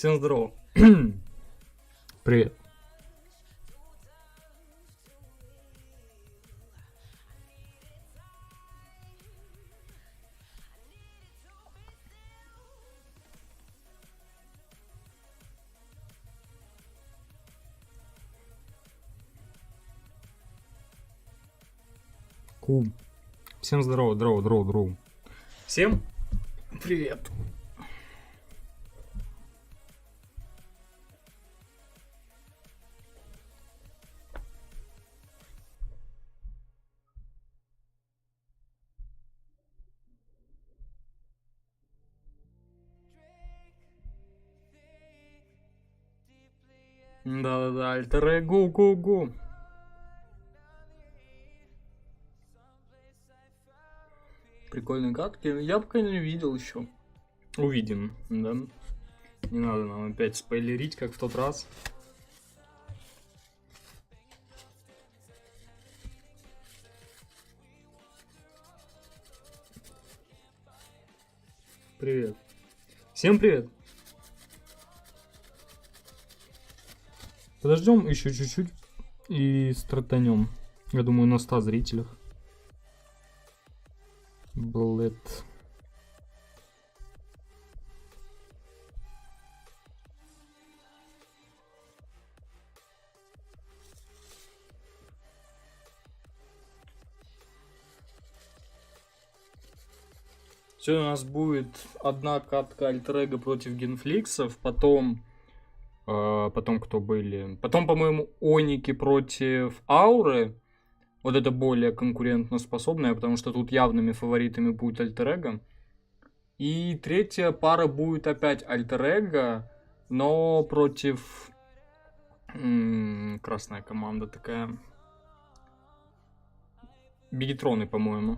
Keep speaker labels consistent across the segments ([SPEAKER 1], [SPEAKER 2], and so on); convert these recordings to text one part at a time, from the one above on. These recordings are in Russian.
[SPEAKER 1] Всем здорово. Привет. Кум. Всем здорово, здорово. Всем привет. Да-да-да, альтер го. Прикольные катки. Я пока не видел еще. Увидим, да? Не надо нам опять спойлерить, как в тот раз. Привет. Всем привет. Подождем еще чуть-чуть и стартанем. Я думаю, на 100 зрителях. Блэд. Сегодня у нас будет одна катка альтер-эго против генфликсов, потом кто были? Потом, по-моему, Оники против Ауры. Вот это более конкурентоспособная, потому что тут явными фаворитами будет альтер-эго. И третья пара будет опять альтер-эго, но против красная команда такая. Бигитроны, по-моему.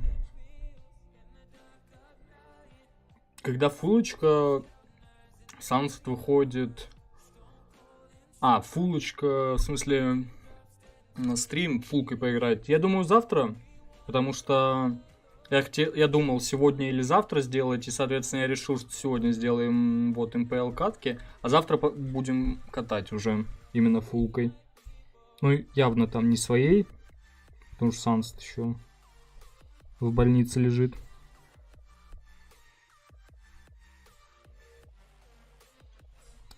[SPEAKER 1] Когда фулочка, Сансет выходит... фулочка, в смысле, на стрим фулкой поиграть. Я думаю, завтра, потому что я думал сегодня или завтра сделать, и, соответственно, я решил, что сегодня сделаем вот МПЛ катки, а завтра будем катать уже именно фулкой. Ну, явно там не своей, потому что Сансет еще в больнице лежит.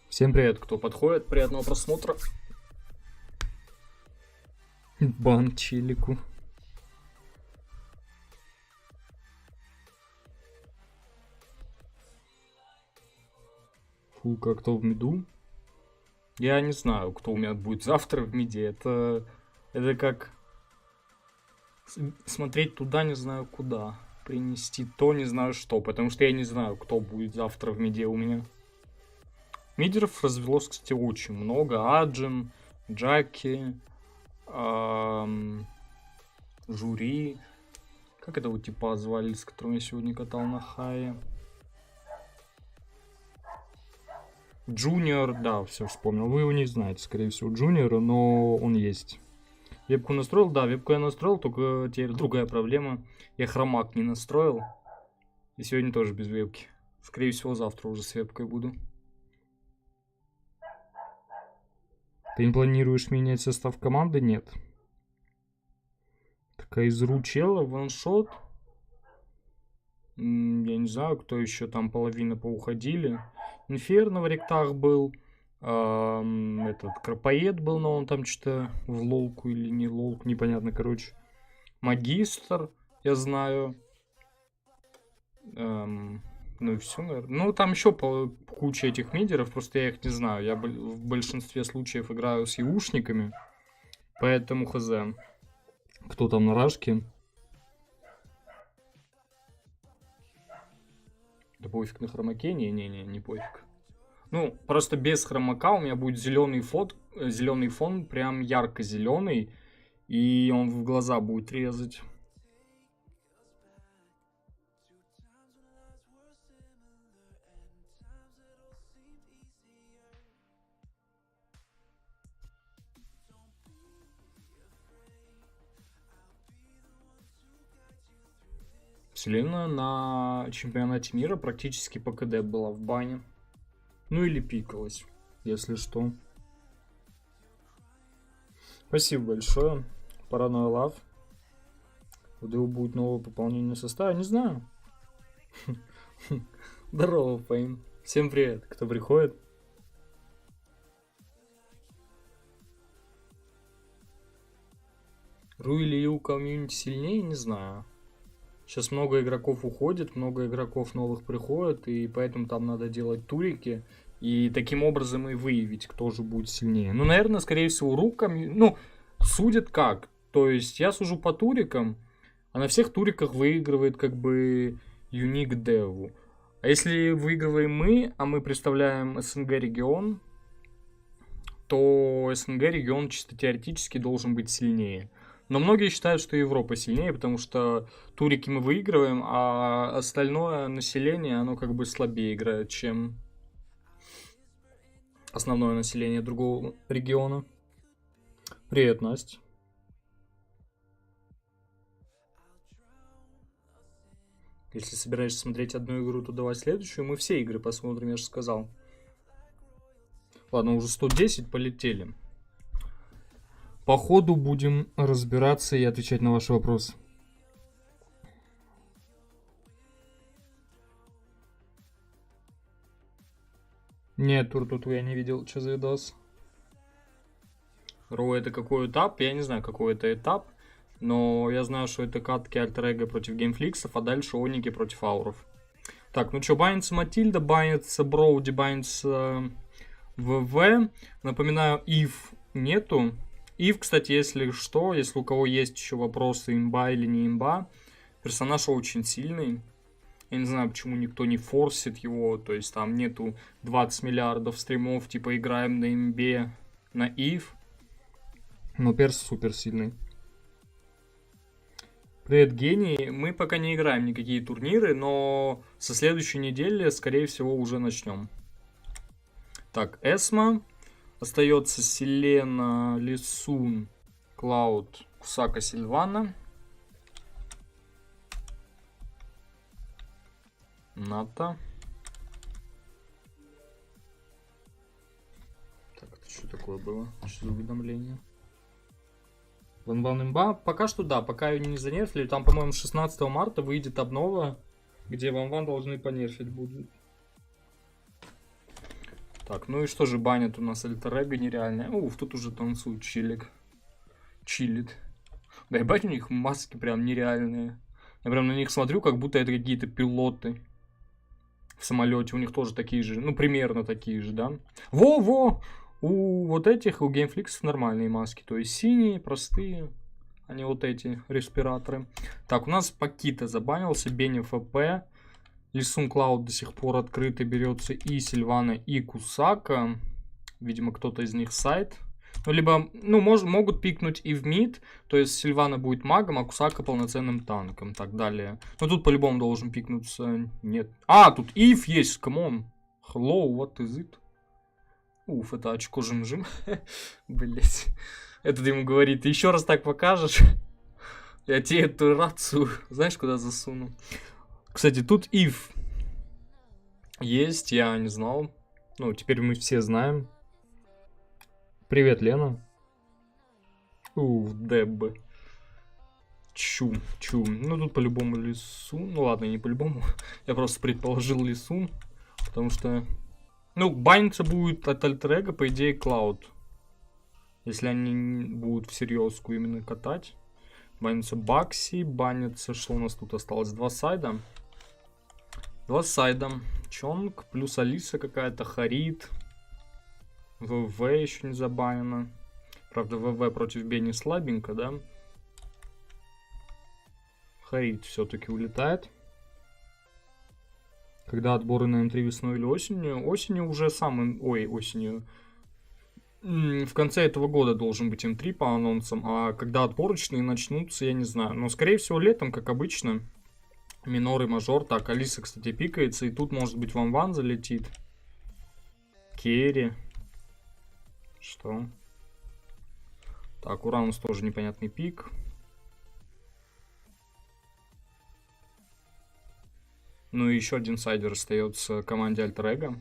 [SPEAKER 1] Всем привет, кто подходит, приятного просмотра. Бан Чилику. Фулка, кто в миду? Я не знаю, кто у меня будет завтра в миде. Это как смотреть туда, не знаю куда. Принести то, не знаю что. Потому что я не знаю, кто будет завтра в миде у меня. Мидеров развелось, кстати, очень много. Аджин, Джаки, Жури. Как этого типа звали, с которым я сегодня катал на хае? Джуниор, да, все вспомнил. Вы его не знаете, скорее всего, Джуниора, но он есть. Вебку настроил? Да, вебку я настроил, только теперь другая проблема. Я хромак не настроил. И сегодня тоже без вебки. Скорее всего, завтра уже с вебкой буду. Ты не планируешь менять состав команды? Нет. Такая из Ручела, ваншот. Я не знаю, кто еще там, половина поуходили. Инферно в ректах был. Этот Крапоед был, но он там что-то в лолку или не лолк, непонятно, короче. Магистр, я знаю. Ну и все, наверное. Ну, там еще куча этих мидеров, просто я их не знаю. Я в большинстве случаев играю с яушниками, поэтому хз. Кто там на рашке? Да пофиг на хромаке? Не пофиг. Ну, просто без хромака у меня будет зеленый фон, прям ярко-зеленый, и он в глаза будет резать. Вселенная на чемпионате мира практически по КД была в бане. Ну или пикалось, если что. Спасибо большое. Паранойя Лав. ВДУ будет новое пополнение состава? Не знаю. Здорово, Пейн. Всем привет, кто приходит. Ру или Ю комьюнити сильнее, не знаю. Сейчас много игроков уходит, много игроков новых приходит, и поэтому там надо делать турики. И таким образом и выявить, кто же будет сильнее. Ну, наверное, скорее всего, Ру комьюнити... Ну, судят как? То есть я сужу по турикам, а на всех туриках выигрывает как бы Юник Деву. А если выигрываем мы, а мы представляем СНГ регион, то СНГ регион чисто теоретически должен быть сильнее. Но многие считают, что Европа сильнее, потому что турики мы выигрываем, а остальное население, оно как бы слабее играет, чем основное население другого региона. Привет, Настя. Если собираешься смотреть одну игру, то давай следующую. Мы все игры посмотрим, я же сказал. Ладно, уже 110, полетели. По ходу будем разбираться и отвечать на ваши вопросы. Нет, тут я не видел, что за видос. Ро это какой этап? Я не знаю, какой это этап. Но я знаю, что это катки Альтер-Эго против геймфликсов, а дальше Оники против Ауров. Так, ну что, банится Матильда, банится Броуди, банится ВВ. Напоминаю, Ив нету. Ив, кстати, если что, если у кого есть еще вопросы, имба или не имба, персонаж очень сильный. Я не знаю, почему никто не форсит его, то есть там нету 20 миллиардов стримов, типа играем на имбе, на Ив. Но перс супер сильный. Привет, гений. Мы пока не играем никакие турниры, но со следующей недели, скорее всего, уже начнем. Так, Эсма. Остается Селена, Лисун, Клауд, Кусака, Сильвана. Ната. Так, это что такое было? Что за уведомление? Ван имба? Пока что да, пока ее не занерфили. Там, по-моему, 16 марта выйдет обнова, где Ван должны понерфить будут. Так, ну и что же банят у нас Альтер-Эго нереальное? Уф, тут уже танцует чилик. Чилит. Да ебать, у них маски прям нереальные. Я прям на них смотрю, как будто это какие-то пилоты в самолете. У них тоже такие же, ну примерно такие же, да? Во-во! У вот этих, у геймфликсов нормальные маски. То есть синие, простые. А не вот эти респираторы. Так, у нас Пакита забанился, Бенни ФП. Лисун Клауд до сих пор открыто берется и Сильвана, и Кусака. Видимо, кто-то из них сайт. Ну, либо, ну, могут пикнуть и в мид. То есть Сильвана будет магом, а Кусака полноценным танком. Так, далее. Но тут по-любому должен пикнуться. Нет. А, тут Ив есть, камон. Hello, what is it? Уф, это очко жим-жим. Блять. Этот ему говорит, ты еще раз так покажешь, я тебе эту рацию, знаешь, куда засуну. Кстати, тут Ив есть, я не знал. Ну, теперь мы все знаем. Привет, Лена. Уф, Деб. Чум. Ну, тут по-любому Лисун. Ну, ладно, не по-любому. Я просто предположил Лисун. Потому что... Ну, баниться будет от Альтер-Эго, по идее, Клауд. Если они будут всерьезку именно катать. Банится Бакси, банится... Что у нас тут осталось? Два сайда. Чонг, плюс Алиса какая-то, Харит. ВВ еще не забанено. Правда, ВВ против Бенни слабенько, да? Харит все-таки улетает. Когда отборы на М3 весной или осенью? Осенью уже самым... Ой, осенью. В конце этого года должен быть М3 по анонсам. А когда отборочные начнутся, я не знаю. Но, скорее всего, летом, как обычно. Минор и мажор. Так, Алиса, кстати, пикается. И тут, может быть, Ван залетит. Керри. Что? Так, Уранус тоже непонятный пик. Ну и еще один сайдер остается команде Альтер-Эго.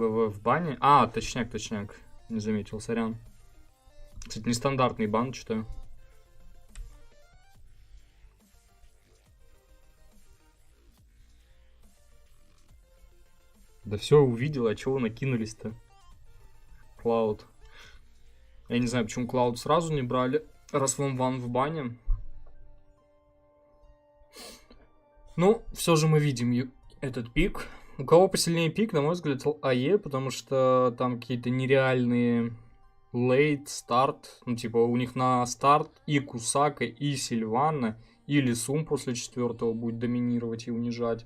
[SPEAKER 1] ВВ в бане. А, точняк. Не заметил, сорян. Кстати, нестандартный бан, читаю. Да все увидел, а чего вы накинулись-то? Клауд. Я не знаю, почему Клауд сразу не брали, раз ван в бане. Ну, все же мы видим этот пик. У кого посильнее пик, на мой взгляд, АЕ, потому что там какие-то нереальные лейт, старт. Ну, типа, у них на старт и Кусака, и Сильвана, и Лисум после 4-го будет доминировать и унижать.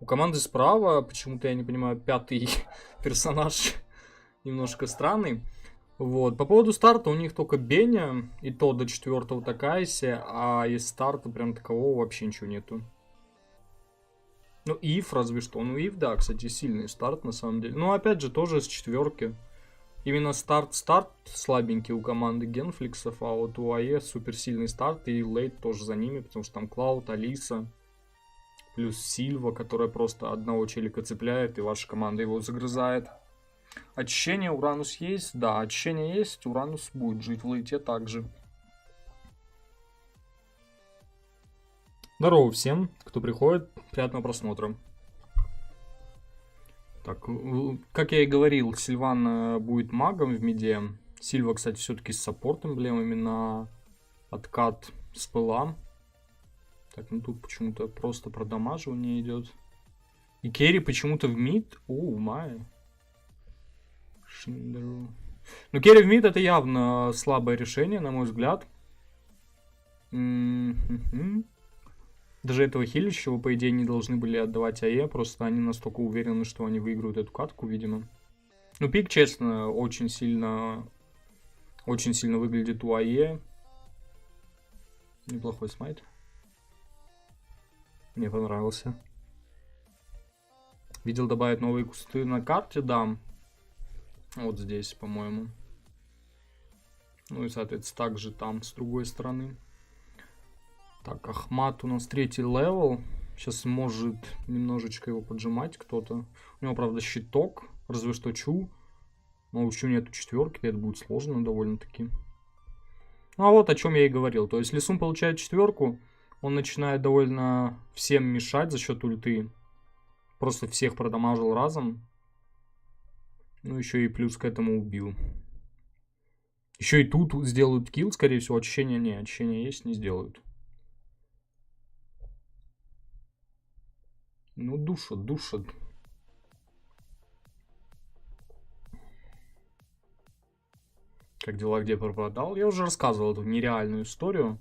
[SPEAKER 1] У команды справа, почему-то, я не понимаю, 5-й персонаж немножко странный. Вот. По поводу старта у них только Беня, и то до 4-го Такайси, а из старта прям такового вообще ничего нету. Ну, Ив разве что. Ну, Ив, да, кстати, сильный старт на самом деле. Ну, опять же, тоже с 4-ки. Именно старт слабенький у команды Генфликсов, а вот у АЕ суперсильный старт, и лейт тоже за ними, потому что там Клауд, Алиса, плюс Сильва, которая просто одного челика цепляет, и ваша команда его загрызает. Очищение Уранус есть? Да, очищение есть, Уранус будет жить в лейте также. Здорово всем, кто приходит, приятного просмотра. Так, как я и говорил, Сильван будет магом в миде. Сильва, кстати, все-таки с саппорт-эмблемами на откат с пыла. Так, ну тут почему-то просто продамаживание идет. И керри почему-то в мид. Оу, май. Ну, керри в мид это явно слабое решение, на мой взгляд. Даже этого хилищего, по идее, не должны были отдавать АЕ, просто они настолько уверены, что они выиграют эту катку, видимо. Ну, пик, честно, очень сильно выглядит у АЕ. Неплохой смайт. Мне понравился. Видел, добавить новые кусты на карте, да. Вот здесь, по-моему. Ну и, соответственно, также там, с другой стороны. Так, Ахмат у нас 3-й левел. Сейчас может немножечко его поджимать кто-то. У него, правда, щиток. Разве что Чу. Но у Чу нету 4-ки, это будет сложно довольно-таки. Ну а вот о чем я и говорил. То есть Лисум получает 4-ку. Он начинает довольно всем мешать за счет ульты. Просто всех продамажил разом. Ну еще и плюс к этому убил. Еще и тут сделают килл, скорее всего. Очищение не. Очищение есть, не сделают. Ну, душат. Как дела, где пропадал? Я уже рассказывал эту нереальную историю.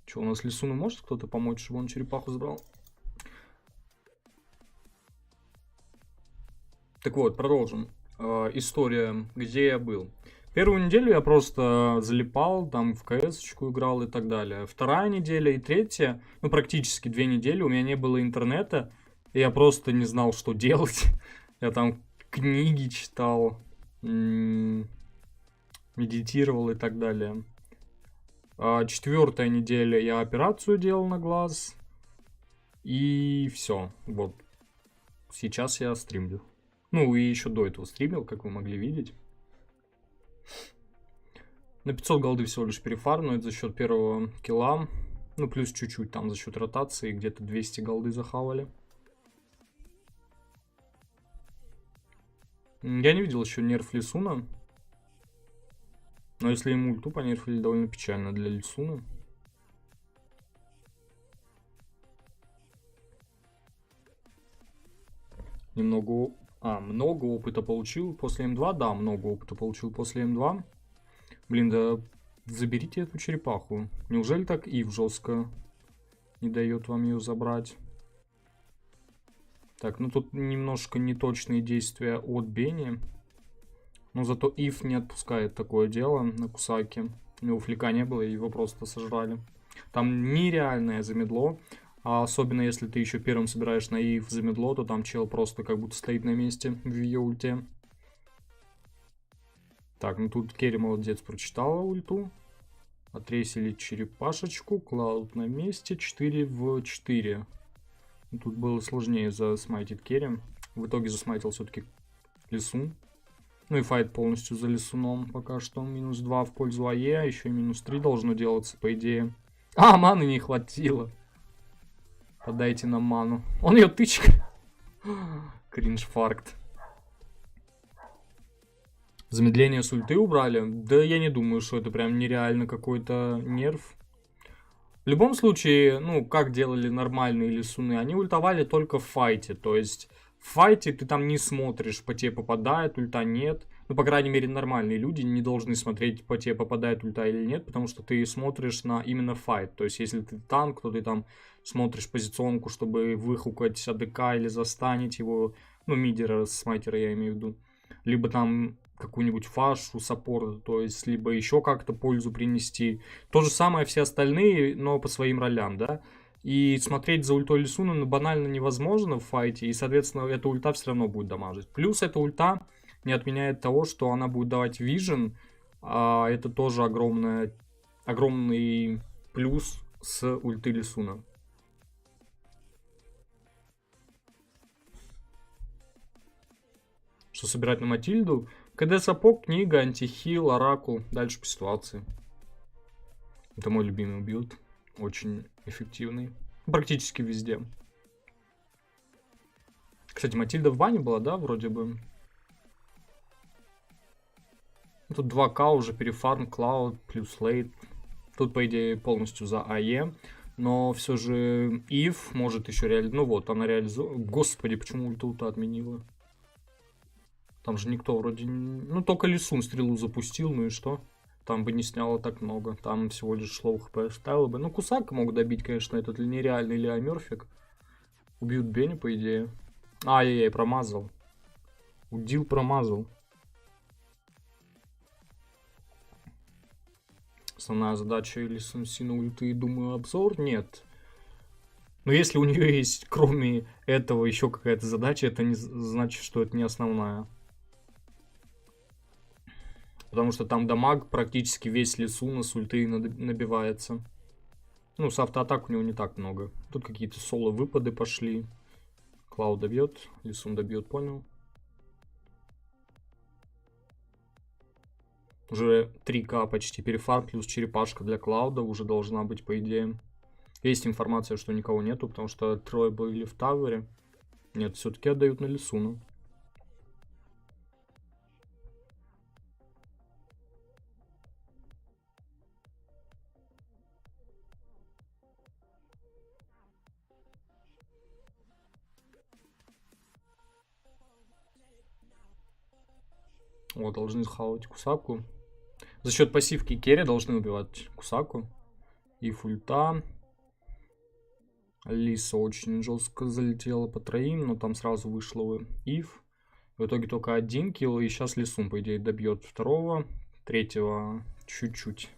[SPEAKER 1] Че, у нас Лисуну может кто-то помочь, чтобы он черепаху забрал? Так вот, продолжим. История, где я был. Первую неделю я просто залипал, там в КС-очку играл и так далее. Вторая неделя и третья, ну практически 2 недели, у меня не было интернета. И я просто не знал, что делать. Я там книги читал, медитировал и так далее. 4-я неделя я операцию делал на глаз. И все. Вот. Сейчас я стримлю. Ну и еще до этого стримил, как вы могли видеть. На 500 голды всего лишь перефармную, это за счет первого килла. Ну, плюс чуть-чуть там за счет ротации, где-то 200 голды захавали. Я не видел еще нерф Лисуна. Но если ему ульту понерфили, довольно печально для Лисуна. Много опыта получил после М2. Да, много опыта получил после М2. Блин, да заберите эту черепаху. Неужели так Ив жестко не дает вам ее забрать? Так, ну тут немножко неточные действия от Бени. Но зато Ив не отпускает такое дело на Кусаке. У него флика не было, и его просто сожрали. Там нереальное замедло. А особенно если ты еще первым собираешь на Ив замедло, то там чел просто как будто стоит на месте в ее ульте. Так, ну тут Керри молодец, прочитала ульту. Отрейсили черепашечку. Клауд на месте. 4 в 4. Тут было сложнее засмайтить Керри. В итоге засмайтил все-таки Лисун. Ну и файт полностью за Лисуном пока что. -2 в пользу АЕ. Еще и -3 должно делаться, по идее. А, маны не хватило. Подайте нам ману. Он ее тычка. Кринж-фаркт. Замедление с ульты убрали? Да я не думаю, что это прям нереально какой-то нерв. В любом случае, ну, как делали нормальные лисуны, они ультовали только в файте. То есть, в файте ты там не смотришь, по тебе попадает ульта, нет. Ну, по крайней мере, нормальные люди не должны смотреть, по тебе попадает ульта или нет, потому что ты смотришь на именно файт. То есть, если ты танк, то ты там смотришь позиционку, чтобы выхукать АДК или застанить его, ну, мидера, смайтера я имею в виду. Либо там какую-нибудь фашу, саппорта, то есть, либо еще как-то пользу принести. То же самое все остальные, но по своим ролям, да. И смотреть за ультой Лисуна ну, банально невозможно в файте, и, соответственно, эта ульта все равно будет дамажить. Плюс эта ульта не отменяет того, что она будет давать вижен, а это тоже огромный плюс с ульты Лисуна. Что собирать на Матильду? КД сапог, книга, антихил, оракул. Дальше по ситуации. Это мой любимый билд. Очень эффективный. Практически везде. Кстати, Матильда в бане была, да, вроде бы? Тут 2К уже перефарм, Клауд плюс лейт. Тут, по идее, полностью за АЕ. Но все же Ив может еще реализовать. Ну вот, она реализует. Господи, почему ульту-то отменила? Там же никто вроде... Ну, только Лисун стрелу запустил, ну и что? Там бы не сняло так много. Там всего лишь шло хп ставило бы. Ну, Кусака могут добить, конечно, этот нереальный Лео Мерфик. Убьют Бенни, по идее. Ай-яй-яй, промазал. Удил промазал. Основная задача или Сунсина ульты, думаю, обзор? Нет. Но если у нее есть, кроме этого, еще какая-то задача, это не значит, что это не основная. Потому что там дамаг практически весь Лисуна с ульты набивается. Ну, с автоатак у него не так много. Тут какие-то соло-выпады пошли. Клауд добьет, Лисун добьет, понял. Уже 3К почти перефарм, плюс черепашка для Клауда уже должна быть, по идее. Есть информация, что никого нету, потому что трое были в тавере. Нет, все-таки отдают на Лисуну. Вот, должны схавать Кусаку. За счет пассивки керри должны убивать Кусаку. И фульта. Лиса очень жестко залетела по троим, но там сразу вышла Ив. В итоге только один килл, и сейчас Лисун, по идее, добьет второго. Третьего чуть-чуть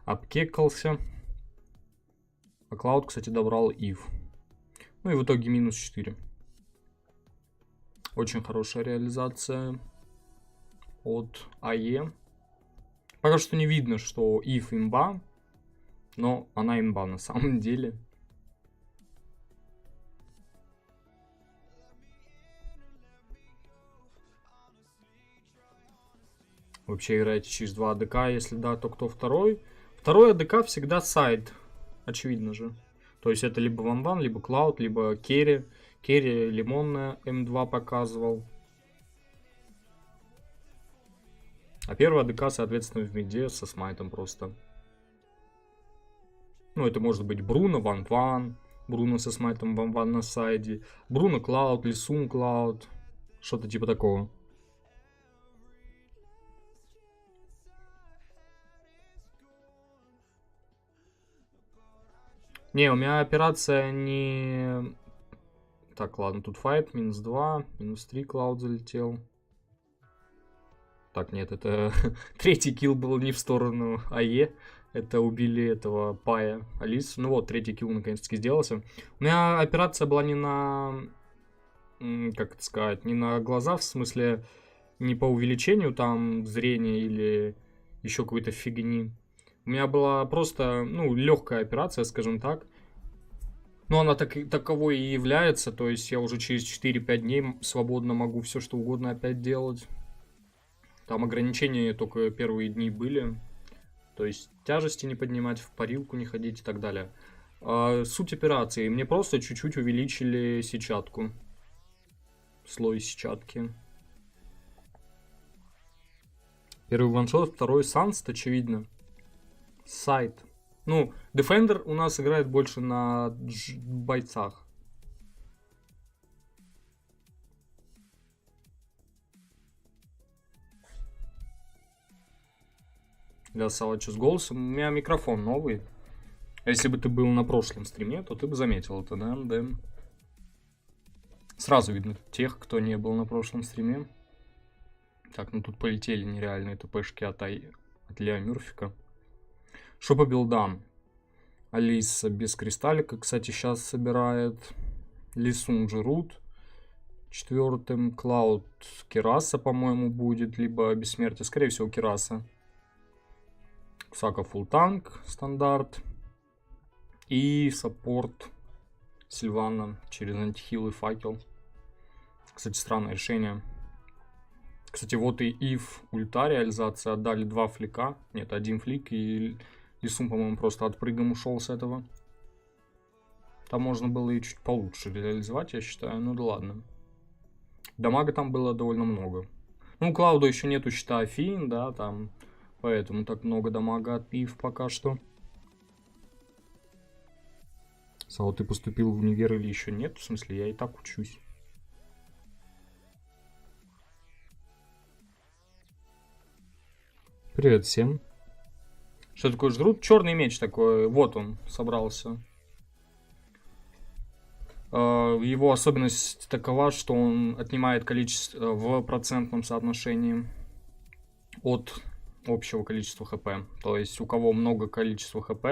[SPEAKER 1] обкекался. А Клауд, кстати, добрал Ив. Ну и в итоге -4. Очень хорошая реализация от АЕ. Пока что не видно, что Ив имба, но она имба на самом деле. Вообще играете через 2 АДК, если да, то кто второй? Второй АДК всегда сайд, очевидно же. То есть это либо Ванван, либо Клауд, либо Керри. Керри лимонная М2 показывал. А первый АДК, соответственно, в миде со смайтом просто. Ну, это может быть Бруно, Ван-Ван, Бруно со смайтом Ван-Ван на сайде, Бруно Клауд, Лисун Клауд, что-то типа такого. Не, у меня операция не... Так, ладно, тут файт, -2, -3 Клауд залетел. Так, нет, это третий килл был не в сторону АЕ. Это убили этого Пая Алису. Ну вот, третий килл наконец-таки сделался. У меня операция была не на... Как это сказать? Не на глаза, в смысле, не по увеличению там зрения или еще какой-то фигни. У меня была просто, ну, легкая операция, скажем так. Но она таковой и является, то есть я уже через 4-5 дней свободно могу все что угодно опять делать. Там ограничения только первые дни были. То есть тяжести не поднимать, в парилку не ходить и так далее. Суть операции. Мне просто чуть-чуть увеличили сетчатку. Слой сетчатки. Первый ваншот, второй Санст, очевидно. Сайт. Ну, Defender у нас играет больше на бойцах. Для Салача с голосом. У меня микрофон новый. Если бы ты был на прошлом стриме, то ты бы заметил это, да? Да. Сразу видно тех, кто не был на прошлом стриме. Так, ну тут полетели нереальные ТПшки от Лео Мюрфика. Что по билдам? Алиса без кристаллика, кстати, сейчас собирает. Лисун Джерут. Четвертым Клауд Кираса, по-моему, будет. Либо Бессмертие, скорее всего, Кираса. Кусака фулл танк, стандарт. И саппорт Сильвана через антихил и факел. Кстати, странное решение. Кстати, вот и Ив ульта реализация. Отдали 2 флика. Нет, 1 флик. И Лисун, по-моему, просто отпрыгом ушел с этого. Там можно было и чуть получше реализовать, я считаю. Ну да ладно. Дамага там было довольно много. Ну, у Клауда еще нету щита Афин, да, там. Поэтому так много дамага от Ив пока что. Сау, ты поступил в универ или еще нет? В смысле, я и так учусь. Привет всем. Что такое жрут? Черный меч такой. Вот он собрался. Его особенность такова, что он отнимает количество в процентном соотношении от общего количества хп. То есть у кого много количества хп,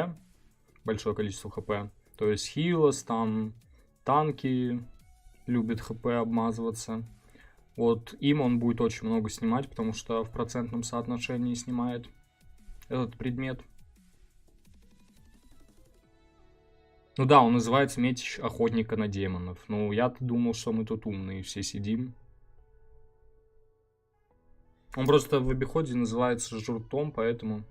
[SPEAKER 1] большое количество хп, то есть хилос, там танки любят хп обмазываться. Вот им он будет очень много снимать, потому что в процентном соотношении снимает этот предмет. Ну да, он называется меч охотника на демонов. Ну, я-то думал, что мы тут умные все сидим. Он просто в обиходе называется журтом, поэтому...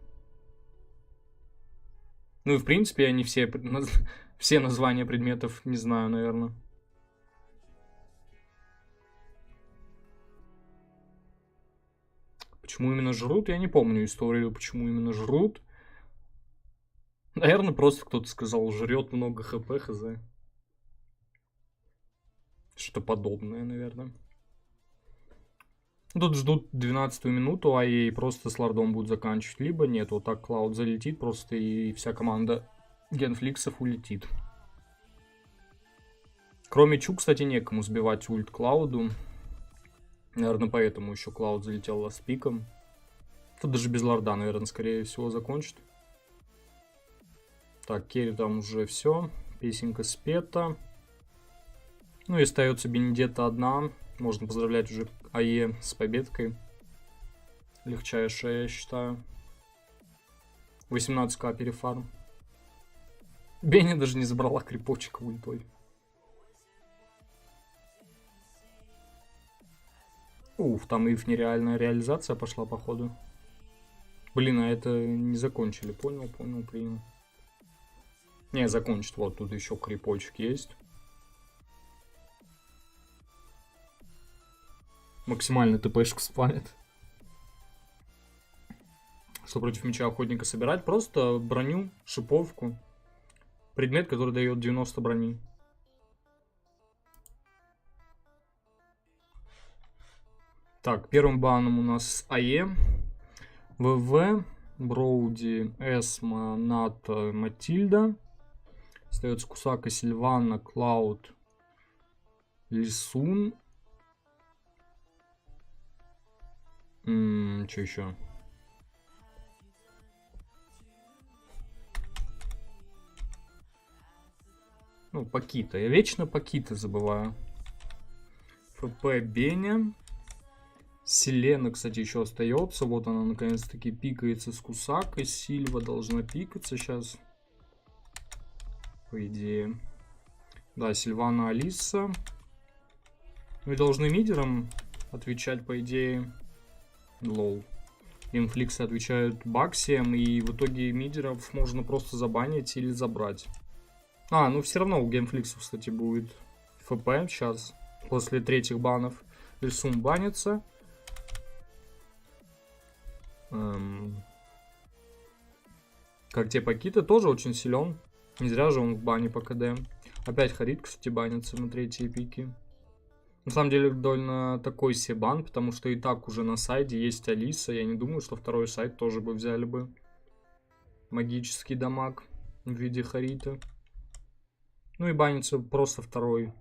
[SPEAKER 1] Ну и в принципе я не все, все названия предметов не знаю, наверное. Почему именно жрут? Я не помню историю, почему именно жрут. Наверное, просто кто-то сказал, жрет много хп, хз. Что-то подобное, наверное. Тут ждут 12-ю минуту, а ей просто с лордом будут заканчивать. Либо нет, вот так Клауд залетит просто, и вся команда генфликсов улетит. Кроме Чу, кстати, некому сбивать ульт Клауду. Наверное, поэтому еще Клауд залетел с пиком. Тут даже без лорда, наверное, скорее всего закончит. Так, керри там уже все. Песенка спета. Ну и остается Бенедетта одна. Можно поздравлять уже АЕ с победкой. Легчайшая, я считаю. 18к перефарм. Бенни даже не забрала крипочек ультой. Уф, там их нереальная реализация пошла, походу. Блин, а это не закончили. Понял, принял. Не, закончит. Вот тут еще крипочек есть. Максимально ТПшку спамит. Что против меча охотника собирать? Просто броню, шиповку. Предмет, который дает 90 брони. Так, первым баном у нас АЕ. ВВ, Броуди, Эсма, Ната, Матильда. Остается Кусака, Сильвана, Клауд, Лисун. Что еще? Ну, Пакита. Я вечно Пакита забываю. ФП Беня. Селена, кстати, еще остается. Вот она, наконец-таки, пикается с Кусакой. Сильва должна пикаться сейчас. По идее. Да, Сильвана, Алиса. Мы должны мидерам отвечать, по идее. Лол. Инфликсы отвечают Баксием, и в итоге мидеров можно просто забанить или забрать. Ну все равно у геймфликсов, кстати, будет ФП сейчас. После третьих банов Ильсум банится. Как те Пакита тоже очень силен. Не зря же он в бане по КД. Опять Харит, кстати, банится на третьей пике. На самом деле, довольно такой себе бан, потому что и так уже на сайте есть Алиса. Я не думаю, что второй сайт тоже бы взяли бы магический дамаг в виде Харита. Ну и банится просто второй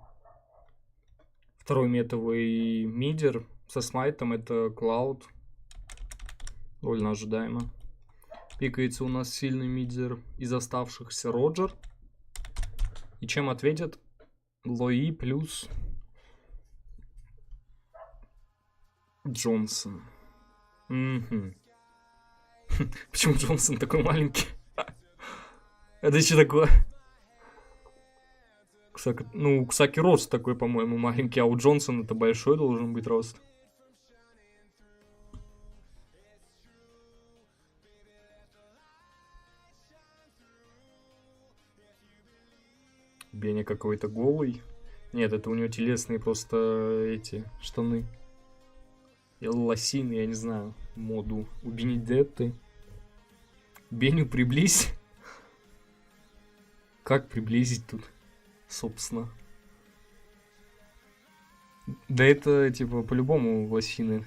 [SPEAKER 1] метовый мидер со смайтом. Это Клауд. Довольно ожидаемо. Пикается у нас сильный мидер из оставшихся Роджер. И чем ответят? Лои плюс Джонсон. Почему Джонсон такой маленький? Это еще такое? Ну, у Ксаки рост такой, по-моему, маленький, а у Джонсона это большой должен быть рост. Беня какой-то голый. Нет, это у него телесные просто эти штаны. Лосины, я не знаю, моду у Бенедетты. Беню приблизь. Как приблизить тут, собственно? Да это, типа, по-любому лосины.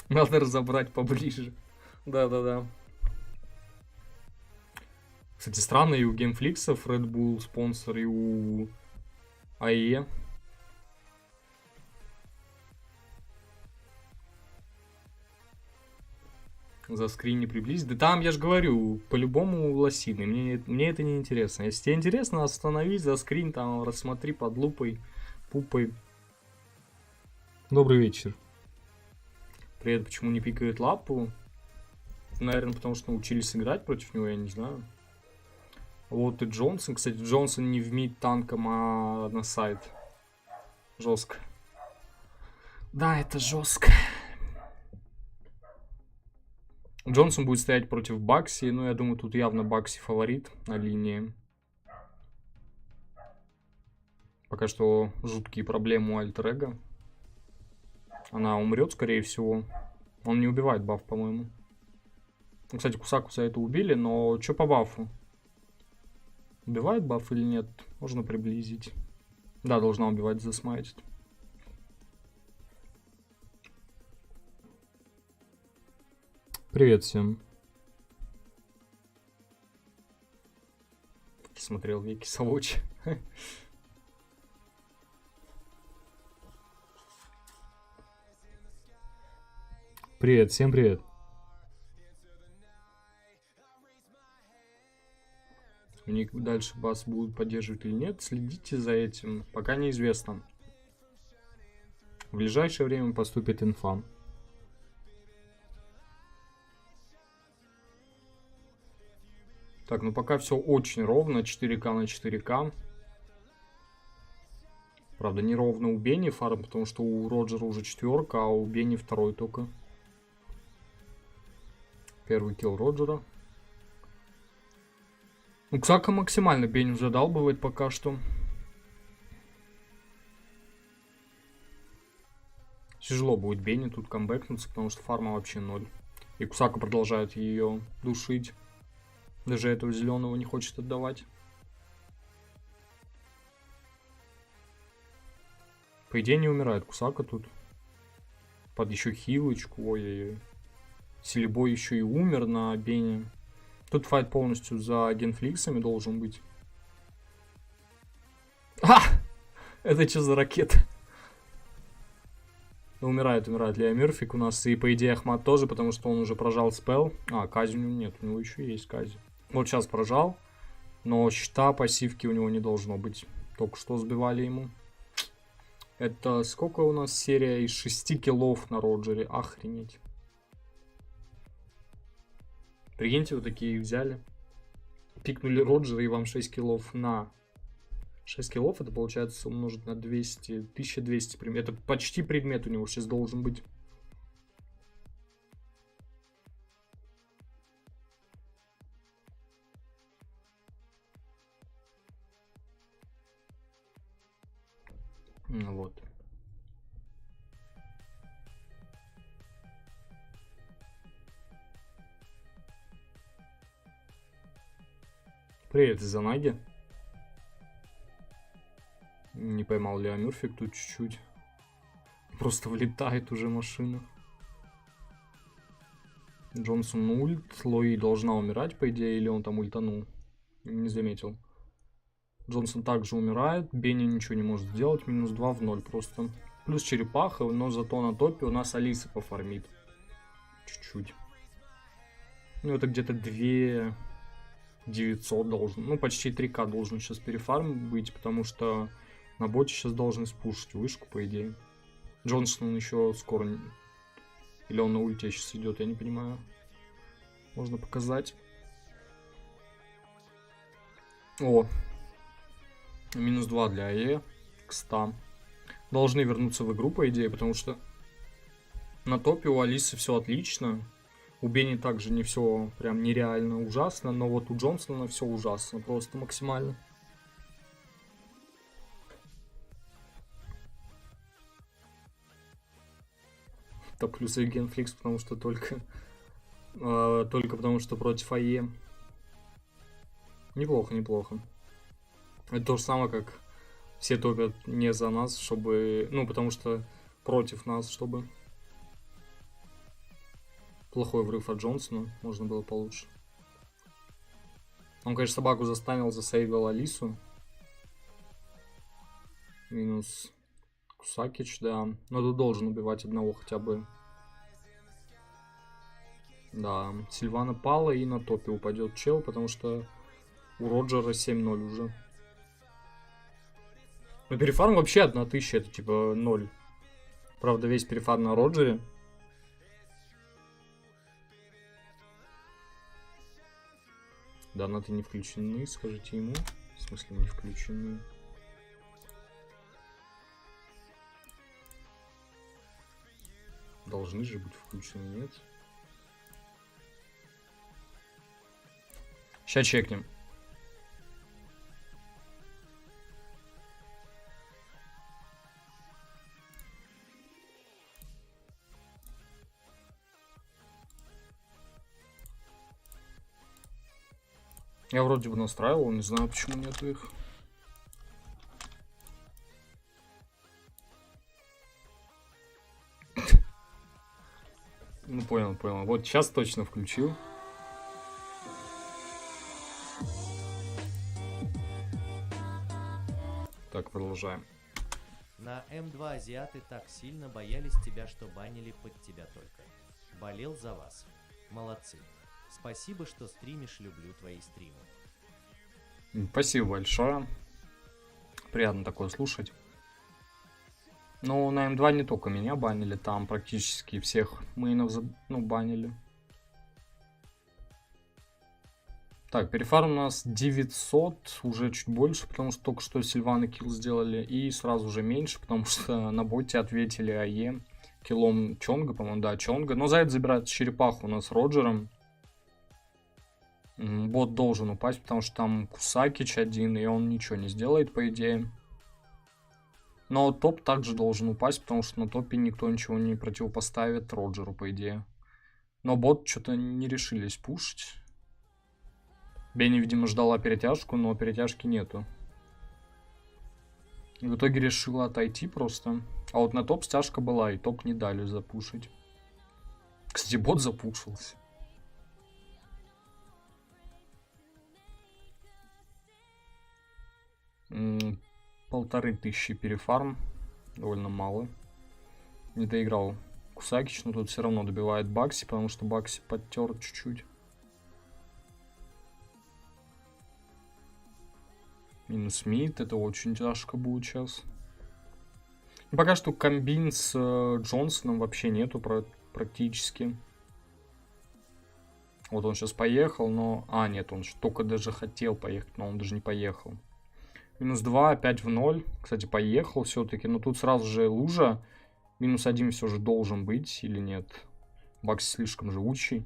[SPEAKER 1] Надо разобрать поближе. Да-да-да. Кстати, странно, и у геймфликсов Red Bull спонсор, и у АЕ. За скрин не приблизить. Да там, я же говорю, по-любому лосины. Мне это не интересно. Если тебе интересно, остановись за скрин, там, рассмотри под лупой, пупой. Добрый вечер. Привет, почему не пикает лапу? Наверное, потому что научились играть против него, я не знаю. Вот и Джонсон. Кстати, Джонсон не в мид танком, а на сайт. Жестко. Да, это жестко. Джонсон будет стоять против Бакси. Ну, я думаю, тут явно Бакси фаворит на линии. Пока что жуткие проблемы у Альтер-Эго. Она умрет, скорее всего. Он не убивает баф, по-моему. Кстати, Кусаку за это убили, но что по бафу? Убивает баф или нет? Можно приблизить. Да, должна убивать, засмайтить. Привет всем. Смотрел Веки Савочи. Привет, всем привет. У них дальше бас будут поддерживать или нет, следите за этим, пока неизвестно. В ближайшее время поступит инфа. Так, ну пока все очень ровно, 4К на 4К. Правда, не ровно у Бенни фарм, потому что у Роджера уже 4, а у Бенни 2 только. Первый килл Роджера. Ну, Ксака максимально Бенни задалбывает пока что. Тяжело будет Бенни тут камбэкнуться, потому что фарма вообще 0. И Кусака продолжает ее душить. Даже этого зеленого не хочет отдавать. По идее не умирает Кусака тут. Под еще хилочку. Ой-ой-ой. Селебой еще и умер на Бене. Тут файт полностью за генфликсами должен быть. Это что за ракета? Умирает Лео Мёрфик у нас. И по идее Ахмат тоже, потому что он уже прожал спел. Кази у него нет, у него еще есть Кази. Вот сейчас прожал. Но щита, пассивки у него не должно быть. Только что сбивали ему. Это сколько у нас серия из 6 киллов на Роджере? Охренеть. Прикиньте, вот такие взяли. Пикнули Роджера, и вам 6 киллов на... 6 киллов, это получается умножить на 200, 1200 примерно. Это почти предмет у него сейчас должен быть. Ну вот. Привет, Изанаги. Не поймал Лео Мюрфик тут чуть-чуть. Просто влетает уже машина. Джонсон ульт. Лои должна умирать, по идее, или он там ультанул. Не заметил. Джонсон также умирает. Бенни ничего не может сделать. Минус 2 в 0 просто. Плюс черепаха, но зато на топе у нас Алиса пофармит. Чуть-чуть. Ну, это где-то 2 900 должен. Ну, почти 3К должен сейчас перефарм быть, потому что на боте сейчас должен спушить вышку, по идее. Джонсон еще скоро... Или он на ульте сейчас идет, я не понимаю. Можно показать. О. Минус 2 для АЕ. К 100. Должны вернуться в игру, по идее, потому что на топе у Алисы все отлично. У Бенни также не все прям нереально ужасно, но вот у Джонсона все ужасно, просто максимально. Топ плюсы Генфликс, потому что только потому что против АЕ. Неплохо, неплохо. Это то же самое, как все топят не за нас, чтобы... Ну, потому что против нас, чтобы... Плохой врыв от Джонсона, можно было получше. Он, конечно, собаку застанил, засейвил Алису. Минус Кусакич, да. Но тут должен убивать одного хотя бы. Да, Сильвана пала и на топе упадет чел, потому что у Роджера 7-0 уже. Но перефарм вообще 1000, это типа 0. Правда, весь перефарм на Роджере. Донаты не включены, скажите ему. В смысле не включены? Должны же быть включены, нет? Сейчас чекнем. Я вроде бы настраивал, не знаю, почему нету их. Ну, понял, понял. Вот сейчас точно включил. Так, продолжаем.
[SPEAKER 2] На М2 азиаты так сильно боялись тебя, что банили под тебя только. Болел за вас. Молодцы. Спасибо, что стримишь, люблю твои стримы.
[SPEAKER 1] Спасибо большое. Приятно такое слушать. Ну, на М2 не только меня банили, там практически всех мейнов банили. Так, перефарм у нас 900, уже чуть больше, потому что только что Сильвана килл сделали, и сразу же меньше, потому что на боте ответили АЕ киллом Чонга, по-моему, да, Чонга. Но за это забирает черепаху у нас с Роджером. Бот должен упасть, потому что там Кусакич один, и он ничего не сделает, по идее. Но топ также должен упасть, потому что на топе никто ничего не противопоставит Роджеру, по идее. Но бот что-то не решились пушить. Бенни, видимо, ждала перетяжку, но перетяжки нету. И в итоге решила отойти просто. А вот на топ стяжка была, и топ не дали запушить. Кстати, бот запушился. М, 1500 перефарм. Довольно мало. Не доиграл Кусакич, но тут все равно добивает Бакси, потому что Бакси подтер чуть-чуть. Минус мид, это очень тяжко будет сейчас. Пока что комбин с Джонсоном вообще нету практически. Вот он сейчас поехал, но... А, нет, он только даже хотел поехать, но он даже не поехал. -2, опять в 0. Кстати, поехал все-таки. Но тут сразу же лужа. -1 все же должен быть или нет? Бакси слишком живучий.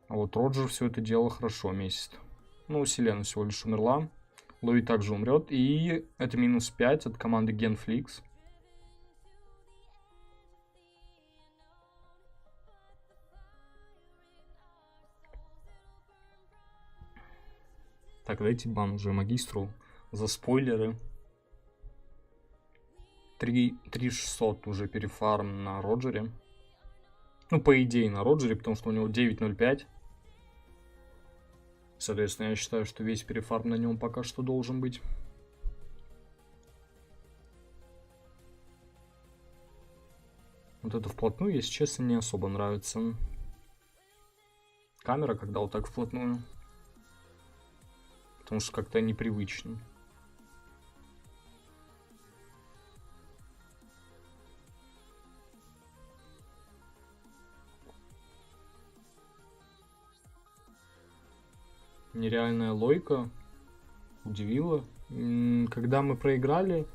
[SPEAKER 1] А вот Роджер все это дело хорошо месяц. Ну, Селена всего лишь умерла. Луи также умрет. И это -5 от команды Genflix. Так, дайте бан уже магистру за спойлеры. 3600 уже перефарм на Роджере. Ну, по идее, на Роджере, потому что у него 9.05. Соответственно, я считаю, что весь перефарм на нем пока что должен быть. Вот это вплотную, если честно, не особо нравится. Камера, когда вот так вплотную. Потому что как-то непривычно. Нереальная лойка. Удивила. Когда мы проиграли...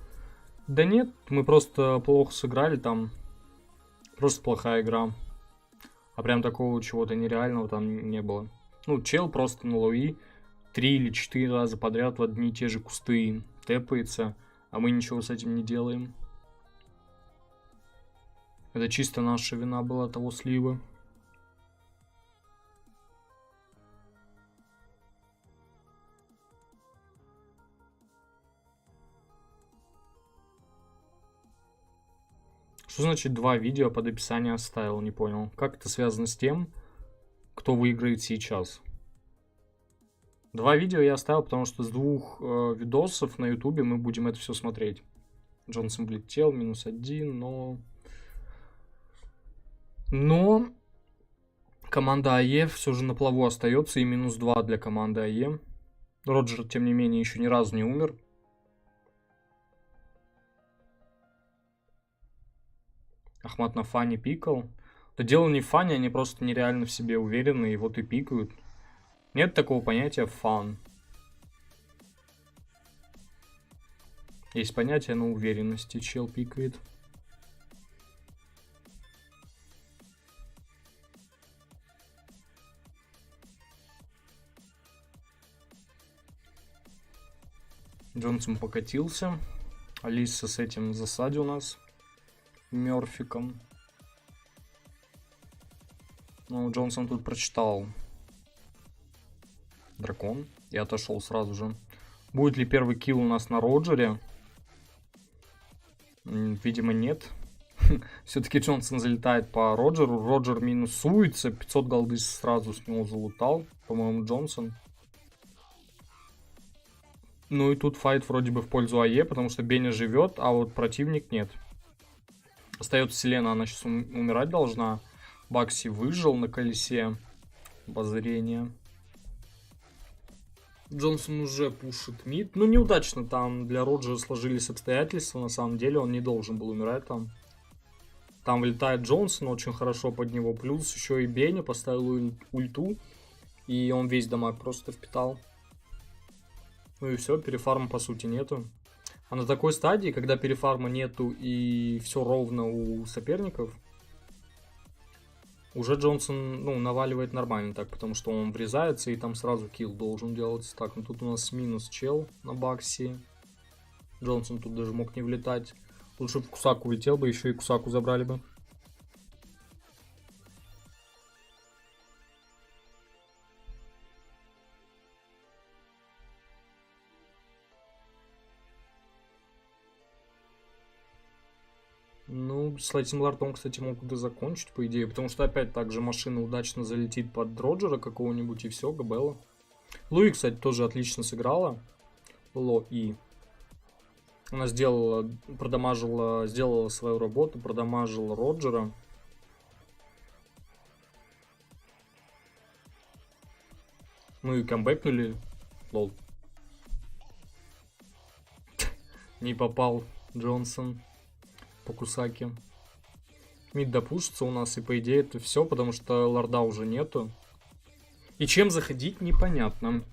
[SPEAKER 1] Да нет, мы просто плохо сыграли там. Просто плохая игра. А прям такого чего-то нереального там не было. Ну, чел просто на Луи 3 или 4 раза подряд в одни и те же кусты тэпается, а мы ничего с этим не делаем. Это чисто наша вина была того слива. Что значит 2 видео под описание оставил? Не понял. Как это связано с тем, кто выиграет сейчас? 2 видео я оставил, потому что с 2 видосов на ютубе мы будем это все смотреть. Джонсон влетел, -1, но команда АЕ все же на плаву остается, и -2 для команды АЕ. Роджер, тем не менее, еще ни разу не умер. Ахмат на фане пикал. Да дело не в фане, они просто нереально в себе уверены, и вот и пикают. Нет такого понятия фан. Есть понятие на уверенности, чел пикает. Джонсон покатился. Алиса с этим в засаде у нас. Мёрфиком. Ну, Джонсон тут прочитал дракон и отошел сразу же. Будет ли первый килл у нас на Роджере? Видимо, нет. Все-таки Джонсон залетает по Роджеру. Роджер минусуется. 500 голды сразу с него залутал. По-моему, Джонсон. Ну и тут файт вроде бы в пользу АЕ, потому что Беня живет, а вот противник нет. Остается Селена, она сейчас умирать должна. Бакси выжил на колесе обозрения. Джонсон уже пушит мид. Ну, неудачно там для Роджера сложились обстоятельства. На самом деле он не должен был умирать там. Там вылетает Джонсон, очень хорошо под него. Плюс еще и Беня поставил ульту. И он весь дамаг просто впитал. Ну и все, перефарма по сути нету. А на такой стадии, когда перефарма нету и все ровно у соперников, уже Джонсон, ну, наваливает нормально так, потому что он врезается и там сразу килл должен делаться. Так, ну тут у нас минус чел на Бакси. Джонсон тут даже мог не влетать. Лучше в Кусаку улетел бы, еще и Кусаку забрали бы. Ну, с этим лартом, кстати, могут бы закончить, по идее. Потому что опять так же машина удачно залетит под Роджера какого-нибудь, и все, Габелла. Луи, кстати, тоже отлично сыграла. Лои. Она сделала свою работу, продамажила Роджера. Ну и камбэкнули. Лол. Не попал Джонсон по Кусаке. Мид допушится у нас, и по идее это все, потому что лорда уже нету. И чем заходить, непонятно.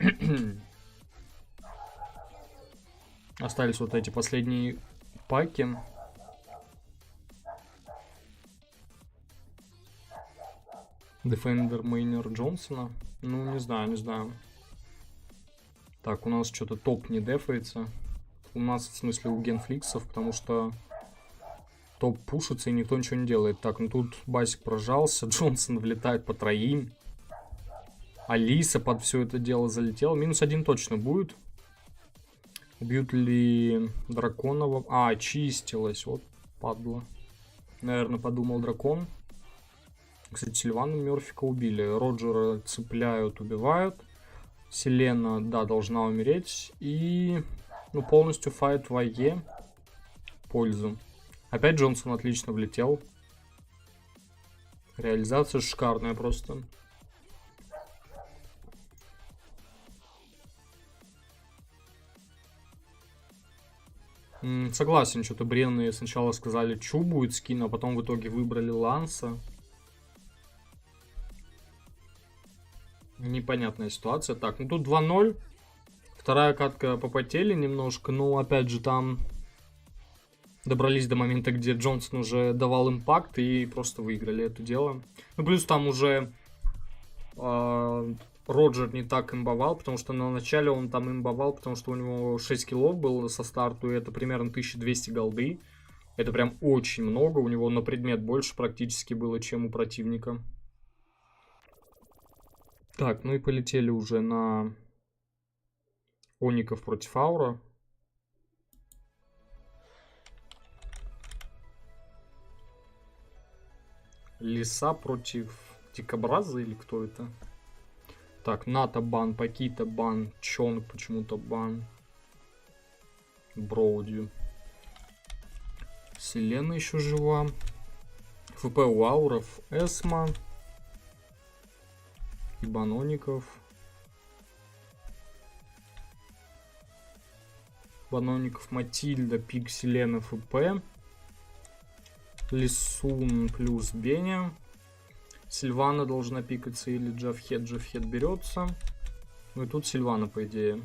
[SPEAKER 1] Остались вот эти последние паки. Defender Мейнер Джонсона. Ну, не знаю, не знаю. Так, у нас что-то топ не дефается. У нас, в смысле, у генфликсов, потому что топ пушится и никто ничего не делает. Так, ну тут Басик прожался, Джонсон влетает по троим. Алиса под все это дело залетела. -1 точно будет. Убьют ли Драконова? А, очистилась. Вот, падла. Наверное, подумал дракон. Кстати, Сильвана Мёрфика убили. Роджера цепляют, убивают. Селена, да, должна умереть. И, ну, полностью файт в АЕ в пользу. Опять Джонсон отлично влетел. Реализация шикарная просто. Согласен, что-то бренные сначала сказали, Чу будет скин, а потом в итоге выбрали Ланса. Непонятная ситуация. Так, ну тут 2-0. Вторая катка попотели немножко, но опять же там добрались до момента, где Джонсон уже давал импакт и просто выиграли это дело. Ну плюс там уже Роджер не так имбовал, потому что на начале он там имбовал, потому что у него 6 киллов было со старту, и это примерно 1200 голды. Это прям очень много, у него на предмет больше практически было, чем у противника. Так, ну и полетели уже на Оников против Аура. Лиса против Дикобраза или кто это? Так, Ната бан, Пакита бан, Чонг почему-то бан. Броуди. Селена еще жива. ФП у Ауров. Эсма. И Баноников. Баноников, Матильда, Пик, Селена, ФП. Лисун плюс Беня. Сильвана должна пикаться или Джафхед. Джафхед берется. Ну и тут Сильвана, по идее.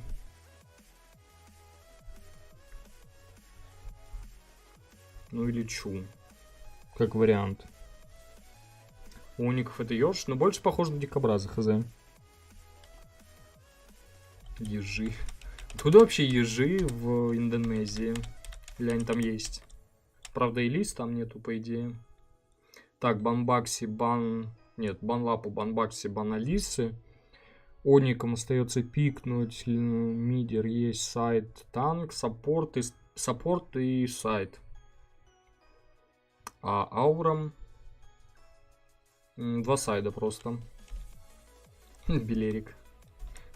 [SPEAKER 1] Ну или Чу. Как вариант. У Уников это Ёж, но больше похоже на Дикобраза, хз. Ежи. Откуда вообще ежи в Индонезии? Или они там есть? Правда, и лис там нету, по идее. Так, Банбакси, бан... Нет, Банлапу, Банбакси, бан Алисы. Оникам остается пикнуть. Мидер есть, сайт, танк, саппорт и сайт. А Аурам... Два сайда просто. Белерик.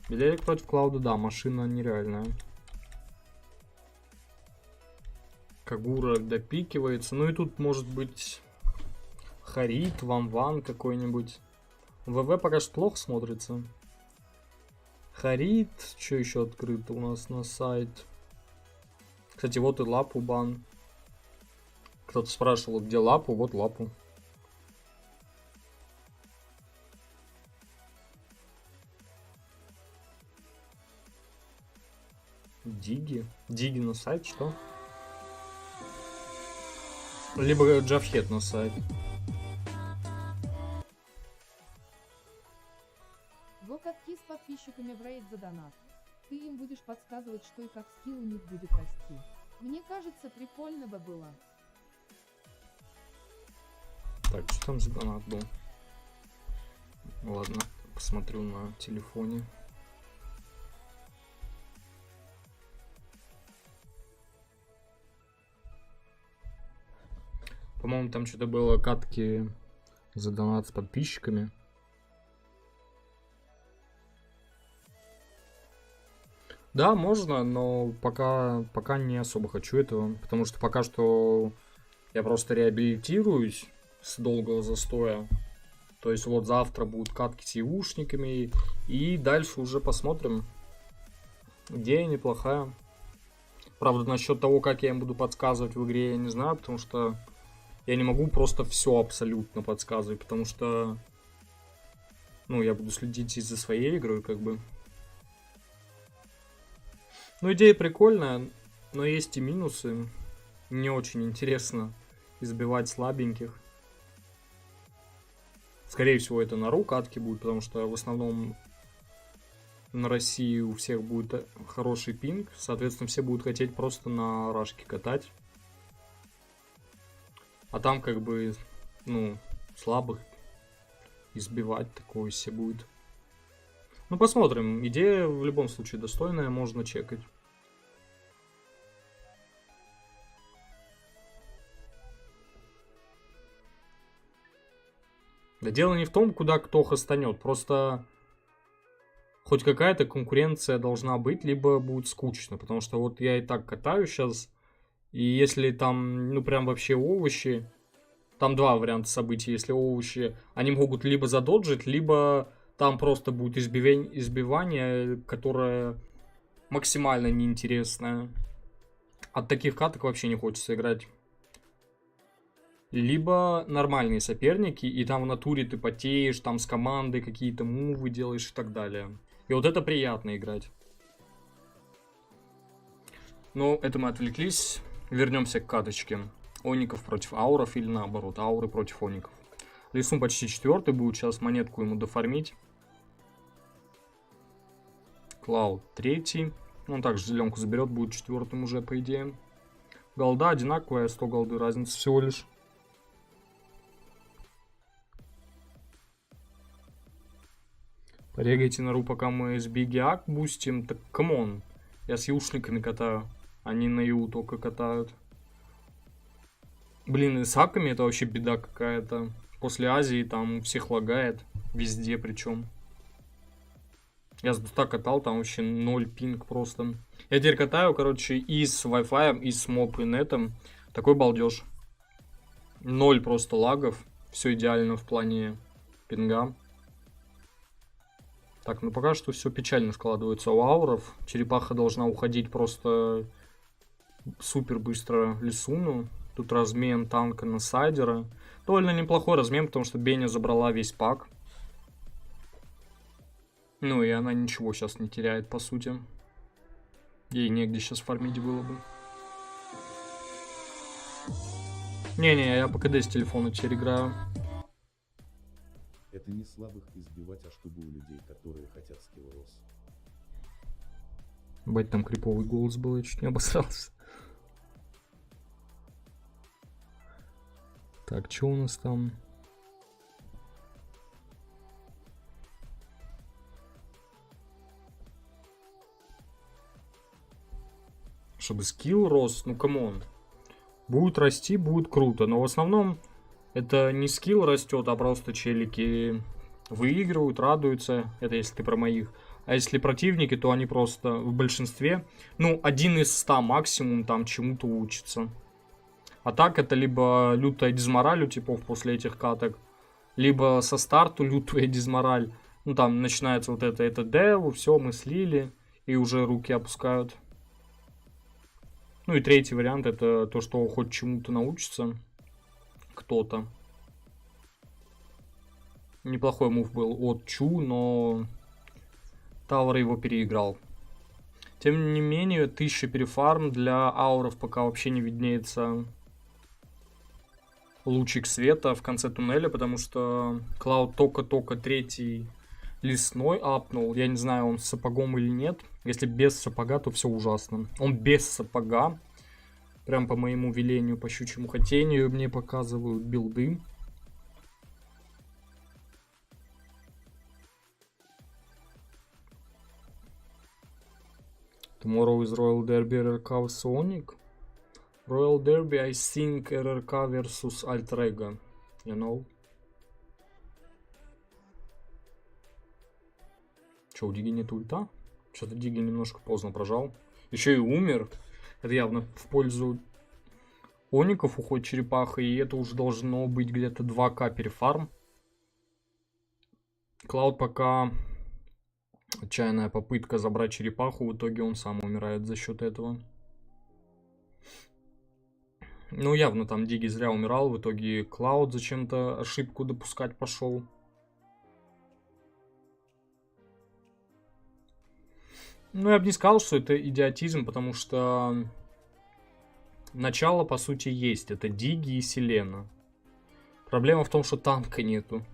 [SPEAKER 1] Белерик против Клауда, да, машина нереальная. Кагура допикивается. Ну и тут может быть Харит, Ван какой-нибудь. ВВ пока что плохо смотрится. Харит, что еще открыто у нас на сайт? Кстати, вот и Лапу бан. Кто-то спрашивал, где Лапу, вот Лапу. Диги? Диги на сайт, что? Либо Джафхед на сайт.
[SPEAKER 3] Вот катки с подписчиками в рейд за донат. Ты им будешь подсказывать, что и как скилл у них будет расти. Мне кажется, прикольно бы было.
[SPEAKER 1] Так, что там за донат был? Ладно, посмотрю на телефоне. По-моему, там что-то было катки за донат с подписчиками. Да, можно, но пока не особо хочу этого, потому что пока что я просто реабилитируюсь с долгого застоя. То есть вот завтра будут катки с ЕУшниками, и дальше уже посмотрим. Идея неплохая. Правда, насчет того, как я им буду подсказывать в игре, я не знаю, потому что я не могу просто все абсолютно подсказывать, потому что, Ну, я буду следить и за своей игрой, как бы. Ну, идея прикольная, но есть и минусы. Не очень интересно избивать слабеньких. Скорее всего, это на ру катки будет, потому что в основном на России у всех будет хороший пинг. Соответственно, все будут хотеть просто на рашке катать. А там как бы, ну, слабых избивать такое себе будет. Ну, посмотрим. Идея в любом случае достойная, можно чекать. Да дело не в том, куда кто хастанет. Просто хоть какая-то конкуренция должна быть, либо будет скучно. Потому что вот я и так катаю сейчас. И если там, ну, прям вообще овощи... Там два варианта событий. Если овощи, они могут либо задоджить, либо там просто будет избивание, которое максимально неинтересное. От таких каток вообще не хочется играть. Либо нормальные соперники, и там в натуре ты потеешь, там с командой какие-то мувы делаешь и так далее. И вот это приятно играть. Ну, это мы отвлеклись. Вернемся к каточке. Оников против ауров или наоборот, ауры против оников. Лисун почти 4-й будет, сейчас монетку ему дофармить. Клауд 3-й. Он также зеленку заберет, будет 4-м уже, по идее. Голда одинаковая, 100 голды разница всего лишь. Порегайте на ру, пока мы с Бигиак бустим. Так, камон. Я с юшниками катаю. Они на ю только катают. Блин, и с аками это вообще беда какая-то. После Азии там у всех лагает. Везде причем. Я с буста катал, там вообще 0 пинг просто. Я теперь катаю, короче, и с Wi-Fi, и с моп и нетом. Такой балдеж. 0 просто лагов. Все идеально в плане пинга. Так, ну пока что все печально складывается у ауров. Черепаха должна уходить просто супер быстро Лисуну. Тут размен танка на сайдера. Довольно неплохой размен, потому что Беня забрала весь пак. Ну и она ничего сейчас не теряет, по сути. Ей негде сейчас фармить было бы. Не-не, я по КД с телефона теперь играю.
[SPEAKER 4] Это не слабых избивать, а чтобы у людей, которые хотят скилл рос.
[SPEAKER 1] Бать, там криповый голос был, я чуть не обосрался. Так, что у нас там? Чтобы скилл рос, ну камон. Будет расти, будет круто, но в основном это не скилл растет, а просто челики выигрывают, радуются. Это если ты про моих. А если противники, то они просто в большинстве, ну, 1 из 100 максимум там чему-то учатся. А так это либо лютая дизмораль у типов после этих каток, либо со старту лютая дизмораль. Ну, там начинается вот это деву, все, мы слили, и уже руки опускают. Ну, и третий вариант, это то, что хоть чему-то научится кто-то. Неплохой мув был от Чу, но Тавр его переиграл. Тем не менее, 1000 перефарм для ауров пока вообще не виднеется лучик света в конце туннеля, потому что Клауд только-только 3-й лесной апнул. Я не знаю, он с сапогом или нет. Если без сапога, то все ужасно. Он без сапога. Прям по моему велению, по щучьему хотению мне показывают билды. Tomorrow is Royal Derby RRK Sonic. Royal Derby, I think RRK versus Altrega. You know? Че, у Диги нет ульта? Что-то Диги немножко поздно прожал. Еще и умер. Это явно в пользу оников уходит черепаха. И это уже должно быть где-то 2к перефарм. Клауд пока отчаянная попытка забрать черепаху. В итоге он сам умирает за счет этого. Ну, явно там Диги зря умирал. В итоге Клауд зачем-то ошибку допускать пошел. Ну, я бы не сказал, что это идиотизм, потому что начало, по сути, есть. Это Диги и Селена. Проблема в том, что танка нету.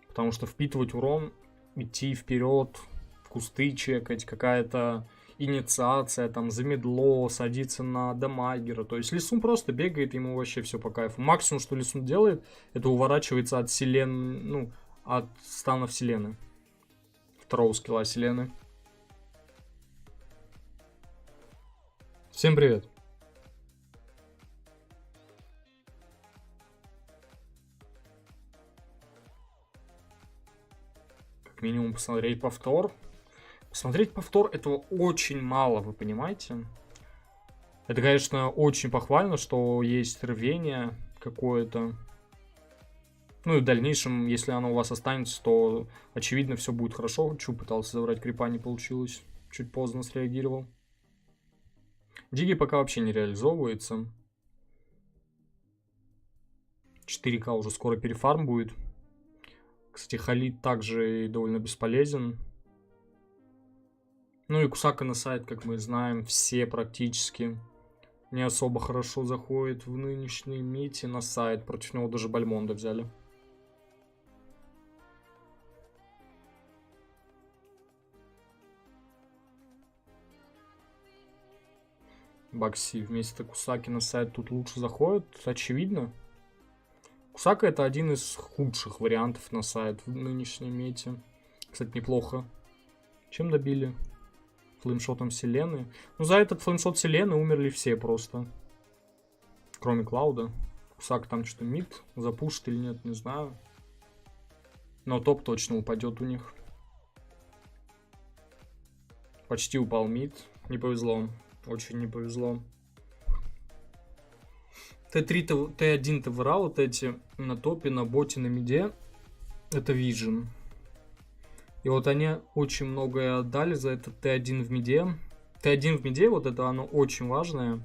[SPEAKER 1] Потому что впитывать урон, идти вперед, в кусты чекать, какая-то инициация, там, замедло, садиться на дамагера. То есть Лисун просто бегает, ему вообще все по кайфу. Максимум, что Лисун делает, это уворачивается от ну, от стана Вселены. Второго скилла Селены. Всем привет. Как минимум посмотреть повтор. Посмотреть повтор этого очень мало, вы понимаете? Это, конечно, очень похвально, что есть рвение какое-то. Ну и в дальнейшем, если оно у вас останется, то очевидно все будет хорошо. Чу пытался забрать крипа, не получилось. Чуть поздно среагировал. Диги пока вообще не реализовывается. 4К уже скоро перефарм будет. Кстати, Халид также довольно бесполезен. Ну и Кусака на сайт, как мы знаем, все практически не особо хорошо заходит в нынешней мете на сайт. Против него даже Бальмонда взяли. Бакси вместо Кусаки на сайт тут лучше заходит, очевидно. Кусака это один из худших вариантов на сайт в нынешней мете. Кстати, неплохо. Чем добили? Флеймшотом Селены. Ну, за этот флеймшот Селены умерли все просто. Кроме Клауда. Кусака там что-то мид запушит или нет, не знаю. Но топ точно упадет у них. Почти упал мид. Не повезло. Очень не повезло. Т3, Т1 ТВРА вот эти на топе, на боте, на миде. Это Vision. И вот они очень многое отдали за этот Т1 в миде. Т1 в миде, вот это оно очень важное.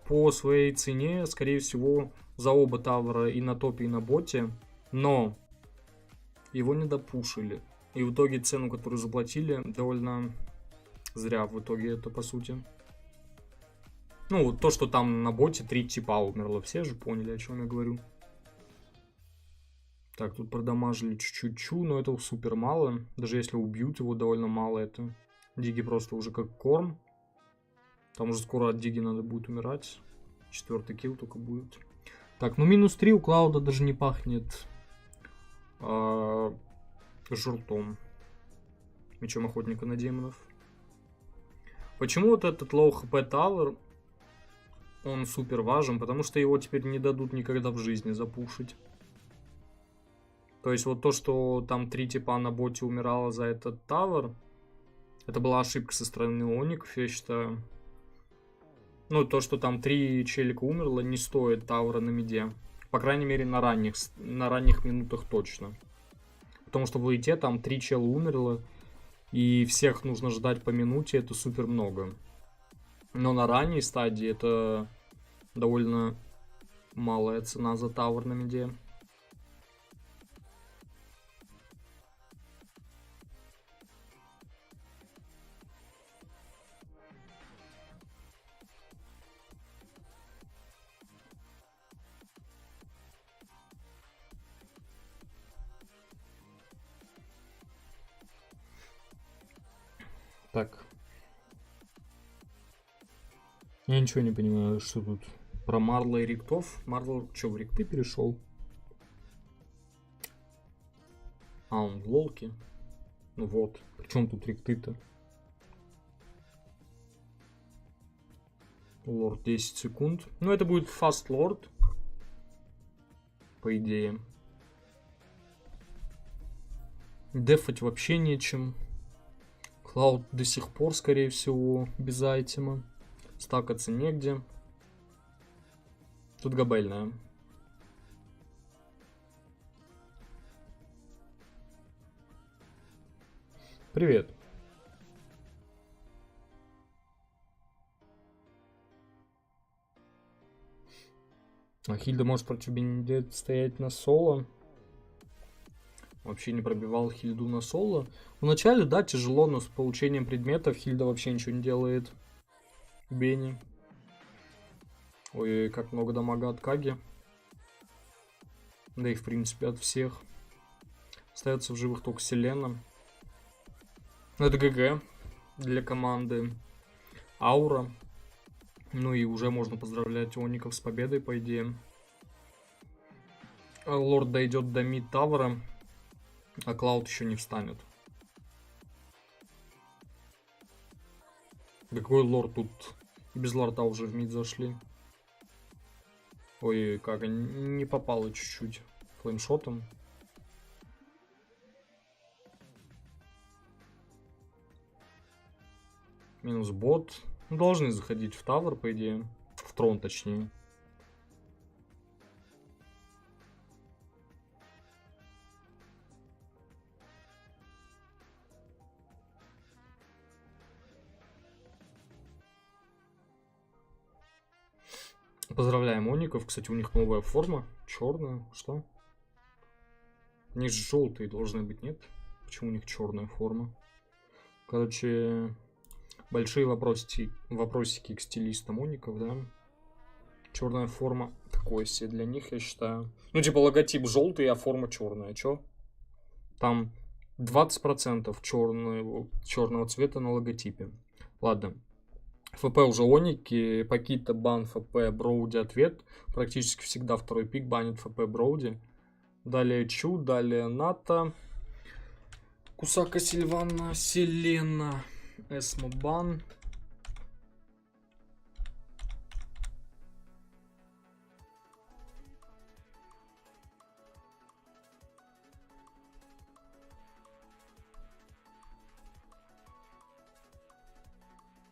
[SPEAKER 1] По своей цене, скорее всего, за оба тавера и на топе, и на боте. Но его не допушили. И в итоге цену, которую заплатили, довольно зря в итоге это, по сути. Ну, вот то, что там на боте 3 типа умерло. Все же поняли, о чем я говорю. Так, тут продамажили чуть-чуть, но это супер мало. Даже если убьют его, довольно мало это. Диги просто уже как корм. Там уже скоро от Диги надо будет умирать. 4-й килл только будет. Так, ну минус 3 у Клауда даже не пахнет журтом. Мечом охотника на демонов. Почему вот этот low HP Tower, он супер важен? Потому что его теперь не дадут никогда в жизни запушить. То есть вот то, что там 3 типа на боте умирало за этот Tower, это была ошибка со стороны Оников, я считаю. Ну, то, что там 3 челика умерло, не стоит Тавра на миде. По крайней мере, на ранних минутах точно. Потому что в лейте там 3 чела умерло, и всех нужно ждать по минуте, это супер много. Но на ранней стадии это довольно малая цена за Тавр на миде. Так. Я ничего не понимаю, что тут про Марла и Риктов. Марл что, в Рикты перешел? А, он в Лолке. Ну вот. Причем тут Рикты-то? Лорд 10 секунд. Ну, это будет Fast Lord. По идее. Дефать вообще нечем. Клауд до сих пор, скорее всего, без айтема. Стакаться негде. Тут габельная. Привет. А Хильда может против Бенедетт стоять на соло. Вообще не пробивал Хильду на соло. Вначале, да, тяжело, но с получением предметов Хильда вообще ничего не делает. Бенни. Ой, как много дамага от Каги. Да и в принципе от всех. Остается в живых только Селена. Это ГГ для команды. Аура. Ну и уже можно поздравлять Оников с победой, по идее. Лорд дойдет до мид тавера, а Клауд еще не встанет. Какой лорд тут? Без лорда уже в мид зашли. Ой, как, не попало чуть-чуть флеймшотом. Минус бот. Должны заходить в тавер, по идее. В трон, точнее. Поздравляем Оников. Кстати, у них новая форма. Черная. Что? Они же желтые должны быть, нет? Почему у них черная форма? Короче, большие вопросики к стилистам Оников, да? Черная форма. Такое себе для них, я считаю. Ну, типа логотип желтый, а форма черная. Чё? Там 20% черного цвета на логотипе. Ладно. ФП уже Оники, Пакита бан ФП, Броуди ответ. Практически всегда второй пик банит ФП Броуди. Далее Чу, далее Ната. Кусака Сильвана, Селена, Эсмо бан.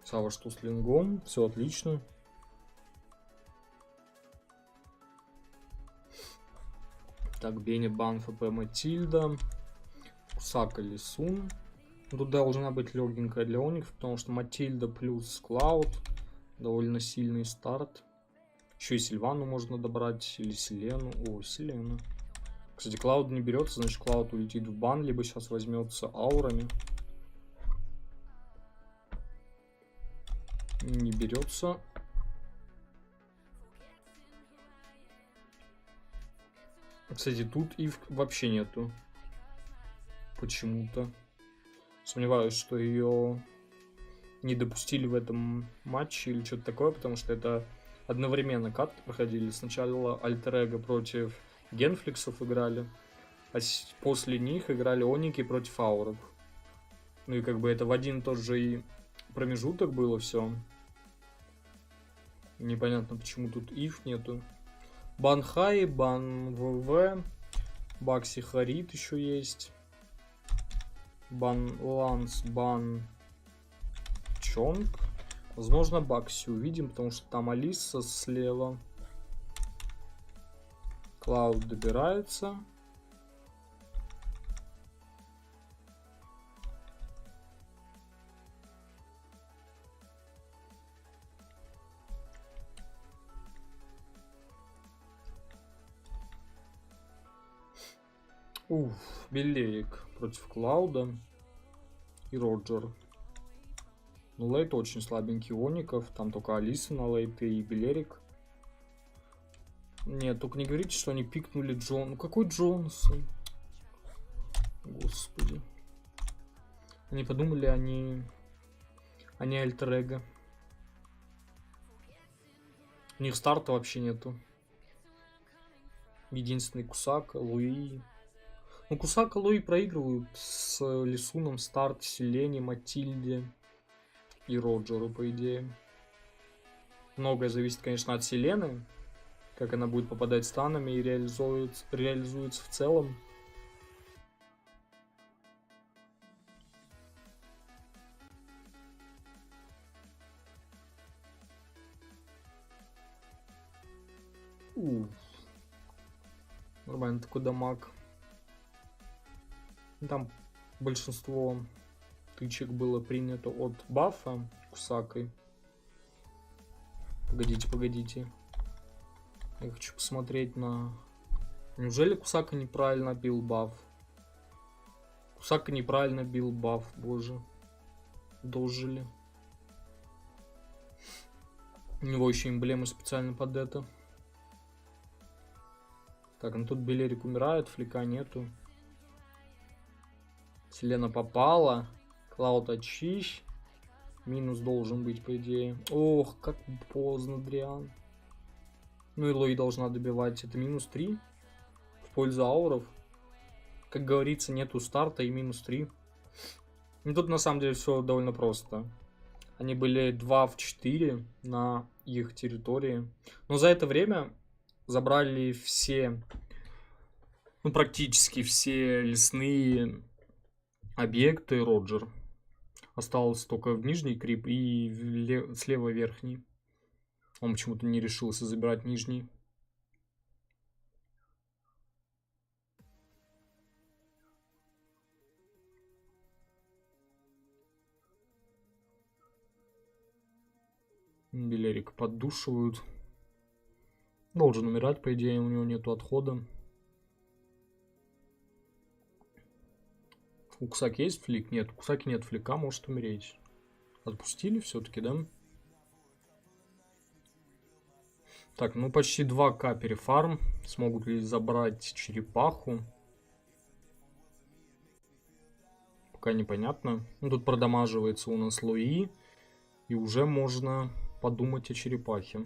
[SPEAKER 1] Сава что с лингом, все отлично. Так, Бенни бан ФП Матильда. Кусака Лисун. Тут должна быть легенькая для Оникс, потому что Матильда плюс Клауд. Довольно сильный старт. Еще и Сильвану можно добрать, или Селену. О, Селена. Кстати, Клауд не берется, значит Клауд улетит в бан, либо сейчас возьмется аурами. Не берется. Кстати, тут Ив вообще нету. Почему-то. Сомневаюсь, что ее не допустили в этом матче или что-то такое, потому что это одновременно карты проходили. Сначала Альтер-Эго против Генфликсов играли, а после них играли Оники против Ауров. Ну и как бы это в один и тот же и промежуток было все. Непонятно, почему тут Ив нету. Бан Хай, бан ВВ, Бакси Харит еще есть. Бан Ланс, бан Чонг. Возможно, Бакси увидим, потому что там Алиса слева. Клауд добирается. Уф, Белерик против Клауда и Роджер. Ну, лейт очень слабенький Оников. Там только Алиса на лейт и Белерик. Нет, только не говорите, что они пикнули Джон. Ну, какой Джонсон? Господи. Они подумали, они Альтер-Эго. У них старта вообще нету. Единственный Кусака, Луи. Ну, Кусака, Луи проигрывают с Лисуном старт, Селене, Матильде и Роджеру, по идее. Многое зависит, конечно, от Селены. Как она будет попадать станами и реализуется в целом. Нормально такой дамаг. Там большинство тычек было принято от бафа Кусакой. Погодите. Я хочу посмотреть на... Неужели Кусака неправильно бил баф? Кусака неправильно бил баф, боже. Дожили. У него еще эмблемы специально под это. Так, ну тут Белерик умирает, флика нету. Селена попала. Клауд очищ. Минус должен быть, по идее. Ох, как поздно, Дриан. Ну и Лои должна добивать. Это минус 3 в пользу ауров. Как говорится, нету старта и минус 3. Ну, тут на самом деле все довольно просто. Они были 2 в 4 на их территории. Но за это время забрали все, ну практически все лесные объекты Роджер. Осталось только в нижний крип и слева верхний. Он почему-то не решился забирать нижний. Белерик поддушивают. Должен умирать, по идее, у него нету отхода. У Кусаки есть флик? Нет, у Кусаки нет флика, может умереть. Отпустили все-таки, да? Так, ну почти 2К перефарм. Смогут ли забрать черепаху? Пока непонятно. Ну, тут продамаживается у нас Луи. И уже можно подумать о черепахе.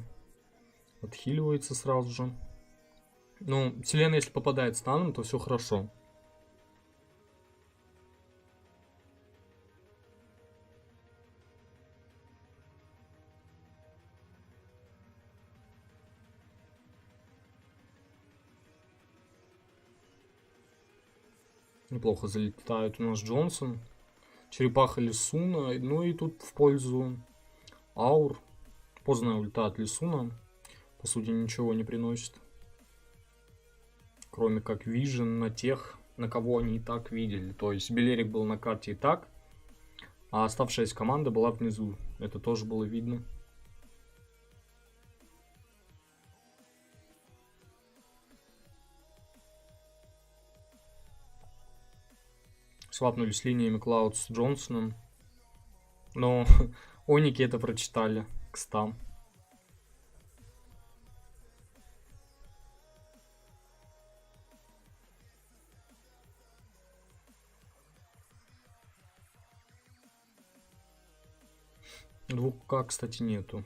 [SPEAKER 1] Отхиливается сразу же. Ну, Селена, если попадает станом, то все хорошо. Неплохо залетает у нас Джонсон. Черепаха Лисуна. Ну и тут в пользу аур. Поздная ульта от Лисуна. По сути, ничего не приносит. Кроме как вижен на тех, на кого они и так видели. То есть Белерик был на карте и так. А оставшаяся команда была внизу. Это тоже было видно. Свапнулись линиями Клауд с Джонсоном. Но Оники это прочитали к 100. Двух-К, кстати, нету.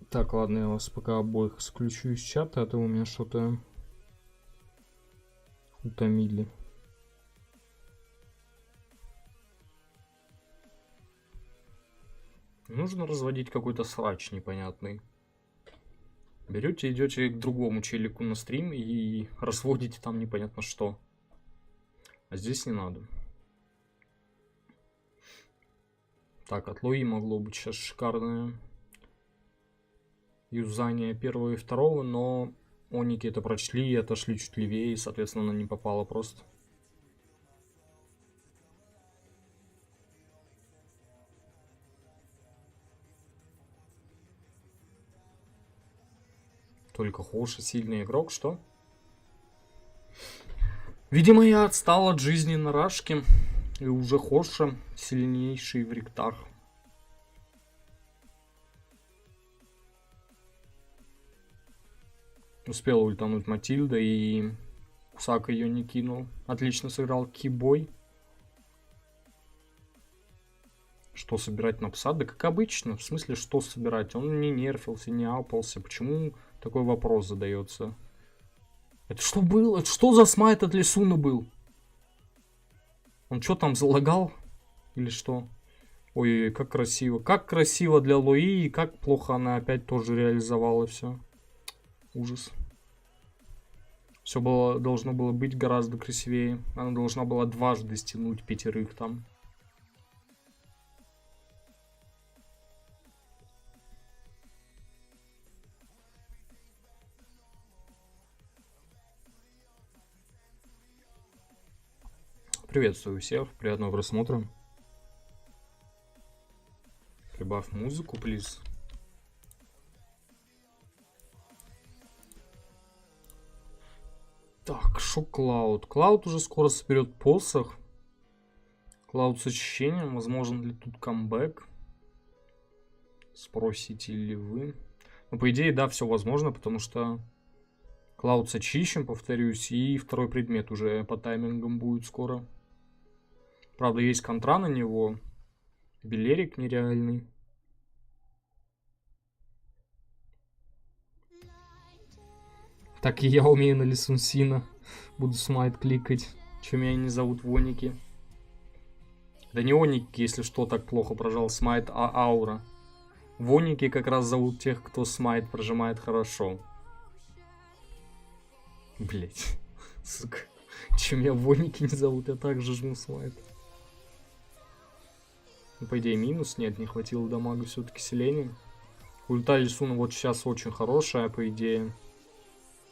[SPEAKER 1] Так, ладно, я вас пока обоих исключу из чата, а то у меня что-то утомили. Нужно разводить какой-то срач непонятный. Берете, идете к другому челику на стрим и разводите там непонятно что. А здесь не надо. Так, от Луи могло быть сейчас шикарное юзание первого и второго, но Оники это прочли и отошли чуть левее, и, соответственно, она не попала просто. Только Хоша сильный игрок, что? Видимо, я отстал от жизни на Рашке, и уже Хоша сильнейший в ректах. Успел ультануть Матильда, и Кусака ее не кинул. Отлично сыграл Кибой. Что собирать на пса? Да как обычно. В смысле, что собирать? Он не нерфился, не апался. Почему такой вопрос задается? Это что было? Это что за смайт от Лисуна был? Он что там залагал? Или что? Ой-ой-ой, как красиво. Как красиво для Луи, и как плохо она опять тоже реализовала все. Ужас. Все было, должно было быть гораздо красивее. Она должна была дважды стянуть 5 там. Приветствую всех, приятного просмотра. Прибавь музыку, плиз. Так, шо Клауд? Клауд уже скоро соберет посох. Клауд с очищением. Возможен ли тут камбэк? Спросите ли вы? Ну, по идее, да, все возможно, потому что Клауд с очищен, повторюсь, и второй предмет уже по таймингам будет скоро. Правда, есть контра на него. Белерик нереальный. Так и я умею на Лисунсина. Буду смайт кликать. Чем меня не зовут Воники. Да не Оники, если что, так плохо прожал смайт, а аура. Воники как раз зовут тех, кто смайт прожимает хорошо. Блять, сука. Чем меня Воники не зовут, я также жму смайт. Ну, по идее, минус. Нет, не хватило дамага все-таки селения. Ульта Лисуна вот сейчас очень хорошая, по идее.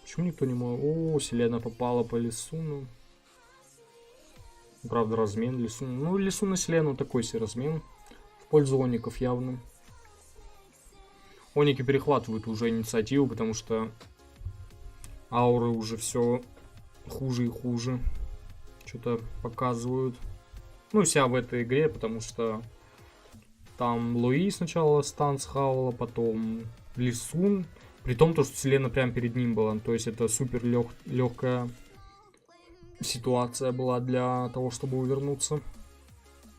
[SPEAKER 1] Почему никто не мог? О, Селена попала по Лисуну. Правда, размен Лисуна. Ну, Лисуна Селену такой себе размен. В пользу Оников явно. Оники перехватывают уже инициативу, потому что ауры уже все хуже и хуже. Что-то показывают. Ну, вся в этой игре, потому что там Луи сначала стан схавала, потом Лисун. При том, что Селена прямо перед ним была. То есть это супер легкая ситуация была для того, чтобы увернуться.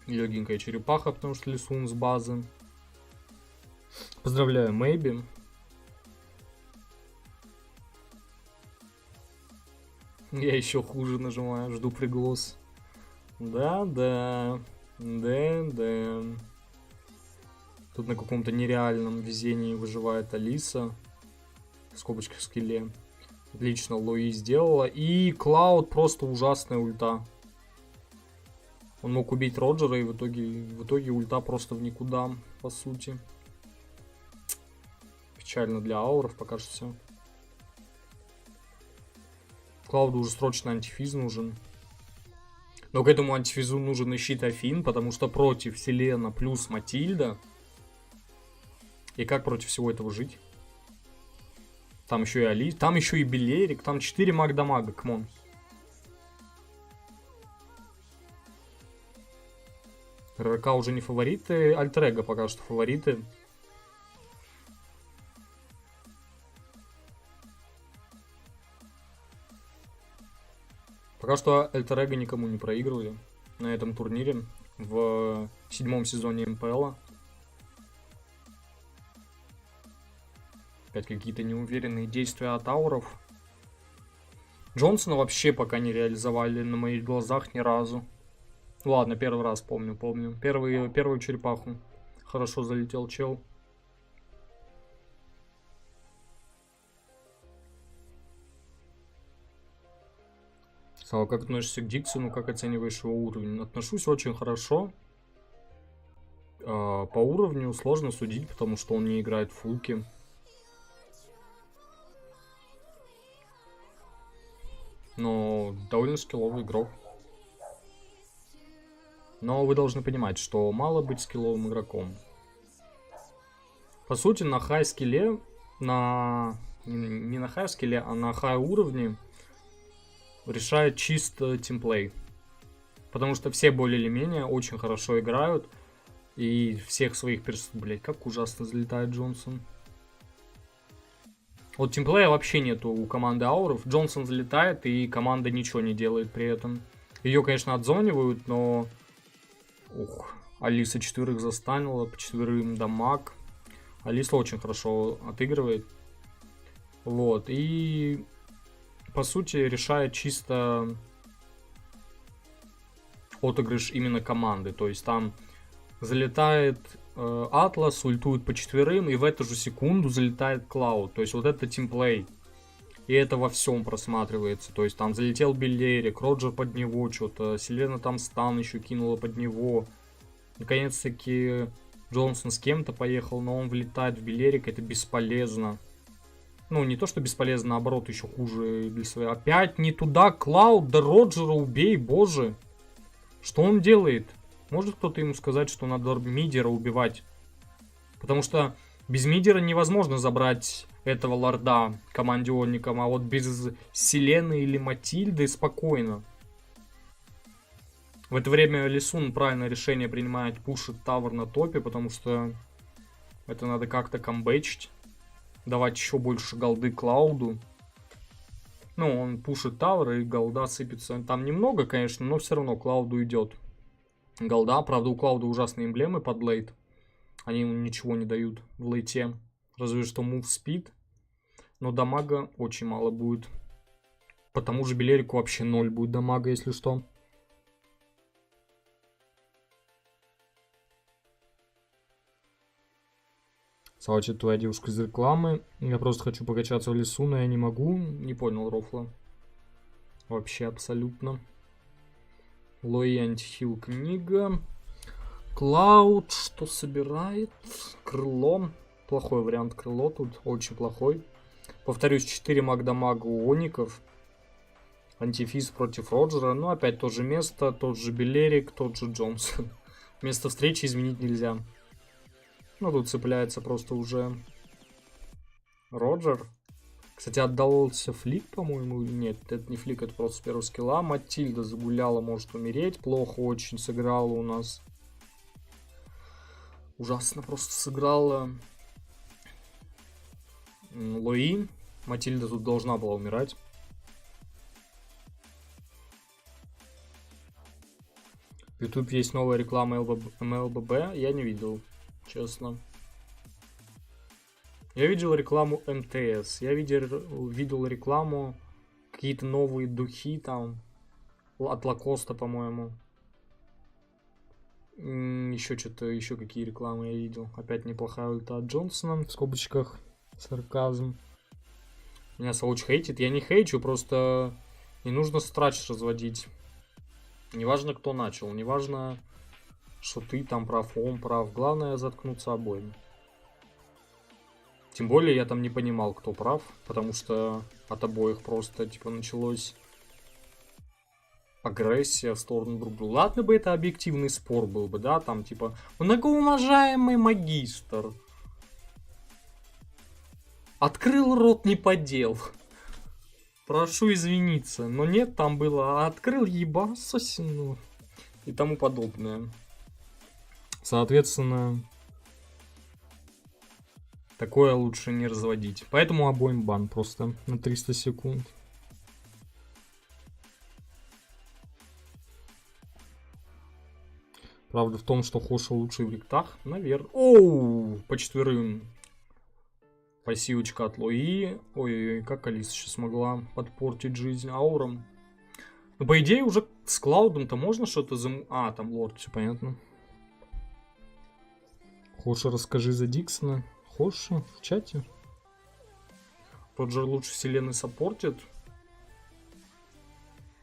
[SPEAKER 1] Легенькая черепаха, потому что Лисун с базы. Поздравляю, Мэйби. Я еще хуже нажимаю, жду приглас. Да-да. Да-да. Тут на каком-то нереальном везении выживает Алиса. В скобочках скилле. Отлично, Луи сделала. И Клауд просто ужасная ульта. Он мог убить Роджера, и в итоге ульта просто в никуда, по сути. Печально для ауров пока что все. Клауду уже срочно антифиз нужен. Но к этому антифизу нужен и щит Афин, потому что против Селена плюс Матильда. И как против всего этого жить? Там еще и Али, там еще и Белерик, там 4 маг-дамага, камон. РК уже не фавориты, Альтер-Эго пока что фавориты. Пока что Альтер-Эго никому не проигрывали на этом турнире в 7-м сезоне МПЛа. Опять какие-то неуверенные действия от ауров. Джонсона вообще пока не реализовали на моих глазах ни разу. Ладно, первый раз помню. Первую черепаху. Хорошо залетел чел. Сава, как относишься к Диксону, как оцениваешь его уровень? Отношусь очень хорошо. По уровню сложно судить, потому что он не играет в фулки. Но довольно скилловый игрок. Но вы должны понимать, что мало быть скилловым игроком. По сути, на хай-скилле, не на хай-скилле, а на хай-уровне решает чисто тимплей. Потому что все более или менее очень хорошо играют. И всех своих Блять, как ужасно залетает Джонсон. Вот тимплея вообще нету у команды ауров. Джонсон залетает, и команда ничего не делает при этом. Ее, конечно, отзонивают, но... Ух, Алиса 4 застанила, по 4 дамаг. Алиса очень хорошо отыгрывает. Вот, и... По сути, решает чисто отыгрыш именно команды. То есть там залетает Атлас, ультует по 4, и в эту же секунду залетает Клауд. То есть вот это тимплей. И это во всем просматривается. То есть там залетел Белерик, Роджер под него что-то, Селена там стан еще кинула под него. Наконец-таки Джонсон с кем-то поехал, но он влетает в Белерик, это бесполезно. Ну, не то, что бесполезно, наоборот, еще хуже для своей. Опять не туда, Клауд, да Роджера убей, боже. Что он делает? Может кто-то ему сказать, что надо мидера убивать? Потому что без мидера невозможно забрать этого лорда командионником, а вот без Селены или Матильды спокойно. В это время Лисун правильное решение принимает, пушит тавр на топе, потому что это надо как-то камбэчить, давать еще больше голды Клауду. Ну, он пушит тавр, и голда сыпется. Там немного, конечно, но все равно Клауду идет голда. Правда, у Клауда ужасные эмблемы под лейт. Они ему ничего не дают в лейте. Разве что move speed. Но дамага очень мало будет. По тому же Белерику вообще 0 будет дамага, если что. Салчит твоя девушка из рекламы. Я просто хочу покачаться в лесу, но я не могу. Не понял рофла. Вообще абсолютно. Лои антихил книга. Клауд что собирает? Крыло. Плохой вариант крыло тут. Очень плохой. Повторюсь, 4 маг-дамага у оников. Антифиз против Роджера. Ну, опять то же место. Тот же Белерик, тот же Джонсон. Место встречи изменить нельзя. Ну, тут цепляется просто уже Роджер. Кстати, отдался флик, по-моему, или нет? Это не флик, это просто с первого скилла. Матильда загуляла, может умереть. Плохо очень сыграла у нас. Ужасно просто сыграла Лои. Матильда тут должна была умирать. В YouTube есть новая реклама МЛББ. Я не видел, честно. Я видел рекламу МТС. Я видел рекламу какие-то новые духи там. От Лакоста, по-моему. Еще что-то, еще какие рекламы я видел. Опять неплохая ульта от Джонсона. В скобочках сарказм. Меня Сауч хейтит. Я не хейчу, просто не нужно страч разводить. Неважно, кто начал. Неважно, что ты там прав, он прав. Главное заткнуться обоим. Тем более я там не понимал, кто прав. Потому что от обоих просто типа началось агрессия в сторону друг друга. Ладно бы это объективный спор был бы, да, там типа многоуважаемый магистр открыл рот, не подел. Прошу извиниться. Но нет, там было открыл ебасосину и тому подобное. Соответственно, такое лучше не разводить. Поэтому обоим бан просто на 300 секунд. Правда в том, что Хоша лучший в ректах, наверное. Оу, по четверым. Пассивочка от Лои. Ой, как Алиса сейчас смогла подпортить жизнь ауром. Ну, по идее, уже с Клаудом-то можно что-то А, там лорд, все понятно. Хоша, расскажи за Диксона. Хоша в чате. Роджер лучше Селены саппортит.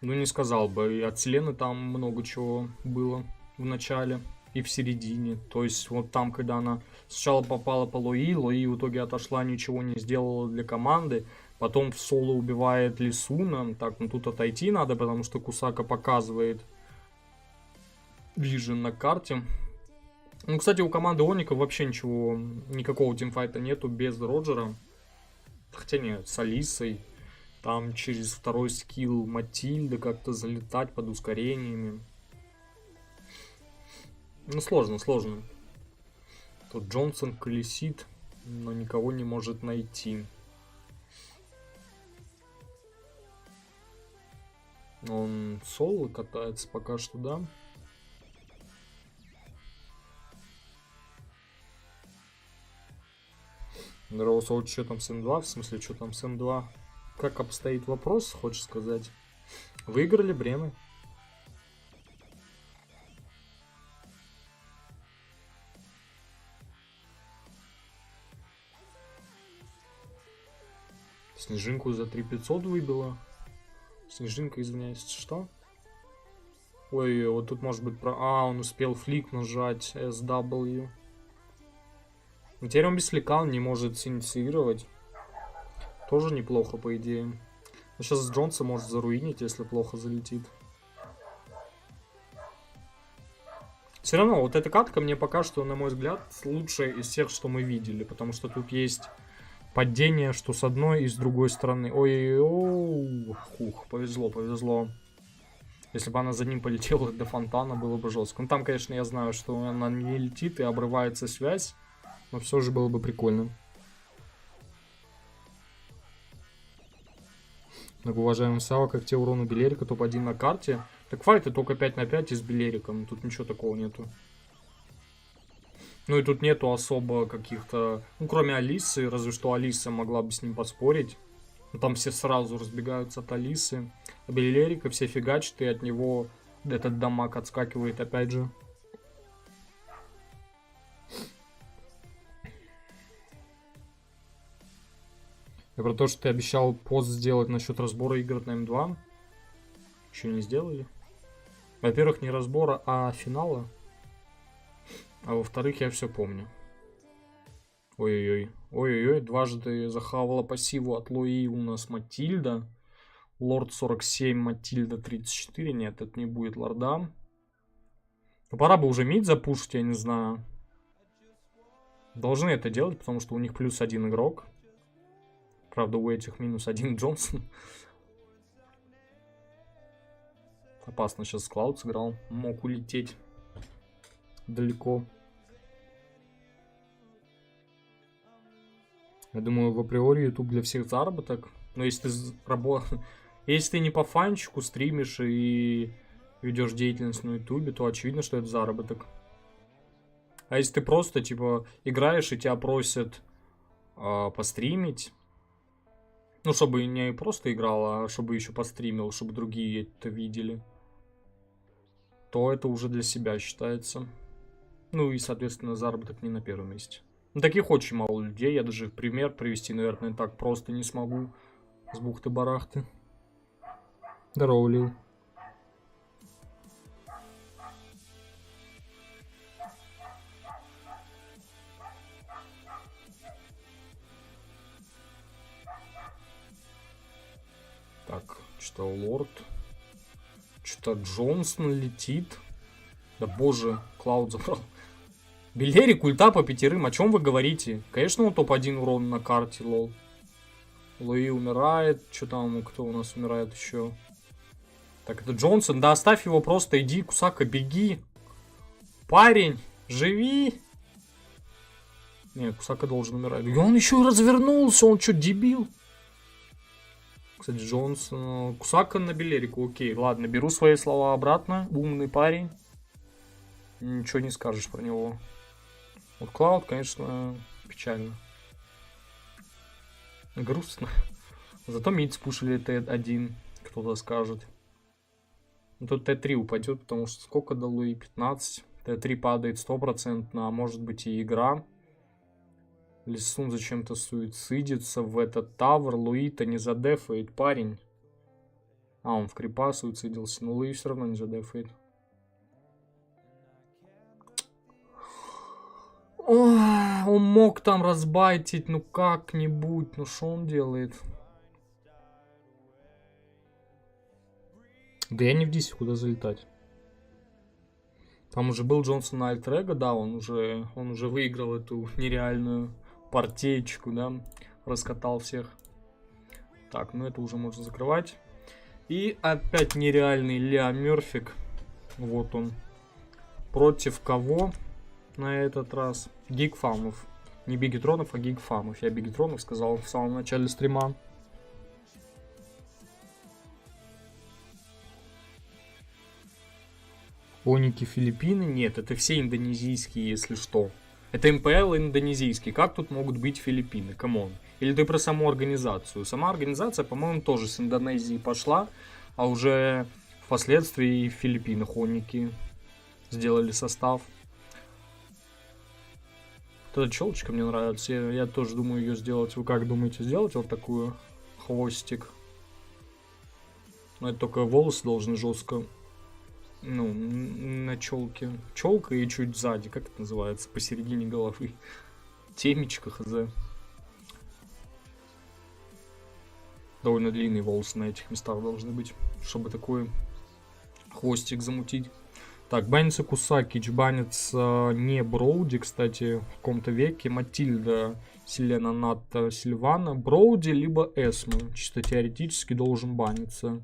[SPEAKER 1] Ну, не сказал бы. И от Селены там много чего было в начале и в середине. То есть вот там, когда она сначала попала по Лои, Лои в итоге отошла, ничего не сделала для команды. Потом в соло убивает Лисуна. Так, ну тут отойти надо, потому что Кусака показывает вижен на карте. Ну, кстати, у команды Оников вообще ничего, никакого тимфайта нету без Роджера. Хотя нет, с Алисой. Там через второй скилл Матильды как-то залетать под ускорениями. Ну, сложно, сложно. Тут Джонсон колесит, но никого не может найти. Он соло катается пока что, да? Здорово, Соуч, что там с М2? В смысле, что там с М2? Как обстоит вопрос, хочешь сказать? Выиграли Бремы. Снежинку за 3500 выбила. Снежинка, извиняюсь, что? Ой, вот тут может быть про... А, он успел флик нажать, SW. Но теперь он без флика, он не может синициировать. Тоже неплохо, по идее. Но сейчас Джонса может заруинить, если плохо залетит. Все равно, вот эта катка мне пока что, на мой взгляд, лучшая из всех, что мы видели. Потому что тут есть падение, что с одной и с другой стороны. Ой-ой-ой. Хух, повезло, повезло. Если бы она за ним полетела до фонтана, было бы жестко. Ну там, конечно, я знаю, что она не летит и обрывается связь. Но все же было бы прикольно. Так, уважаемый Сава, как тебе урон у Белерика, топ-1 на карте? Так файты только 5 на 5 и с Белериком. Тут ничего такого нету. Ну и тут нету особо каких-то... Ну, кроме Алисы, разве что Алиса могла бы с ним поспорить. Но там все сразу разбегаются от Алисы. А Белерика все фигачат, и от него этот дамаг отскакивает опять же. И про то, что ты обещал пост сделать насчет разбора игр на М2. Еще не сделали. Во-первых, не разбора, а финала. А во-вторых, я все помню. Ой-ой-ой. Ой-ой-ой, дважды захавала пассиву от Луи у нас Матильда. Лорд 47, Матильда 34. Нет, это не будет лорда. Ну, пора бы уже мид запушить, я не знаю. Должны это делать, потому что у них плюс 1 игрок. Правда, у этих минус 1 Джонсон. Опасно сейчас Клауд сыграл. Мог улететь далеко. Я думаю, в априори YouTube для всех заработок. Но если ты если ты не по фанчику стримишь и ведешь деятельность на YouTube, то очевидно, что это заработок. А если ты просто, типа, играешь и тебя просят постримить, ну, чтобы не просто играл, а чтобы еще постримил, чтобы другие это видели, то это уже для себя считается. Ну и, соответственно, заработок не на первом месте. Ну, таких очень мало людей. Я даже пример привести, наверное, так просто не смогу. С бухты-барахты. Здорово, Лил. Так, что Лорд. Что-то Джонсон летит. Да боже, Клауд забрал. Белерик ульта по 5. О чем вы говорите? Конечно, он топ-1 урон на карте, лол. Луи умирает. Что там, кто у нас умирает еще? Так, это Джонсон. Да оставь его просто. Иди, Кусака, беги. Парень, живи. Не, Кусака должен умирать. И он еще и развернулся. Он что, дебил? Кстати, Джонсон... Кусака на Белерику. Окей, ладно, беру свои слова обратно. Умный парень. Ничего не скажешь про него. Вот Клауд, конечно, печально. Грустно. Зато мид спушили Т1, кто-то скажет. Ну, тут Т3 упадет, потому что сколько до Луи? 15. Т3 падает 100%, а может быть и игра. Лисун зачем-то суицидится в этот тавр. Луи-то не задефает, парень. А, он в крипа суицидился, но Луи все равно не задефает. Ой, он мог там разбайтить, ну как-нибудь. Ну что он делает? Да я не в дисе, куда залетать. Там уже был Джонсон на Альтрега, да, он уже выиграл эту нереальную партеечку, да. Раскатал всех. Так, ну это уже можно закрывать. И опять нереальный Лео Мерфик. Вот он. Против кого на этот раз? Гигфамов. Не Бигитронов, а Гигфамов. Я Бигитронов сказал в самом начале стрима. Оники Филиппины? Нет, это все индонезийские, если что. Это МПЛ индонезийский. Как тут могут быть Филиппины? Камон. Или ты про саму организацию? Сама организация, по-моему, тоже с Индонезии пошла, а уже впоследствии в Филиппинах оники сделали состав. Вот эта челочка мне нравится. Я тоже думаю ее сделать. Вы как думаете сделать вот такую? Хвостик. Но это только волосы должны жестко... Ну, на челке. Челка и чуть сзади. Как это называется? Посередине головы. Темечко, хз. Довольно длинные волосы на этих местах должны быть, чтобы такой хвостик замутить. Так, банится Кусакич, банится не Броуди, кстати, в каком-то веке. Матильда, Селена, Ната, Сильвана. Броуди, либо Эсма. Чисто теоретически должен баниться.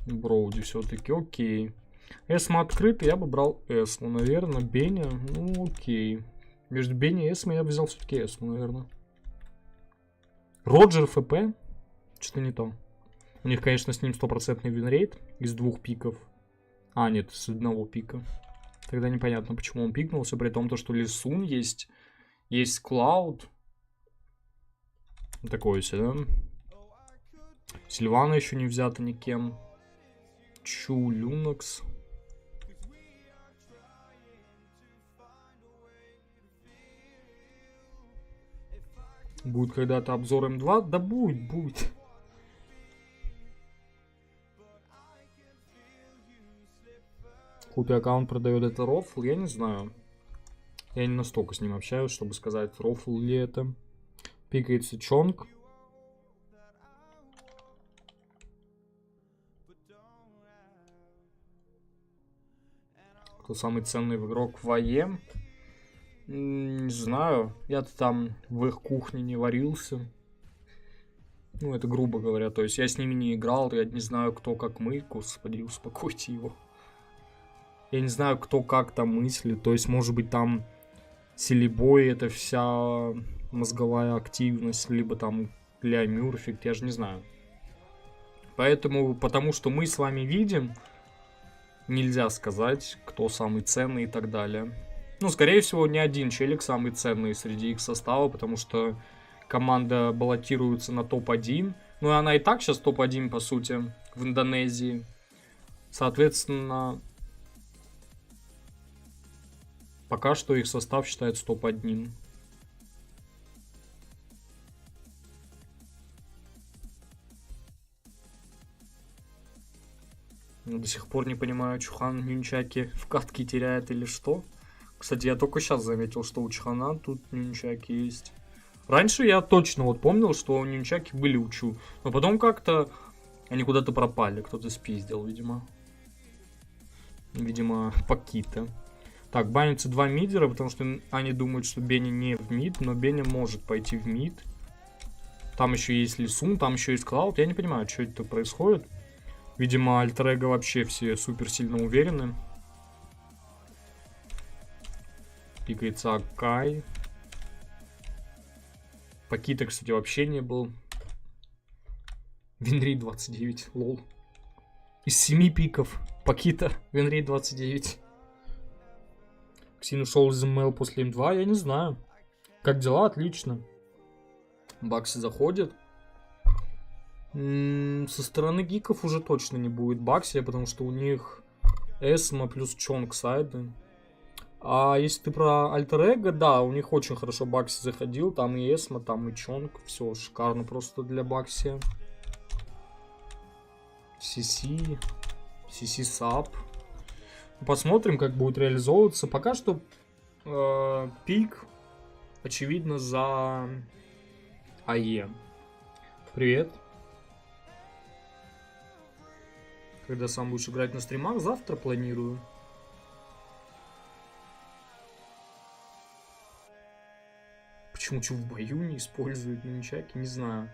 [SPEAKER 1] Броуди все-таки, окей. Эсма открытый, я бы брал Эсму, наверное. Беня, ну окей. Между Бенни и Эсмой я бы взял все-таки Эсму, наверное. Роджер ФП. Что-то не то. У них, конечно, с ним 100% винрейт из 2 пиков. А, нет, с 1 пика. Тогда непонятно, почему он пикнулся, при том, что Лисун есть. Есть Клауд. Такое себе, да? Сильвана еще не взята никем. Чу, Люнакс. Будет когда-то обзор М2? Да будет. Худый аккаунт продает это рофл, я не знаю. Я не настолько с ним общаюсь, чтобы сказать, рофл ли это. Пикается Чонг. Кто самый ценный игрок в АЕ? Не знаю. Я-то там в их кухне не варился. Ну, это грубо говоря. То есть я с ними не играл. Я не знаю, кто как мы. Господи, успокойте его. Я не знаю, кто как там мыслит. То есть, может быть, там Силибой, это вся мозговая активность, либо там Ля Мюрфикт, я же не знаю. Поэтому, потому что мы с вами видим, нельзя сказать, кто самый ценный и так далее. Ну, скорее всего, не один челик самый ценный среди их состава, потому что команда баллотируется на топ-1. Ну, и она и так сейчас топ-1, по сути, в Индонезии. Соответственно, пока что их состав считается топ-1. До сих пор не понимаю, Чухан нюнчаки в катке теряет или что. Кстати, я только сейчас заметил, что у Чухана тут нюнчаки есть. Раньше я точно вот помнил, что нюнчаки были у Чу. Но потом как-то они куда-то пропали. Кто-то спиздил, видимо. Видимо, Пакита. Так, банятся 2 мидера, потому что они думают, что Бенни не в мид. Но Бенни может пойти в мид. Там еще есть Лисун, там еще есть Клауд. Я не понимаю, что это происходит. Видимо, альтер-эго вообще все супер сильно уверены. Пикается Акай. Пакита, кстати, вообще не был. Винрейт 29, лол. Из 7 пиков Пакита, Винрейт 29. Ксин ушел из МЛ после М2, я не знаю. Как дела? Отлично. Баксы заходят. Со стороны гиков уже точно не будет Бакси, потому что у них Эсма плюс Чонг сайды. А если ты про альтер-эго, да, у них очень хорошо Бакси заходил. Там и Эсма, там и Чонг. Все шикарно просто для Бакси. Сиси Сап. Посмотрим, как будет реализовываться. Пока что пик, очевидно, за АЕ. Привет. Когда сам будешь играть на стримах? Завтра планирую. Почему в бою не используют нунчаки? Не знаю.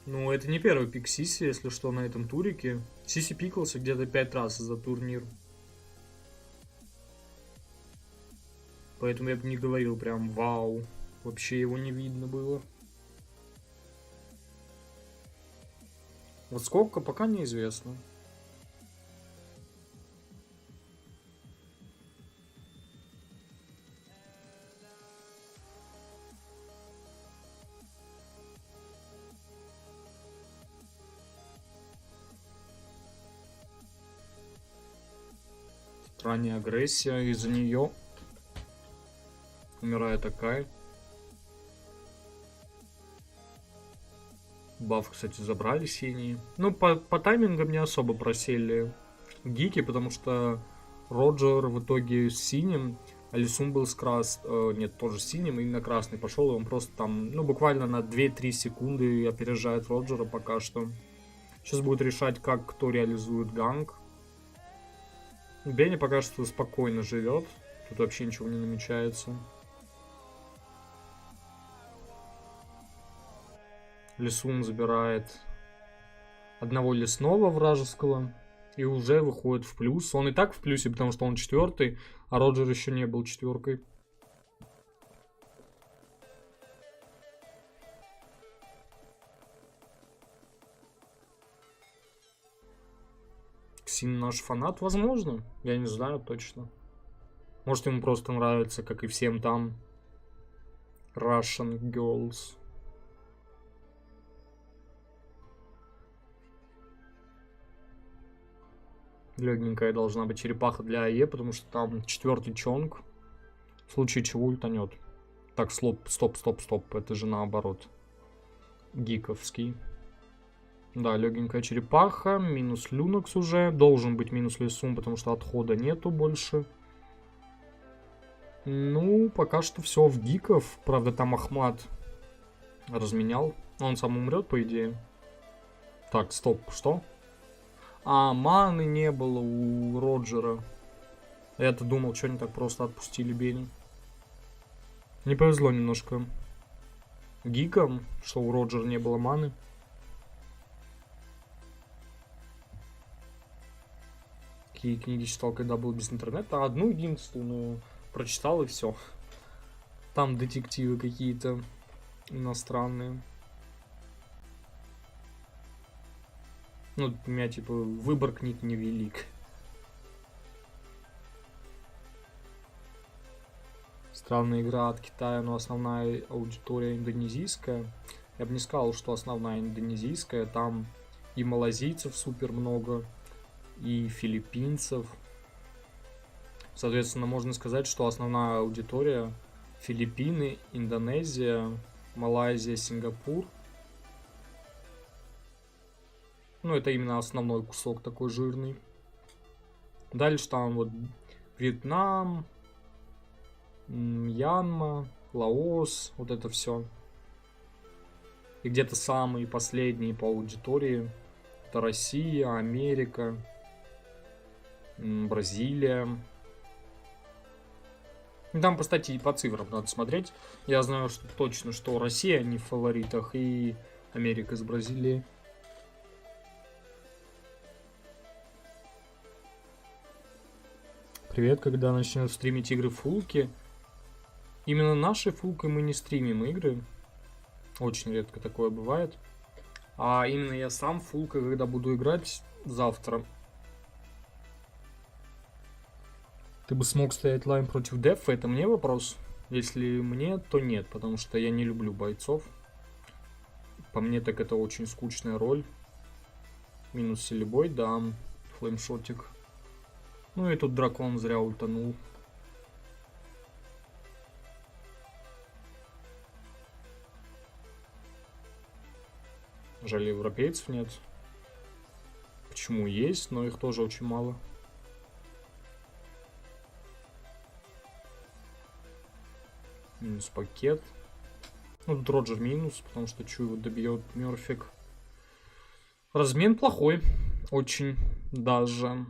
[SPEAKER 1] Ну, это не первый пик Сиси, если что, на этом турике. Сиси пикался где-то 5 раз за турнир. Поэтому я бы не говорил прям вау. Вообще его не видно было. Вот сколько, пока неизвестно. Ранняя агрессия, из-за нее умирает Акай. Баф, кстати, забрали синие. Ну, по таймингам не особо просели гики, потому что Роджер в итоге с синим Алисун был нет, тоже синим, и на красный пошел, и он просто там, ну, буквально на 2-3 секунды опережает Роджера пока что. Сейчас будет решать, как кто реализует ганг. Бенни пока что спокойно живет. Тут вообще ничего не намечается. Лисун забирает одного лесного вражеского и уже выходит в плюс. Он и так в плюсе, потому что он 4-й, а Роджер еще не был 4-кой. Ксин наш фанат, возможно. Я не знаю точно. Может, ему просто нравится, как и всем там, Russian Girls. Легенькая должна быть черепаха для АЕ, потому что там 4-й чонг. В случае чего ультанет. Так, стоп. Это же наоборот. Гиковский. Да, легенькая черепаха. Минус Люнокс уже. Должен быть минус Лисун, потому что отхода нету больше. Ну, пока что все в гиков. Правда, там Ахмат разменял. Он сам умрет, по идее. Так, стоп, что? А, маны не было у Роджера. Я-то думал, что они так просто отпустили Бенни. Не повезло немножко гикам, что у Роджера не было маны. Какие книги читал, когда был без интернета? Одну единственную прочитал и все. Там детективы какие-то иностранные. Ну, у меня, типа, выбор книг невелик. Странная игра от Китая, но основная аудитория индонезийская. Я бы не сказал, что основная индонезийская. Там и малазийцев супер много, и филиппинцев. Соответственно, можно сказать, что основная аудитория Филиппины, Индонезия, Малайзия, Сингапур. Ну, это именно основной кусок такой жирный. Дальше там вот Вьетнам, Мьянма, Лаос, вот это все. И где-то самые последние по аудитории это Россия, Америка, Бразилия. И там по статье и по цифрам надо смотреть. Я знаю, что точно, что Россия не в фаворитах, и Америка с Бразилией. Привет, когда начнем стримить игры фулки. Именно нашей фулкой мы не стримим игры. Очень редко такое бывает. А именно я сам фулка, когда буду играть завтра. Ты бы смог стоять лайн против Дефа? Это мне вопрос? Если мне, то нет, потому что я не люблю бойцов. По мне так это очень скучная роль. Минус селебой, да. Флеймшотик. Ну и тут дракон зря ультанул. Жаль, европейцев нет. Почему есть, но их тоже очень мало. Минус пакет. Ну, тут Роджер минус, потому что чую, добьет Мёрфик. Размен плохой. Очень даже.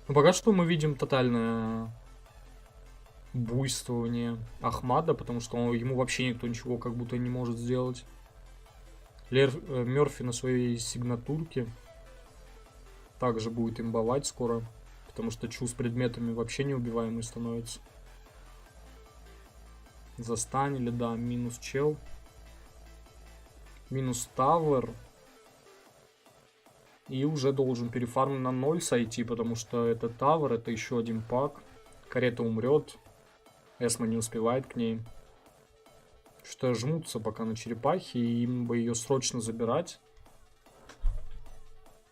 [SPEAKER 1] Но пока что мы видим тотальное буйствование Ахмада, потому что ему вообще никто ничего как будто не может сделать. Мёрфи на своей сигнатурке также будет имбовать скоро, потому что Чу с предметами вообще неубиваемый становится. Застанили, да, минус чел. Минус тавер. И уже должен перефарм на 0 сойти, потому что это тавер, это еще один пак. Карета умрет. Эсма не успевает к ней. Что жмутся пока на черепахе, и им бы ее срочно забирать.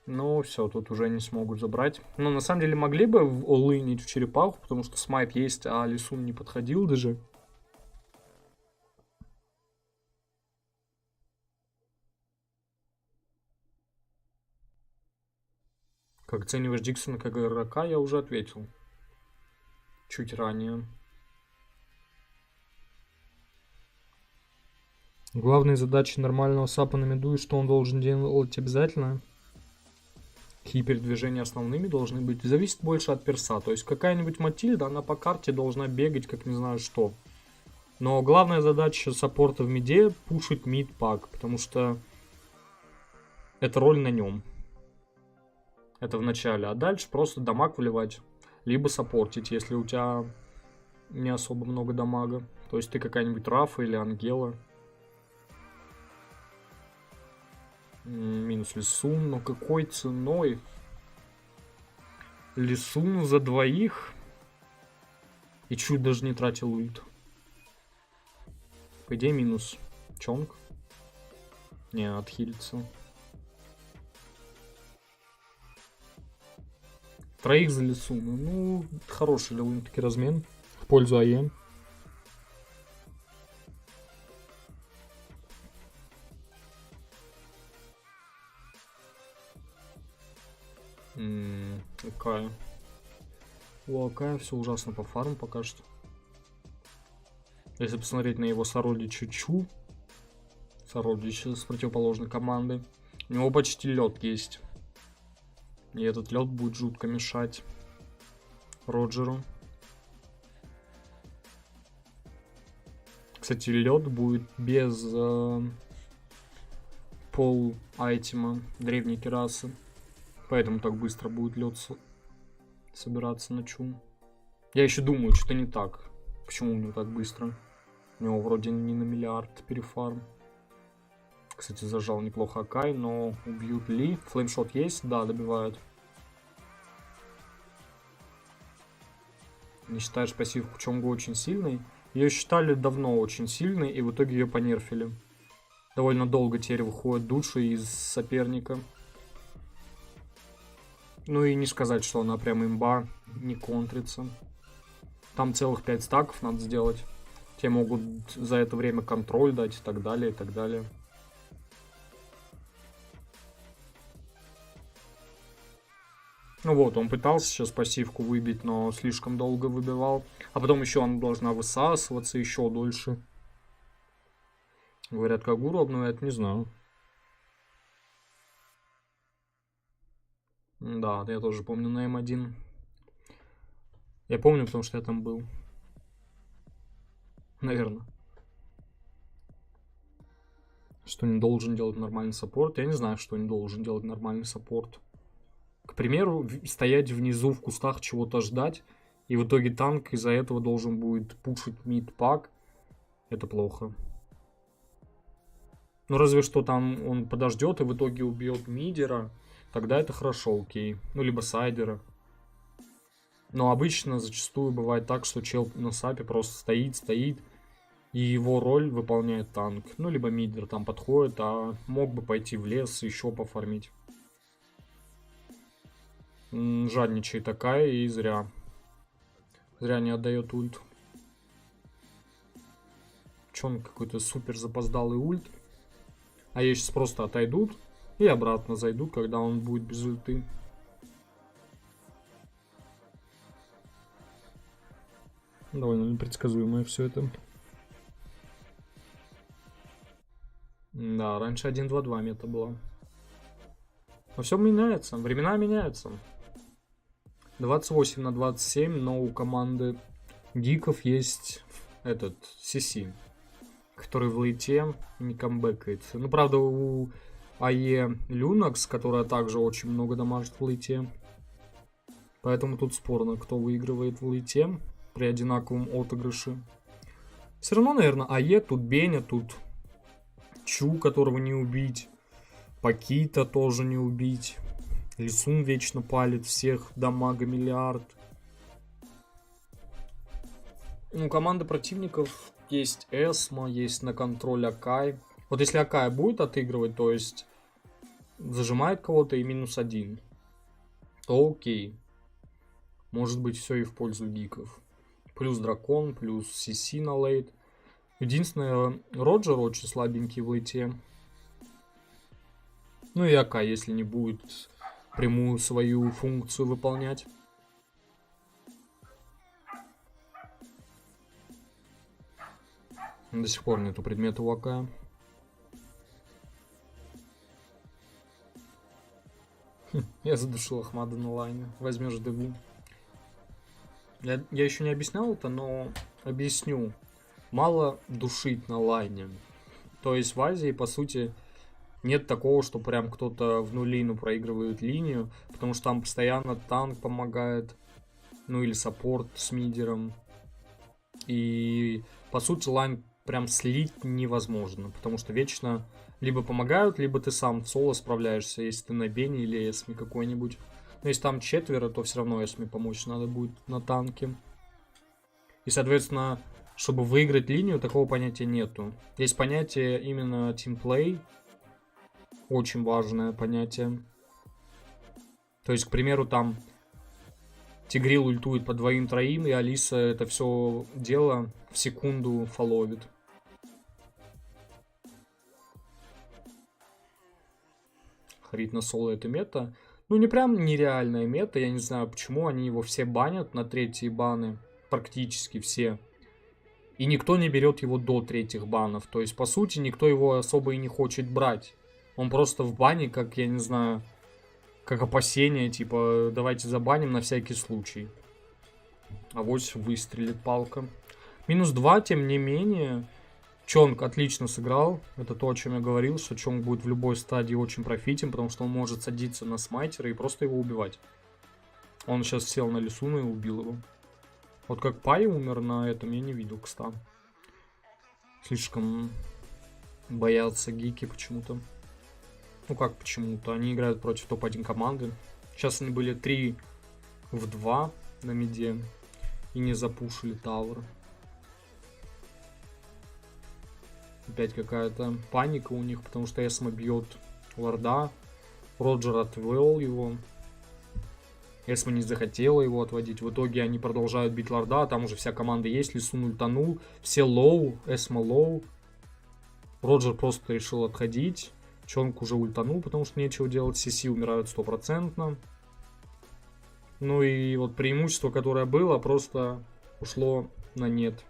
[SPEAKER 1] Но все, тут уже не смогут забрать. Но на самом деле могли бы олынить в черепаху, потому что смайт есть, а Лисун не подходил даже. Как оцениваешь Диксона как игрока, я уже ответил. чуть ранее. Главные задачи нормального сапа на миду и что он должен делать обязательно. Какие передвижения основными должны быть. Зависит больше от перса. То есть какая-нибудь Матильда, она по карте должна бегать как не знаю что. Но главная задача саппорта в миде пушить мид-пак. Потому что это роль на нем. Это в начале. А дальше просто дамаг вливать. Либо саппортить, если у тебя не особо много дамага. То есть ты какая-нибудь Рафа или Ангела. Минус Лисун, но какой ценой? Лисун за двоих? И чуть даже не тратил ульт. По идее минус Чонг. Не, отхилится. Троих за Лисуна. Ну, хороший довольно-таки размен. В пользу АЕ. Акая. У Акая все ужасно по фарму пока что. Если посмотреть на его сородича Чу, сородича с противоположной команды, у него почти лед есть. И этот лед будет жутко мешать Роджеру. Кстати, лед будет без пол айтема древней керасы. Поэтому так быстро будет лед собираться на Чу. Я еще думаю, что-то не так. Почему у него так быстро? У него вроде не на миллиард перефарм. Кстати, зажал неплохо Акай, но убьют Ли. Флеймшот есть? Да, добивают. Не считаешь пассивку Чонгу очень сильной? Ее считали давно очень сильной, и в итоге ее понерфили. Довольно долго теперь выходят души из соперника. Ну и не сказать, что она прям имба, не контрится. Там целых 5 стаков надо сделать. Те могут за это время контроль дать и так далее, и так далее. Ну вот, он пытался сейчас пассивку выбить, но слишком долго выбивал. А потом еще она должна высасываться еще дольше. Говорят, Кагуру обновят, не знаю. Да, я тоже помню на М1. Я помню, потому что я там был. Наверное. Что не должен делать нормальный саппорт? Я не знаю, что не должен делать нормальный саппорт. К примеру, стоять внизу в кустах, чего-то ждать. И в итоге танк из-за этого должен будет пушить мид-пак. Это плохо. Ну, разве что там он подождет и в итоге убьет мидера. Тогда это хорошо, окей. Ну, либо сайдера. Но обычно, зачастую бывает так, что чел на сапе просто стоит. И его роль выполняет танк. Ну, либо мидер там подходит, а мог бы пойти в лес и еще пофармить. Жадничает такая и зря. Зря не отдает ульт. Че он какой-то супер запоздалый ульт. А ей сейчас просто отойдут и обратно зайдут, когда он будет без ульты. Довольно непредсказуемое все это. Да, раньше 1-2-2 мета было. Но все меняется, времена меняются. 28 на 27, но у команды гиков есть этот CC, который в лейте не камбэкает. Ну, правда, у АЕ Люнакс, которая также очень много дамажит в лейте. Поэтому тут спорно, кто выигрывает в лейте при одинаковом отыгрыше. Все равно, наверное, АЕ, тут Беня, тут Чу, которого не убить. Пакита тоже не убить. Лисун вечно палит всех, дамага миллиард. У команды противников есть Эсмо, есть на контроль Акай. Вот если Акай будет отыгрывать, то есть зажимает кого-то и -1, то окей. Может быть все и в пользу гиков. Плюс дракон, плюс CC на лейт. Единственное, Роджер очень слабенький в лейте. Ну и Акай, если не будет прямую свою функцию выполнять. До сих пор нету предмета у АК. Я задушил Ахмада на лайне. Возьмешь ДВ. Я еще не объяснял это, но объясню. Мало душить на лайне. То есть в Азии, по сути, нет такого, что прям кто-то в нулину проигрывает линию, потому что там постоянно танк помогает, ну или саппорт с мидером. И, по сути, лайн прям слить невозможно, потому что вечно либо помогают, либо ты сам в соло справляешься, если ты на Бене или Эсме какой-нибудь. Но если там четверо, то все равно Эсме помочь надо будет на танке. И, соответственно, чтобы выиграть линию, такого понятия нету. Есть понятие именно тимплей. Очень важное понятие. То есть, к примеру, там Тигрил ультует по двоим-троим, и Алиса это все дело в секунду фоловит. Харит на соло это мета. Ну, не прям нереальная мета. Я не знаю, почему они его все банят на третьи баны. Практически все. И никто не берет его до третьих банов. То есть, по сути, никто его особо и не хочет брать. Он просто в бане, как, я не знаю, как опасение, типа, давайте забаним на всякий случай. А вот выстрелит палка. -2, тем не менее. Чонг отлично сыграл. Это то, о чем я говорил, что Чонг будет в любой стадии очень профитен, потому что он может садиться на смайтера и просто его убивать. Он сейчас сел на Лисуна и убил его. Вот как Пай умер на этом, я не видел, кстати. Слишком боятся гики почему-то. Ну как почему-то. Они играют против топ-1 команды. Сейчас они были 3 в 2 на миде. И не запушили тавер. Опять какая-то паника у них, потому что Эсма бьет лорда. Роджер отвел его. Эсма не захотела его отводить. В итоге они продолжают бить лорда. Там уже вся команда есть. Лисун ультанул. Все лоу. Эсма лоу. Роджер просто решил отходить. Чонг уже ультанул, потому что нечего делать. CC умирают 100%. Ну и вот преимущество, которое было, просто ушло на нет.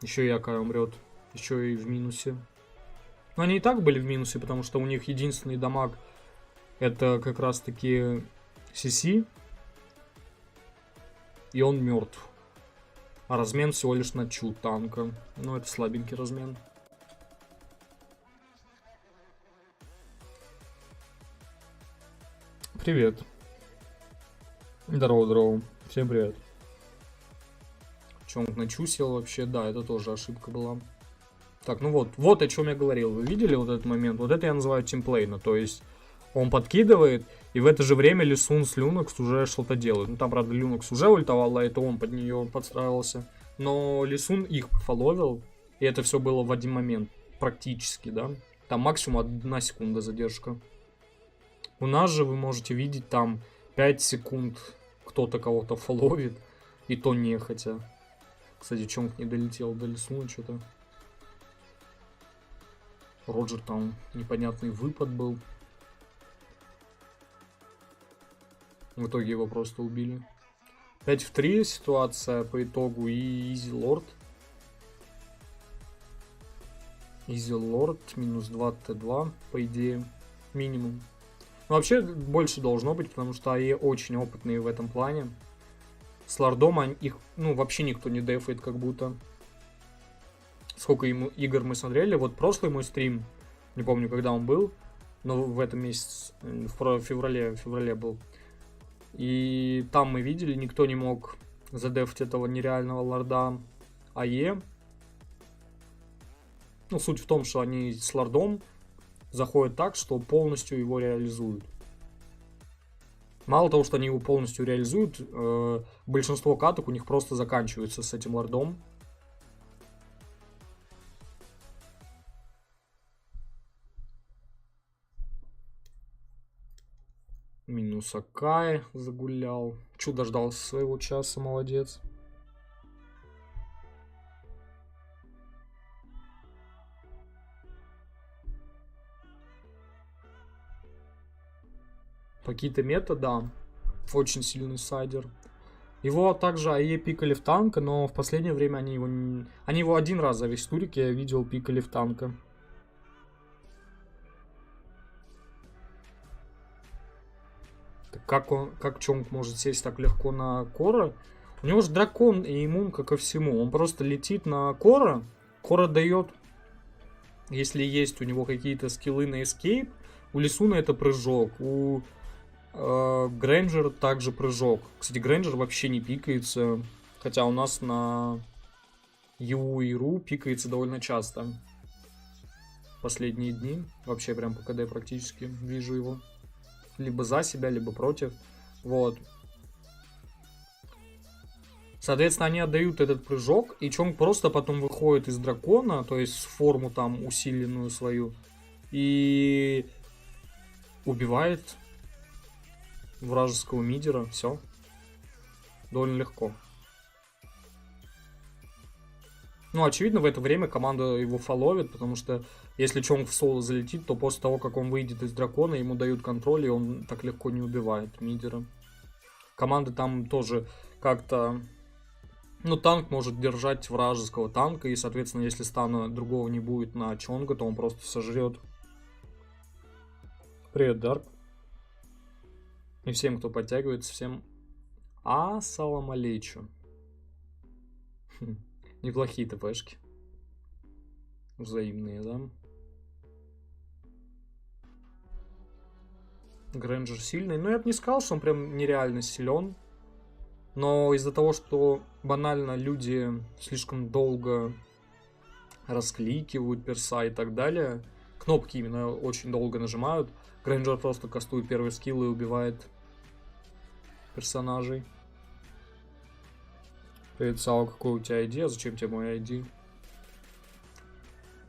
[SPEAKER 1] Еще и Акай умрет. Еще и в минусе. Но они и так были в минусе, потому что у них единственный дамаг это как раз таки CC. И он мертв. А размен всего лишь на чу танка. Ну это слабенький размен. Привет. Здорово, здорово. Всем привет. Чонг на чу сел вообще. Да, это тоже ошибка была. Так, ну вот о чем я говорил. Вы видели вот этот момент? Вот это я называю тимплейно. То есть он подкидывает, и в это же время Лисун с Люнокс уже что-то делают. Ну там, правда, Люнокс уже ультовал, а это он под нее подстраивался. Но Лисун их фоловил, и это все было в один момент. Практически, да. Там максимум 1 секунда задержка. У нас же вы можете видеть там 5 секунд кто-то кого-то фоловит, и то нехотя. Кстати, Чонг не долетел до Лисуна что-то. Роджер там непонятный выпад был. В итоге его просто убили. 5 в 3 ситуация по итогу и Изи Лорд. Изи Лорд -2 Т2, по идее, минимум. Но вообще больше должно быть, потому что АЕ очень опытные в этом плане. С Лордом их, ну, вообще никто не дефает, как будто. Сколько игр мы смотрели. Вот прошлый мой стрим, не помню, когда он был, но в этом месяце, в феврале был. И там мы видели, никто не мог задефать этого нереального лорда АЕ. Ну, суть в том, что они с лордом заходят так, что полностью его реализуют. Мало того, что они его полностью реализуют, большинство каток у них просто заканчиваются с этим лордом. Минус Акай загулял. Чу дождался своего часа, молодец. Какие-то мета, да. Очень сильный сайдер. Его также АЕ пикали в танка, но в последнее время они его... Они его один раз за весь турик, я видел, пикали в танка. Так как Чонг может сесть так легко на Кора? У него же дракон и иммун ко всему. Он просто летит на Кора. Кора дает, если есть у него какие-то скиллы на эскейп. У Лисуна это прыжок. У Грэнджер также прыжок. Кстати, Грэнджер вообще не пикается. Хотя у нас на ЮУ и РУ пикается довольно часто. Последние дни. Вообще прям по КД практически вижу его. Либо за себя, либо против. Вот. Соответственно, они отдают этот прыжок. И Чонг просто потом выходит из дракона. То есть форму там усиленную свою. И убивает вражеского мидера. Все. Довольно легко. Ну, очевидно, в это время команда его фоловит, потому что если Чонг в соло залетит, то после того, как он выйдет из дракона, ему дают контроль, и он так легко не убивает мидера. Команда там тоже как-то... Ну, танк может держать вражеского танка, и, соответственно, если стана другого не будет на Чонга, то он просто сожрет. Привет, Дарк. И всем, кто подтягивается, всем ассалам алейчум. Неплохие ТПшки. Взаимные, да? Грэнджер сильный. Ну, я бы не сказал, что он прям нереально силен. Но из-за того, что банально люди слишком долго раскликивают перса и так далее, кнопки именно очень долго нажимают, Грэнджер просто кастует первый скилл и убивает персонажей. Привет, Сао, какой у тебя ID? А зачем тебе мой ID?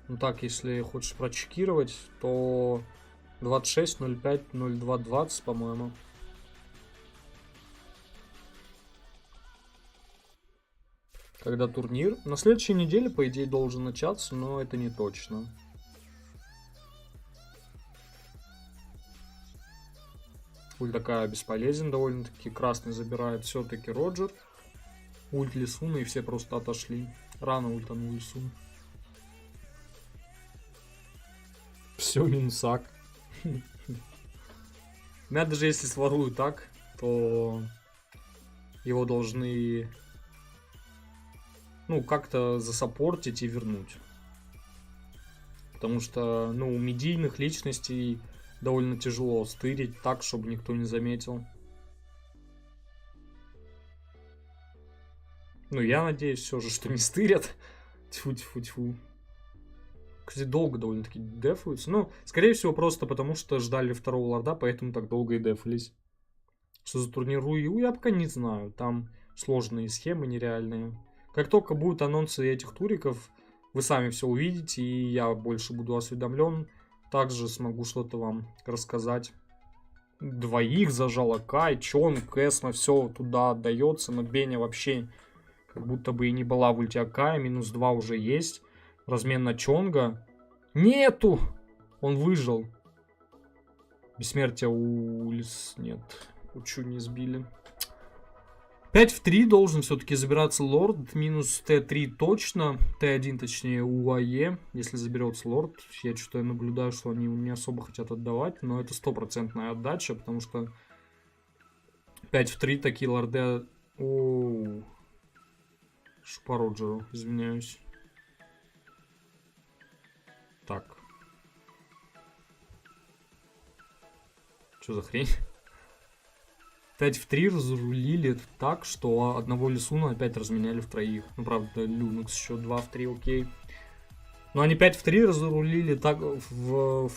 [SPEAKER 1] Ну так, если хочешь прочекировать, то 26.05.02.20, по-моему. Когда турнир? На следующей неделе, по идее, должен начаться, но это не точно. Ульт такая бесполезен довольно-таки. Красный забирает все-таки Роджер. Ульт Лисуна, и все просто отошли. Рано ультанул Лисун. Все, минусак. Меня даже если своруют так, то его должны, ну, как-то засаппортить и вернуть. Потому что, ну, у медийных личностей довольно тяжело стырить так, чтобы никто не заметил. Ну, я надеюсь все же, что не стырят. Тьфу-тьфу-тьфу. Кстати, долго довольно-таки дефаются. Ну, скорее всего, просто потому что ждали второго лорда, поэтому так долго и дефались. Что за турнир УИУ, я пока не знаю. Там сложные схемы, нереальные. Как только будут анонсы этих туриков, вы сами все увидите, и я больше буду осведомлен. Также смогу что-то вам рассказать. Двоих зажала Кай, Чонг, Эсма, все туда отдается, но Беня вообще как будто бы и не была в ульте Кая. Минус 2 уже есть. Размен на Чонга. Нету! Он выжил. Бессмертия у Лис... Нет. Учу не сбили. 5 в 3 должен все-таки забираться лорд. Минус Т3 точно. Т1 точнее у АЕ. Если заберется лорд. Я что-то наблюдаю, что они не особо хотят отдавать. Но это 100% отдача. Потому что 5 в 3 такие лорды... Оу. По Роджеру, извиняюсь. Так. Что за хрень? 5 в 3 разрулили так, что одного Лисуна опять разменяли в троих. Ну, правда, Люнукс еще 2 в 3, окей. Но они 5 в 3 разрулили так в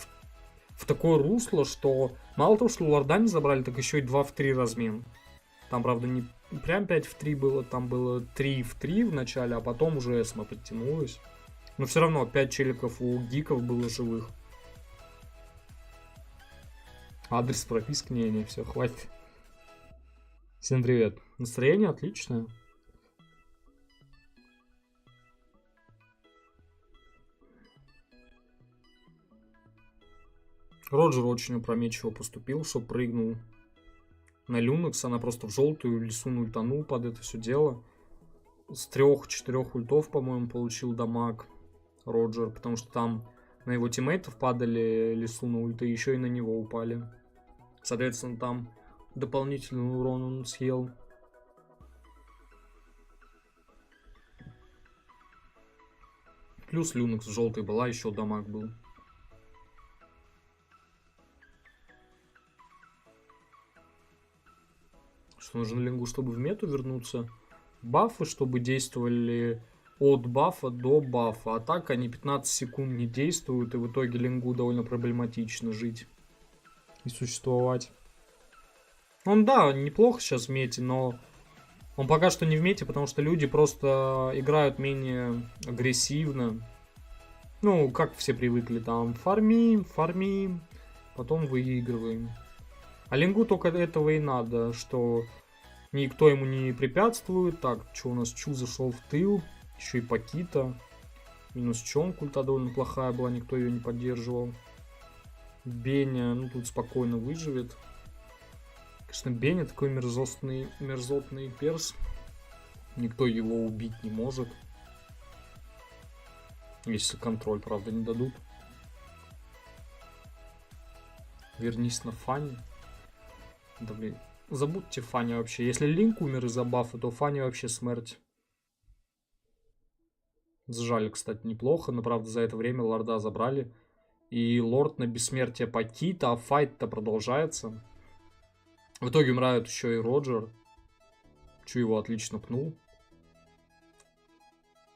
[SPEAKER 1] такое русло, что мало того, что лорда не забрали, так еще и 2 в 3 размен. Там, правда, не прям 5 в 3 было, там было 3 в 3 в начале, а потом уже Эсма подтянулась. Но все равно 5 челиков у гиков было живых. Адрес прописки, не, все, хватит. Всем привет. Настроение отличное. Роджер очень опрометчиво поступил, что прыгнул на Люнекс, она просто в желтую, Лисун ультанул под это все дело. С 3-4 ультов, по-моему, получил дамаг Роджер, потому что там на его тиммейтов падали Лисуна ульты, еще и на него упали. Соответственно, там дополнительный урон он съел. Плюс Люнекс в желтой была, еще дамаг был. Что нужно Лингу, чтобы в мету вернуться? Бафы, чтобы действовали от бафа до бафа. А так они 15 секунд не действуют, и в итоге Лингу довольно проблематично жить и существовать. Он, да, неплохо сейчас в мете, но он пока что не в мете, потому что люди просто играют менее агрессивно. Ну, как все привыкли, там, фармим, потом выигрываем. А Лингу только этого и надо, что никто ему не препятствует. Так, что у нас? Чу зашел в тыл, еще и Пакита. Минус Чонг, ульта довольно плохая была, никто ее не поддерживал. Беня, ну тут спокойно выживет. Конечно, Беня такой мерзотный перс. Никто его убить не может. Если контроль, правда, не дадут. Вернись на Фанни. Да блин, забудьте Фанни вообще. Если Линк умер из-за бафа, то Фанни вообще смерть. Сжали, кстати, неплохо, но правда за это время лорда забрали. И лорд на бессмертие Пакита, а файт-то продолжается. В итоге умирает еще и Роджер. Чу его отлично пнул.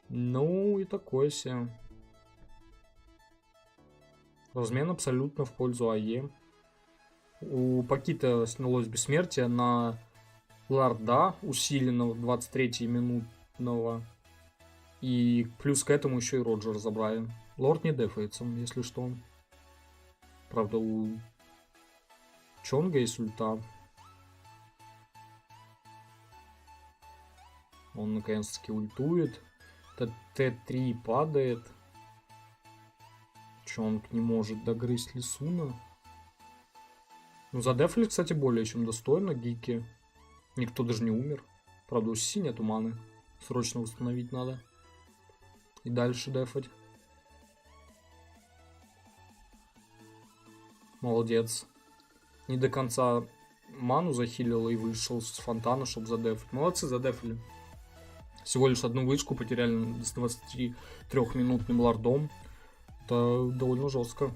[SPEAKER 1] Ну и такое себе. Размен абсолютно в пользу АЕ. У Пакита снялось бессмертие на лорда, усиленного 23 минутного. И плюс к этому еще и Роджер забрали. Лорд не дефается, если что. Правда, у Чонга есть ульта. Он наконец-таки ультует. Т3 падает. Чонг не может догрызть Лисуна. Ну, задефали, кстати, более чем достойно. Гики. Никто даже не умер. Правда, у Си нету маны. Срочно восстановить надо. И дальше дефать. Молодец. Не до конца ману захилил и вышел с фонтана, чтобы задефать. Молодцы, задефали. Всего лишь одну вышку потеряли с 23-минутным лордом. Это довольно жестко.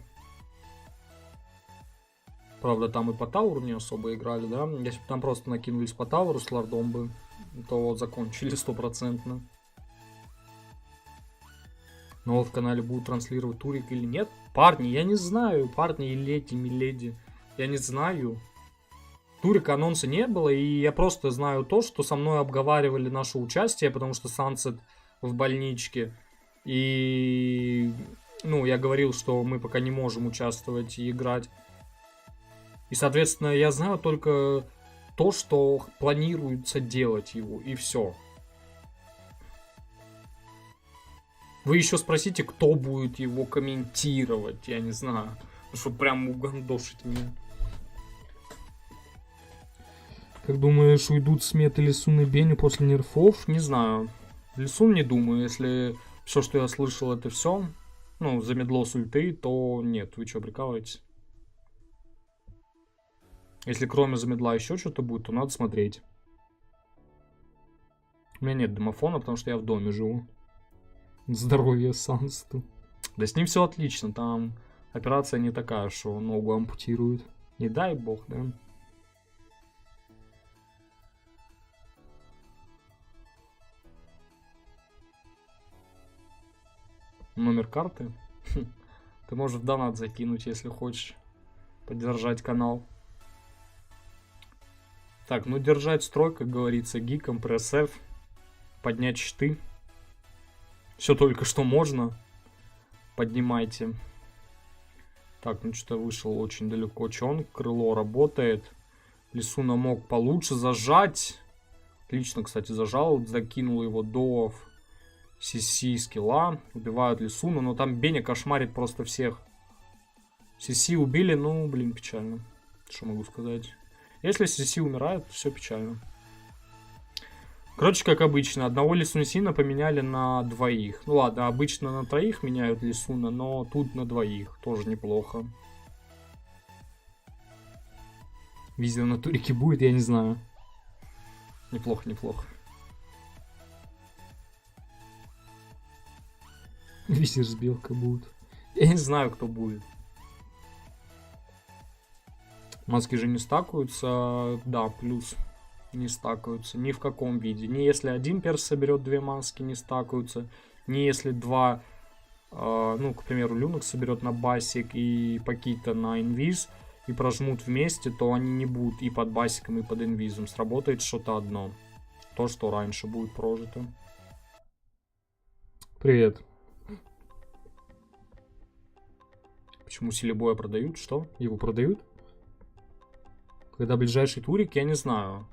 [SPEAKER 1] Правда, там и по тауру не особо играли, да? Если бы там просто накинулись по тауру с лордом бы, то вот закончили 100%. Но в канале будут транслировать турик или нет? Парни, я не знаю. Парни и леди, миледи. Я не знаю. Турика анонса не было, и я просто знаю то, что со мной обговаривали наше участие, потому что Сансет в больничке. И, ну, я говорил, что мы пока не можем участвовать и играть. И, соответственно, я знаю только то, что планируется делать его, и все. Вы еще спросите, кто будет его комментировать, я не знаю. Что прям угандошить меня. Как думаешь, уйдут с меты Лисун и Беню после нерфов? Не знаю. Лисун не думаю. Если все, что я слышал, это все, ну, замедло с ульты, то нет. Вы что, прикалываетесь? Если кроме замедла еще что-то будет, то надо смотреть. У меня нет домофона, потому что я в доме живу. Здоровье Сансету. Да с ним все отлично. Там операция не такая, что ногу ампутируют. Не дай бог, да? Номер карты? Ты можешь в донат закинуть, если хочешь поддержать канал. Так, ну держать строй, как говорится, гиком, пресс F, поднять щиты. Все только что можно. Поднимайте. Так, ну что-то вышел очень далеко Чонг. Крыло работает. Лисуна мог получше зажать. Отлично, кстати, зажал. Закинул его до CC скилла. Убивают Лисуна, но там Беня кошмарит просто всех. CC убили, ну, блин, печально. Что могу сказать. Если CC умирает, все печально. Короче, как обычно, одного Лисунсина поменяли на двоих. Ну ладно, обычно на троих меняют Лисуна, но тут на двоих. Тоже неплохо. Визер на турике будет, я не знаю. Неплохо, неплохо. Визер с белкой будет. Я не знаю, кто будет. Маски же не стакаются. Да, плюс. Не стакаются. Ни в каком виде. Ни если один перс соберет две маски, не стакаются. Ни если два... ну, к примеру, Люнок соберет на басик и Пакита на инвиз и прожмут вместе, то они не будут и под басиком, и под инвизом. Сработает что-то одно. То, что раньше будет прожито. Привет. Почему Селебоя продают? Что? Его продают? Когда ближайший турик, я не знаю.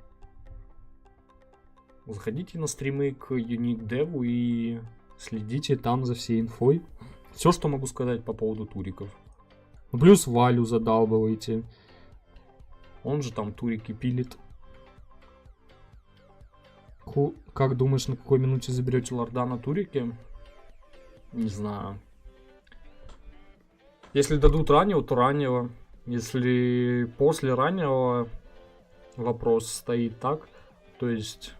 [SPEAKER 1] Заходите на стримы к Unique Dev и следите там за всей инфой. Все, что могу сказать по поводу туриков. Плюс Валю задалбывайте. Он же там турики пилит. Как думаешь, на какой минуте заберете лорда на турике? Не знаю. Если дадут раннего, то раннего. Если после раннего, вопрос стоит так. То есть,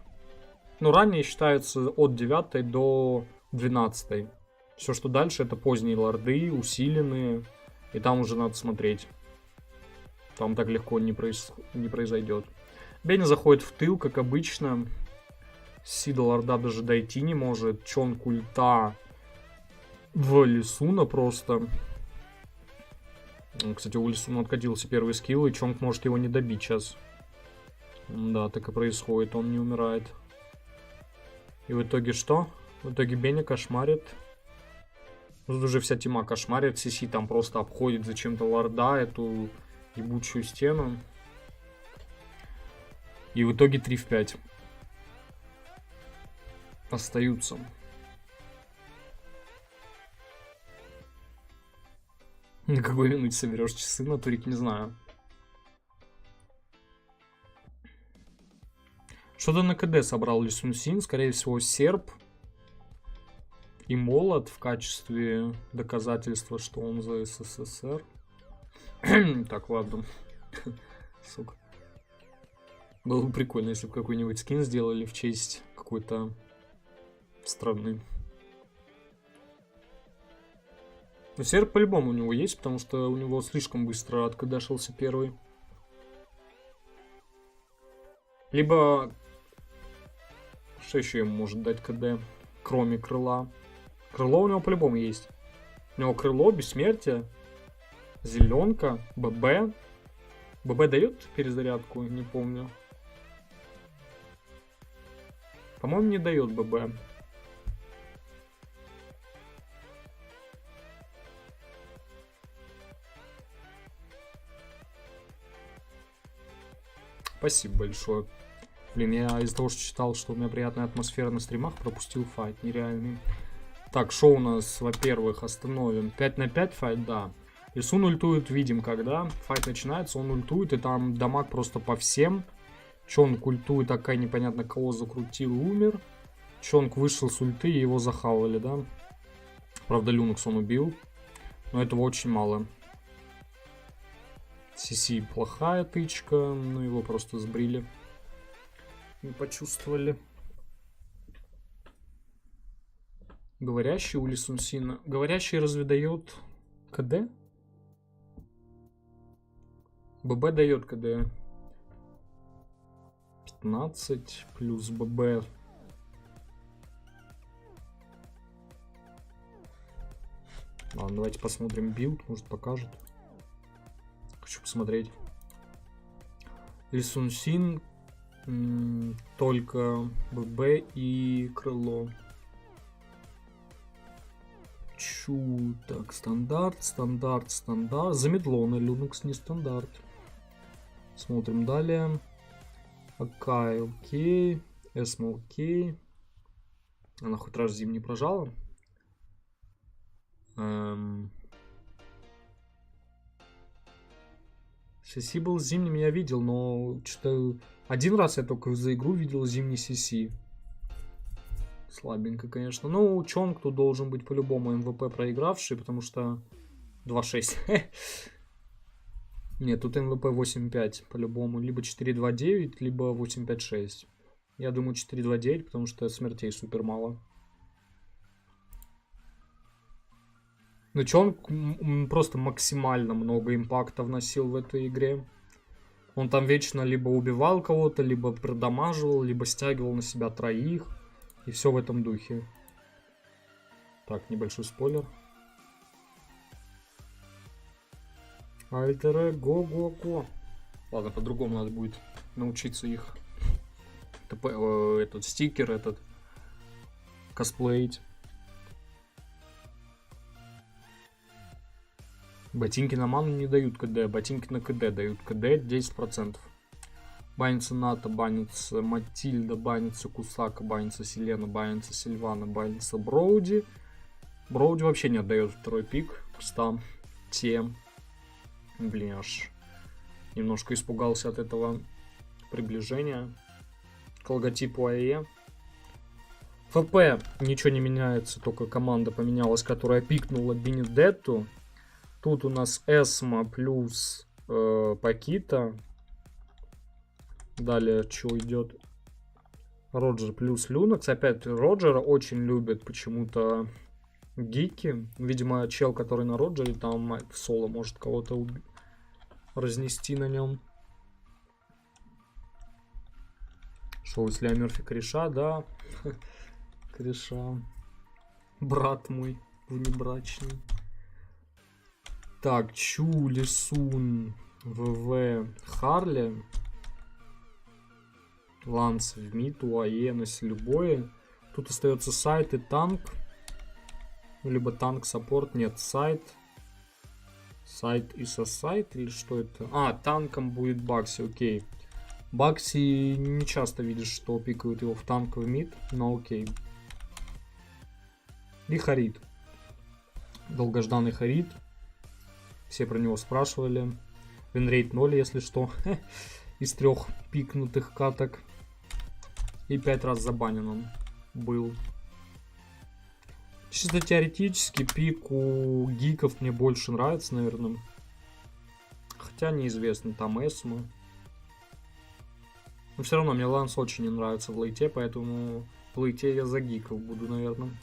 [SPEAKER 1] ну, раннее считается от 9 до 12. Все, что дальше, это поздние лорды, усиленные. И там уже надо смотреть. Там так легко не произойдет. Бенни заходит в тыл, как обычно. Си до лорда даже дойти не может. Чон ульта в Лисуна просто. Кстати, у Лисуна откатился первый скилл, и Чонг может его не добить сейчас. Да, так и происходит, он не умирает. И в итоге что? В итоге Бенни кошмарит. Тут уже вся тима кошмарит. Сиси там просто обходит зачем-то лорда, эту ебучую стену. И в итоге 3 в 5. Остаются. На какой минуте соберешь часы на турик, не знаю. Что-то на КД собрал Лисунсин, скорее всего, серп и молот в качестве доказательства, что он за СССР. Так, ладно. Сука. Было бы прикольно, если бы какой-нибудь скин сделали в честь какой-то страны. Но серп по-любому у него есть, потому что у него слишком быстро откадашился первый. Либо... Что еще ему может дать КД, кроме крыла? Крыло у него по-любому есть. У него крыло, бессмертие, зеленка, ББ. ББ дает перезарядку? Не помню. По-моему, не дает ББ. Спасибо большое. Блин, я из-за того, что читал, что у меня приятная атмосфера на стримах, пропустил файт нереальный. Так, что у нас, во-первых, остановим. 5 на 5 файт, да. Лисун ультует, видим, когда. Файт начинается, он ультует, и там дамаг просто по всем. Чонг ультует, такая непонятно кого закрутил, умер. Чонг вышел с ульты, и его захавали, да. Правда, Люнокс он убил. Но этого очень мало. Сиси плохая тычка, но его просто сбрили. Не почувствовали. Говорящий у Лисунсина. Говорящий разве дает КД? ББ дает КД. 15 плюс ББ. Ладно, давайте посмотрим билд, может покажет. Хочу посмотреть. Лисунсин только ББ и крыло. Так, стандарт. Замедло на Linux, не стандарт. Смотрим далее. АК, окей. СМ, окей. Она хоть раз зим не прожала. CC был зимним, я видел, но что-то один раз я только за игру видел зимний CC. Слабенько, конечно. Ну, Чонг тут должен быть по-любому МВП проигравший, потому что 2-6. Нет, тут МВП 8-5 по-любому. Либо 4-2-9, либо 8-5-6. Я думаю 4-2-9, потому что смертей супер мало. Но Чонг просто максимально много импакта вносил в этой игре. Он там вечно либо убивал кого-то, либо продамаживал, либо стягивал на себя троих. И все в этом духе. Так, небольшой спойлер. Альтере, го-го-го. Ладно, по-другому надо будет научиться их. Этот стикер, этот косплеить. Ботинки на ману не дают КД, ботинки на КД дают КД 10%. Банится Ната, банится Матильда, банится Кусака, банится Селена, банится Сильвана, банится Броуди. Броуди вообще не отдает второй пик. Кстати, блин, аж немножко испугался от этого приближения к логотипу АЕ. ФП ничего не меняется, только команда поменялась, которая пикнула Бенедетту. Тут у нас Эсма плюс Пакита. Далее что идет? Роджер плюс Люнакс. Опять Роджера очень любят почему-то гики. Видимо, чел, который на Роджере, там в соло может кого-то разнести на нем. Шоу если Мерфи кореша, да. Кореша. Брат мой внебрачный. Так, Чу, Лисун, ВВ, Харли. Ланс в мид, УАЕ, любое. Тут остается сайт и танк. Либо танк, саппорт. Нет, сайт. Сайт и со сайт. Или что это? А, танком будет Бакси, окей. Бакси не часто видишь, что пикают его в танк в мид. Но окей. И Харид. Долгожданный Харид. Все про него спрашивали. Винрейт 0, если что. Из 3 пикнутых каток. И 5 раз забанен он был. Чисто теоретически пик у гиков мне больше нравится, наверное. Хотя неизвестно, там Эсма. Но все равно мне Ланс очень не нравится в лейте, поэтому в лейте я за гиков буду, наверное.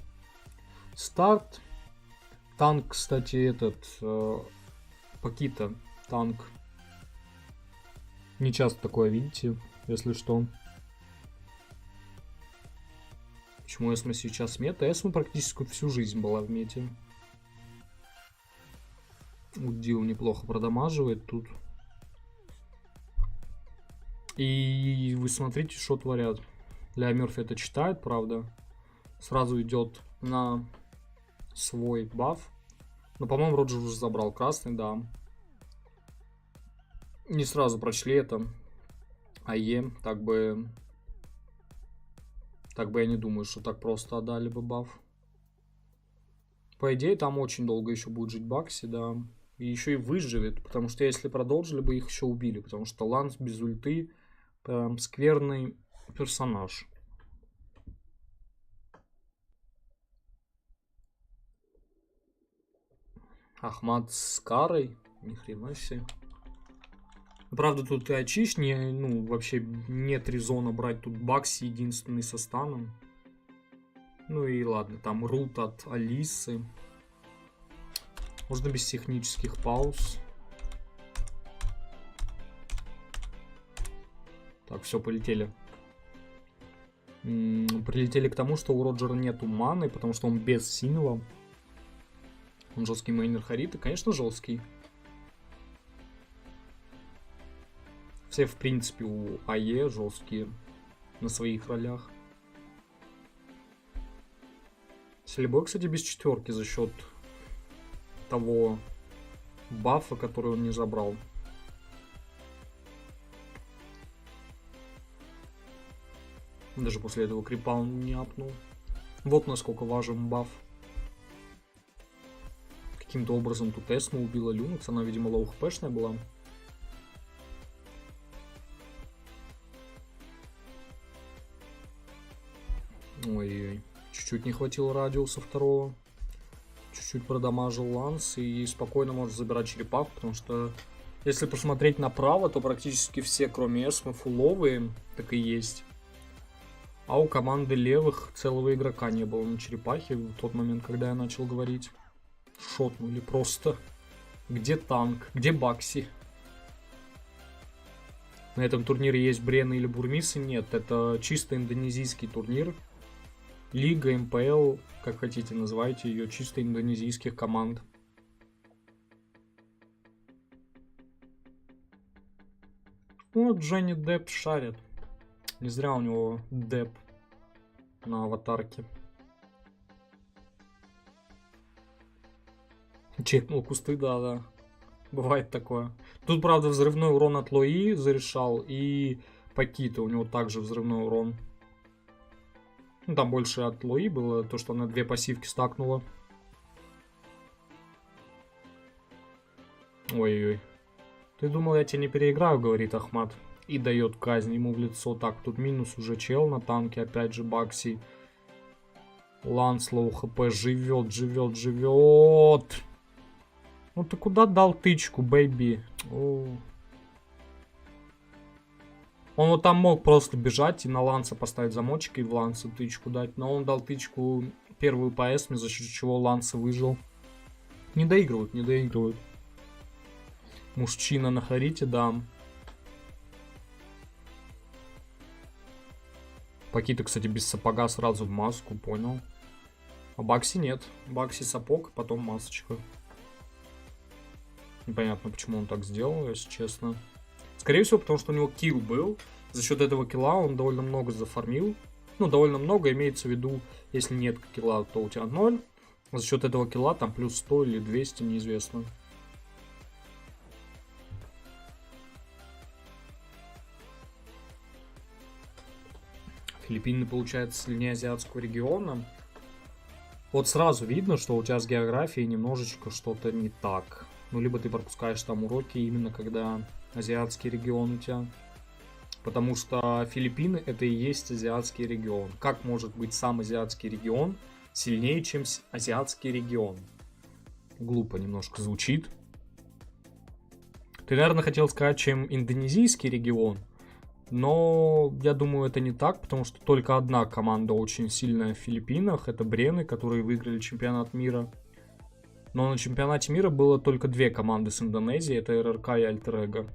[SPEAKER 1] Старт. Танк, кстати, этот... Пакита. Танк. Не часто такое видите, если что. Почему Эсма сейчас мета? Эсма практически всю жизнь была в мете. Удил неплохо продамаживает тут. И вы смотрите, что творят. Ля Мерфи это читает, правда. Сразу идет на свой баф. Но, по-моему, Роджер уже забрал красный, да. Не сразу прочли это. АЕ, так бы я не думаю, что так просто отдали бы баф. По идее, там очень долго еще будет жить Бакси, да. И еще и выживет, потому что если продолжили бы, их еще убили. Потому что Ланс без ульты прям скверный персонаж. Ахмат с Карой. Ни хрена себе. Правда, тут и очищ, вообще нет резона брать тут Бакси единственный со станом. Ну и ладно, там рут от Алисы. Можно без технических пауз. Так, все, полетели. Прилетели к тому, что у Роджера нету маны, потому что он без синего. Он жесткий мейнер Харит, и, конечно, жесткий. Все, в принципе, у АЕ жесткие на своих ролях. Селебой, кстати, без четверки за счет того бафа, который он не забрал. Даже после этого крипа он не апнул. Вот насколько важен баф. Каким-то образом тут Эсма убила Люнакс. Она, видимо, лоу хпшная была. Ой-ой-ой. Чуть-чуть не хватило радиуса второго. Чуть-чуть продамажил ланс и спокойно может забирать черепах, потому что если посмотреть направо, то практически все, кроме Эсмы, фуловые, так и есть. А у команды левых целого игрока не было на черепахе в тот момент, когда я начал говорить. Шотнули просто. Где танк? Где Бакси? На этом турнире есть Брены или Бурмисы? Нет, это чисто индонезийский турнир. Лига, МПЛ, как хотите называйте ее, чисто индонезийских команд. Вот Джонни Депп шарит. Не зря у него Депп на аватарке. Чекнул кусты, да. Бывает такое. Тут, правда, взрывной урон от Лои зарешал. И Пакита, у него также взрывной урон. Ну, там больше от Лои было, то, что она 2 пассивки стакнула. Ой-ой. Ты думал, я тебя не переиграю, говорит Ахмат. И дает казнь ему в лицо. Так, тут минус уже чел на танке. Опять же Бакси. Ланслоу хп живет. Ну ты куда дал тычку, бэйби? Он вот там мог просто бежать и на Ланса поставить замочек и в Ланса тычку дать. Но он дал тычку первую по эсме, за счет чего Ланса выжил. Не доигрывают. Мужчина на Харите, да. Пакита, кстати, без сапога сразу в маску, понял. А Бакси нет. Бакси сапог, потом масочка. Непонятно, почему он так сделал, если честно. Скорее всего, потому что у него килл был. За счет этого килла он довольно много зафармил. Ну, довольно много, имеется в виду, если нет килла, то у тебя 0. За счет этого килла там плюс 100 или 200, неизвестно. Филиппины, получается, сильнее азиатского региона. Вот сразу видно, что у тебя с географией немножечко что-то не так. Ну, либо ты пропускаешь там уроки именно когда азиатский регион у тебя. Потому что Филиппины это и есть азиатский регион. Как может быть сам азиатский регион сильнее, чем азиатский регион? Глупо немножко звучит. Ты, наверное, хотел сказать, чем индонезийский регион. Но я думаю, это не так, потому что только одна команда очень сильная в Филиппинах. Это Брены, которые выиграли чемпионат мира. Но на чемпионате мира было только 2 команды с Индонезии. Это РРК и Альтер-Эго.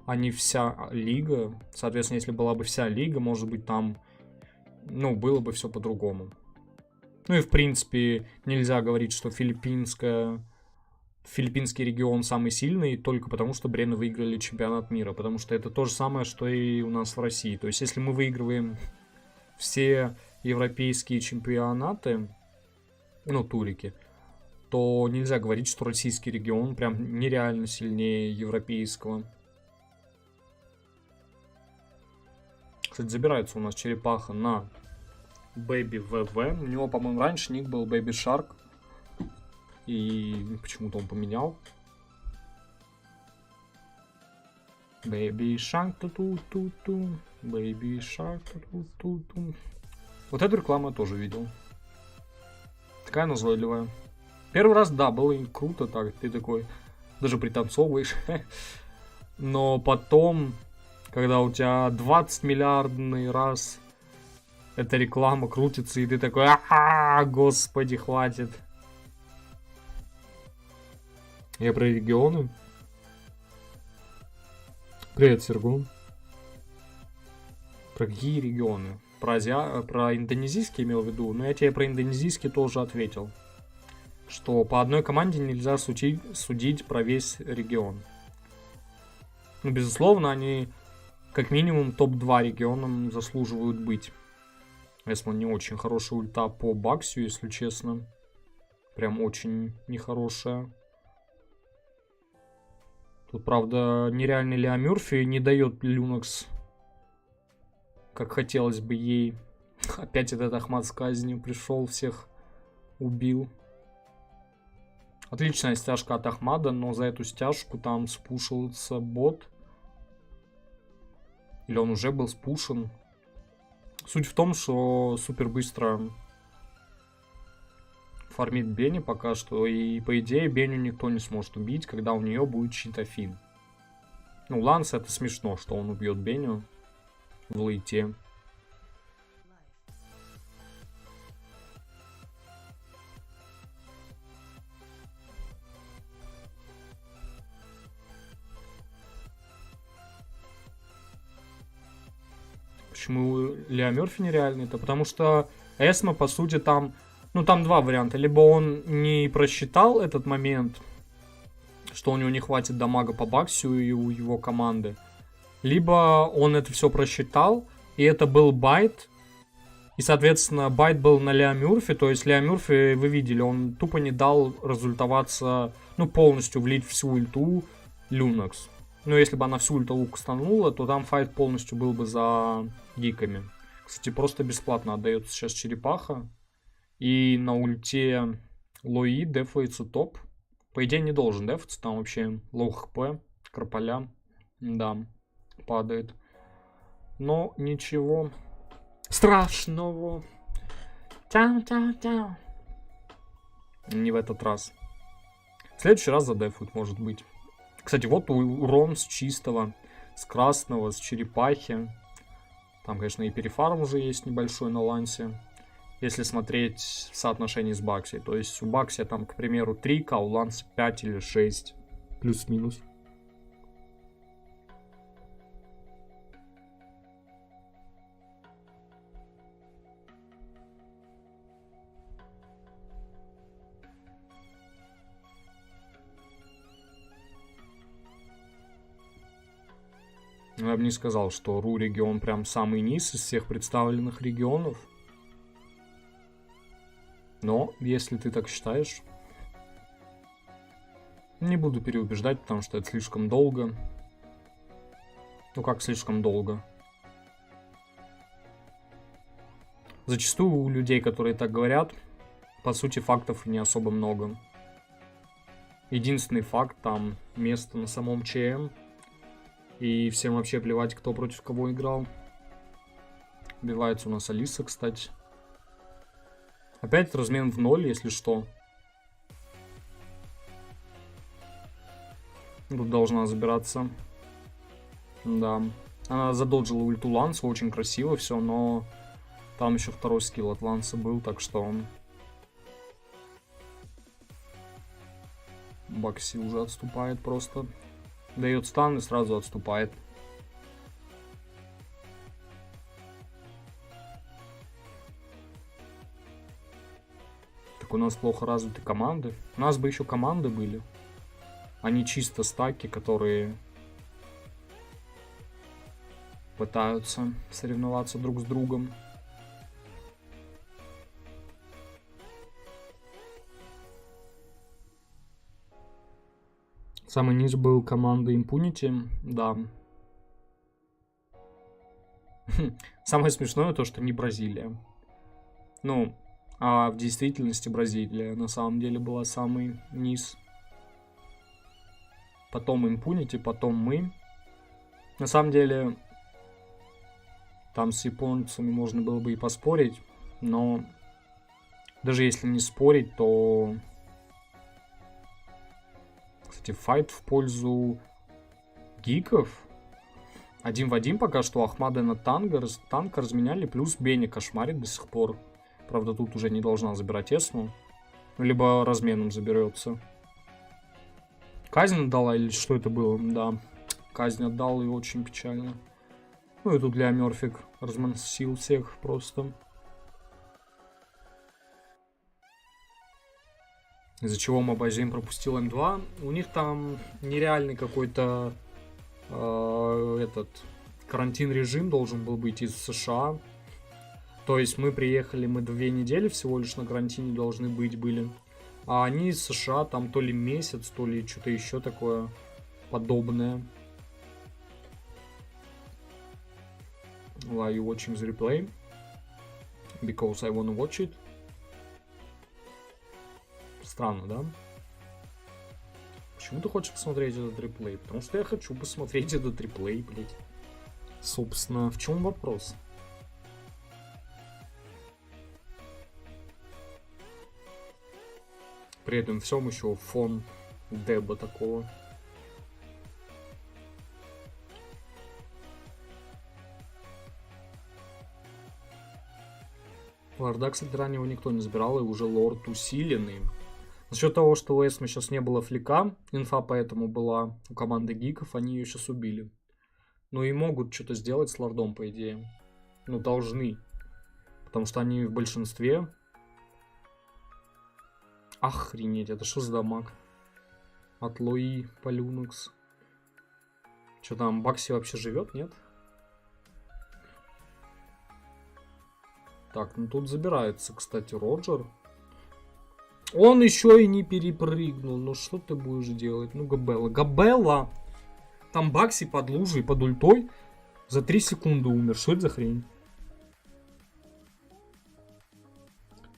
[SPEAKER 1] А не вся лига. Соответственно, если была бы вся лига, может быть, там, ну, было бы все по-другому. Ну и, в принципе, нельзя говорить, что филиппинский регион самый сильный только потому, что Брены выиграли чемпионат мира. Потому что это то же самое, что и у нас в России. То есть, если мы выигрываем все европейские чемпионаты, ну, турики, то нельзя говорить, что российский регион прям нереально сильнее европейского. Кстати, забирается у нас черепаха на Baby VV. У него, по-моему, раньше ник был Baby Shark. И почему-то он поменял. Baby Shark, ту-ту-ту-ту. Baby Shark, ту-ту-ту. Вот эту рекламу я тоже видел. Такая назойливая. Первый раз, да, было круто так. Ты такой даже пританцовываешь. Но потом, когда у тебя 20 миллиардный раз эта реклама крутится, и ты такой, господи, хватит. Я про регионы. Привет, Сергун. Про какие регионы? Про индонезийский имел в виду, но я тебе про индонезийский тоже ответил. Что по одной команде нельзя судить про весь регион. Ну, безусловно, они как минимум топ-2 регионам заслуживают быть. Эсмон не очень хорошая ульта по Баксию, если честно. Прям очень нехорошая. Тут, правда, нереальный Леа Мёрфи не дает Люнокс, как хотелось бы ей. Опять этот Ахмат с казнью пришел, всех убил. Отличная стяжка от Ахмада, но за эту стяжку там спушился бот. Или он уже был спушен. Суть в том, что супер быстро фармит Бенни пока что, и по идее Беню никто не сможет убить, когда у нее будет щитофин. Ну, Ланс это смешно, что он убьет Беню в лейте. Почему Лео Мерфи нереальный? Это потому что Эсма, по сути, там... Ну, там два варианта. Либо он не просчитал этот момент, что у него не хватит дамага по Баксию и у его команды. Либо он это все просчитал, и это был байт. И, соответственно, байт был на Лео Мёрфи. То есть Лео Мёрфи, вы видели, он тупо не дал результоваться, ну, полностью влить всю ульту Люнакс. Но если бы она всю ульту станула, то там файт полностью был бы за гиками. Кстати, просто бесплатно отдается сейчас черепаха. И на ульте Лои дефается топ. По идее не должен дефаться, там вообще лоу хп, крополя. Да, падает. Но ничего страшного. Тяу-тяу-тяу. Не в этот раз. В следующий раз задефают, может быть. Кстати, вот урон с чистого, с красного, с черепахи. Там, конечно, и перефарм уже есть небольшой на лансе. Если смотреть в соотношении с Бакси. То есть у Бакси там, к примеру, 3, а у Ланса 5 или 6. Плюс-минус. Я бы не сказал, что РУ регион прям самый низ из всех представленных регионов. Но, если ты так считаешь, не буду переубеждать, потому что это слишком долго. Ну как слишком долго? Зачастую у людей, которые так говорят, по сути фактов не особо много. Единственный факт, там место на самом ЧМ. И всем вообще плевать, кто против кого играл. Убивается у нас Алиса, кстати. Опять размен в 0, если что. Тут должна забираться. Да. Она задоджила ульту Ланса, очень красиво все, но там еще второй скилл от Ланса был, так что он... Бакси уже отступает просто. Дает стан и сразу отступает. Так у нас плохо развиты команды. У нас бы еще команды были. А не чисто стаки, которые пытаются соревноваться друг с другом. Самый низ был команда Impunity, да. Самое смешное то, что не Бразилия. Ну, а в действительности Бразилия на самом деле была самый низ. Потом Impunity, потом мы. На самом деле, там с японцами можно было бы и поспорить, но даже если не спорить, то... Кстати, файт в пользу гиков. Один в один пока что Ахмада на танка разменяли. Плюс Бенни кошмарит до сих пор. Правда, тут уже не должна забирать Эсму. Либо разменом заберется. Казнь отдала или что это было? Да, казнь отдал и очень печально. Ну и тут Лео Мёрфик размансил всех просто. Из-за чего Мобайзейн пропустил М2. У них там нереальный какой-то карантин режим должен был быть из США. То есть мы приехали, мы 2 недели всего лишь на карантине должны были. А они из США там то ли месяц, то ли что-то еще такое подобное. Why you watching the replay? Because I wanna watch it. Странно, да? Почему ты хочешь посмотреть этот реплей? Потому что я хочу посмотреть этот реплей, блять. Собственно, в чем вопрос? При этом всем еще фон Деба такого. Лорда, кстати, раннего никто не забирал, и уже лорд усиленный. За счет того, что у Эсмы сейчас не было флика, инфа поэтому была у команды гиков, они ее сейчас убили. Ну и могут что-то сделать с лордом, по идее. Ну, должны. Потому что они в большинстве. Охренеть, это что за дамаг? От Лои по Люнокс. Что там, Бакси вообще живет, нет? Так, ну тут забирается, кстати, Роджер. Он еще и не перепрыгнул. Ну что ты будешь делать? Ну, Габелла. Габелла! Там Бакси под лужей, под ультой за 3 секунды умер. Что это за хрень?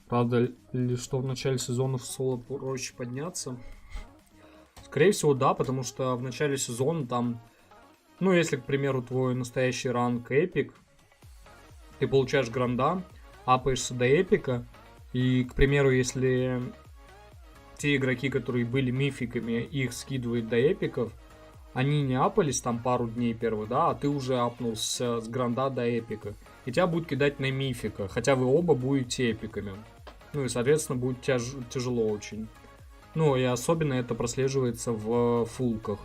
[SPEAKER 1] Правда ли, что в начале сезона в соло проще подняться? Скорее всего, да, потому что в начале сезона там... Ну, если, к примеру, твой настоящий ранг эпик, ты получаешь гранда, апаешься до эпика, и, к примеру, если те игроки, которые были мификами, их скидывают до эпиков, они не апались там пару дней первых, да, а ты уже апнулся с гранда до эпика. И тебя будут кидать на мифика, хотя вы оба будете эпиками. Ну и, соответственно, будет тяжело очень. Ну и особенно это прослеживается в фулках.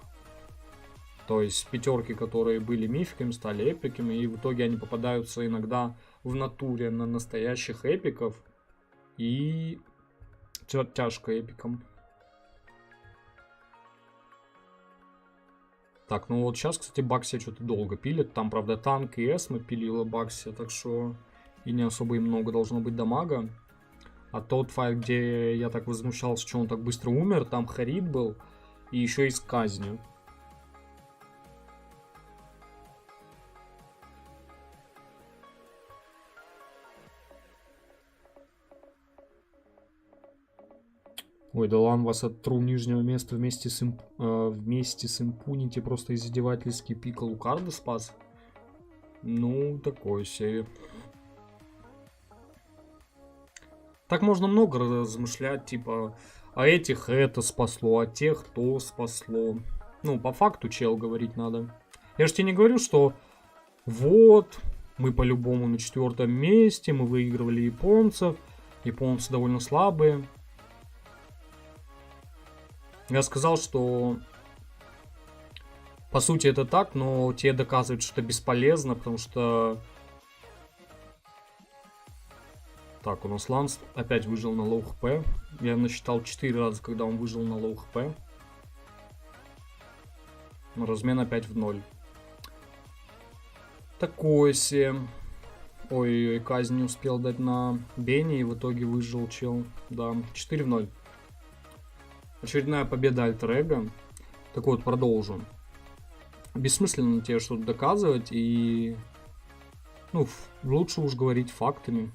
[SPEAKER 1] То есть пятерки, которые были мификами, стали эпиками, и в итоге они попадаются иногда в натуре на настоящих эпиков. И тяжко эпиком. Так, ну вот сейчас, кстати, Бакси что-то долго пилит. Там, правда, танк и Эсма пилила Бакси, так что и не особо и много должно быть дамага. А тот файт, где я так возмущался, что он так быстро умер, там Харид был и еще и с казнью. Ой, да ладно, вас оттру нижнего места вместе с Импунити просто из издевательски пика Лукарда спас. Ну, такой себе. Так можно много размышлять, типа, а этих это спасло, а тех то спасло. Ну, по факту, чел, говорить надо. Я же тебе не говорю, что вот, мы по-любому на 4-м месте, мы выигрывали японцев, японцы довольно слабые. Я сказал, что по сути это так, но тебе доказывают, что это бесполезно, потому что... Так, у нас Ланс опять выжил на лоу хп. Я насчитал 4 раза, когда он выжил на лоу хп. Но размен опять в 0. Такой себе. Ой, казнь не успел дать на Бенни, и в итоге выжил чел. Да, 4 в 0. Очередная победа Альтер-Эго. Так вот, продолжу. Бессмысленно тебе что-то доказывать, и... Ну, лучше уж говорить фактами.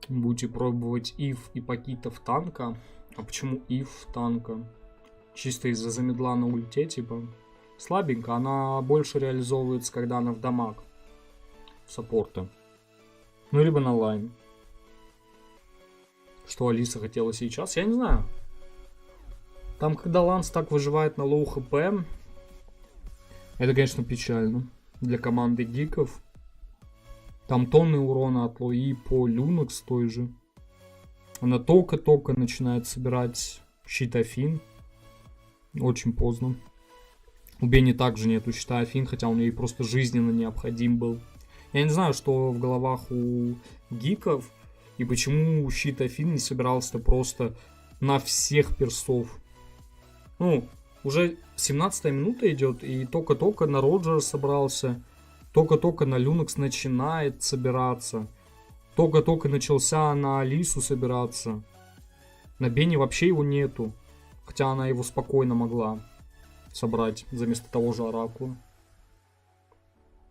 [SPEAKER 1] Будете пробовать Ив и Пакитов танка. А почему Ив танка? Чисто из-за замедла на ульте, типа. Слабенько. Она больше реализовывается, когда она в дамаг. В саппорта. Ну, либо на лайн. Что Алиса хотела сейчас? Я не знаю. Там, когда Ланс так выживает на лоу хп, это, конечно, печально. Для команды гиков. Там тонны урона от Лои по Люнокс той же. Она только-только начинает собирать щит Афин. Очень поздно. У Бенни также нету щита Афин, хотя он ей просто жизненно необходим был. Я не знаю, что в головах у гиков, и почему щит Афин не собирался просто на всех персов. Ну, уже 17-я минута идет, и только-только на Роджера собрался. Только-только на Люнокс начинает собираться. Только-только начался на Алису собираться. На Бенни вообще его нету. Хотя она его спокойно могла собрать вместо того же Оракула.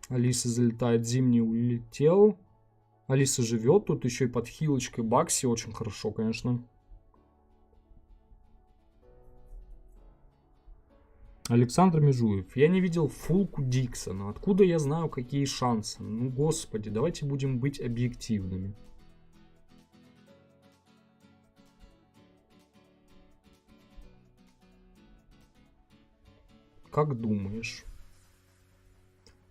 [SPEAKER 1] Алиса залетает, Зимний улетел. Алиса живет тут еще и под хилочкой Бакси. Очень хорошо, конечно. Александр Межуев. Я не видел фулку Диксона. Откуда я знаю, какие шансы? Ну, господи, давайте будем быть объективными. Как думаешь?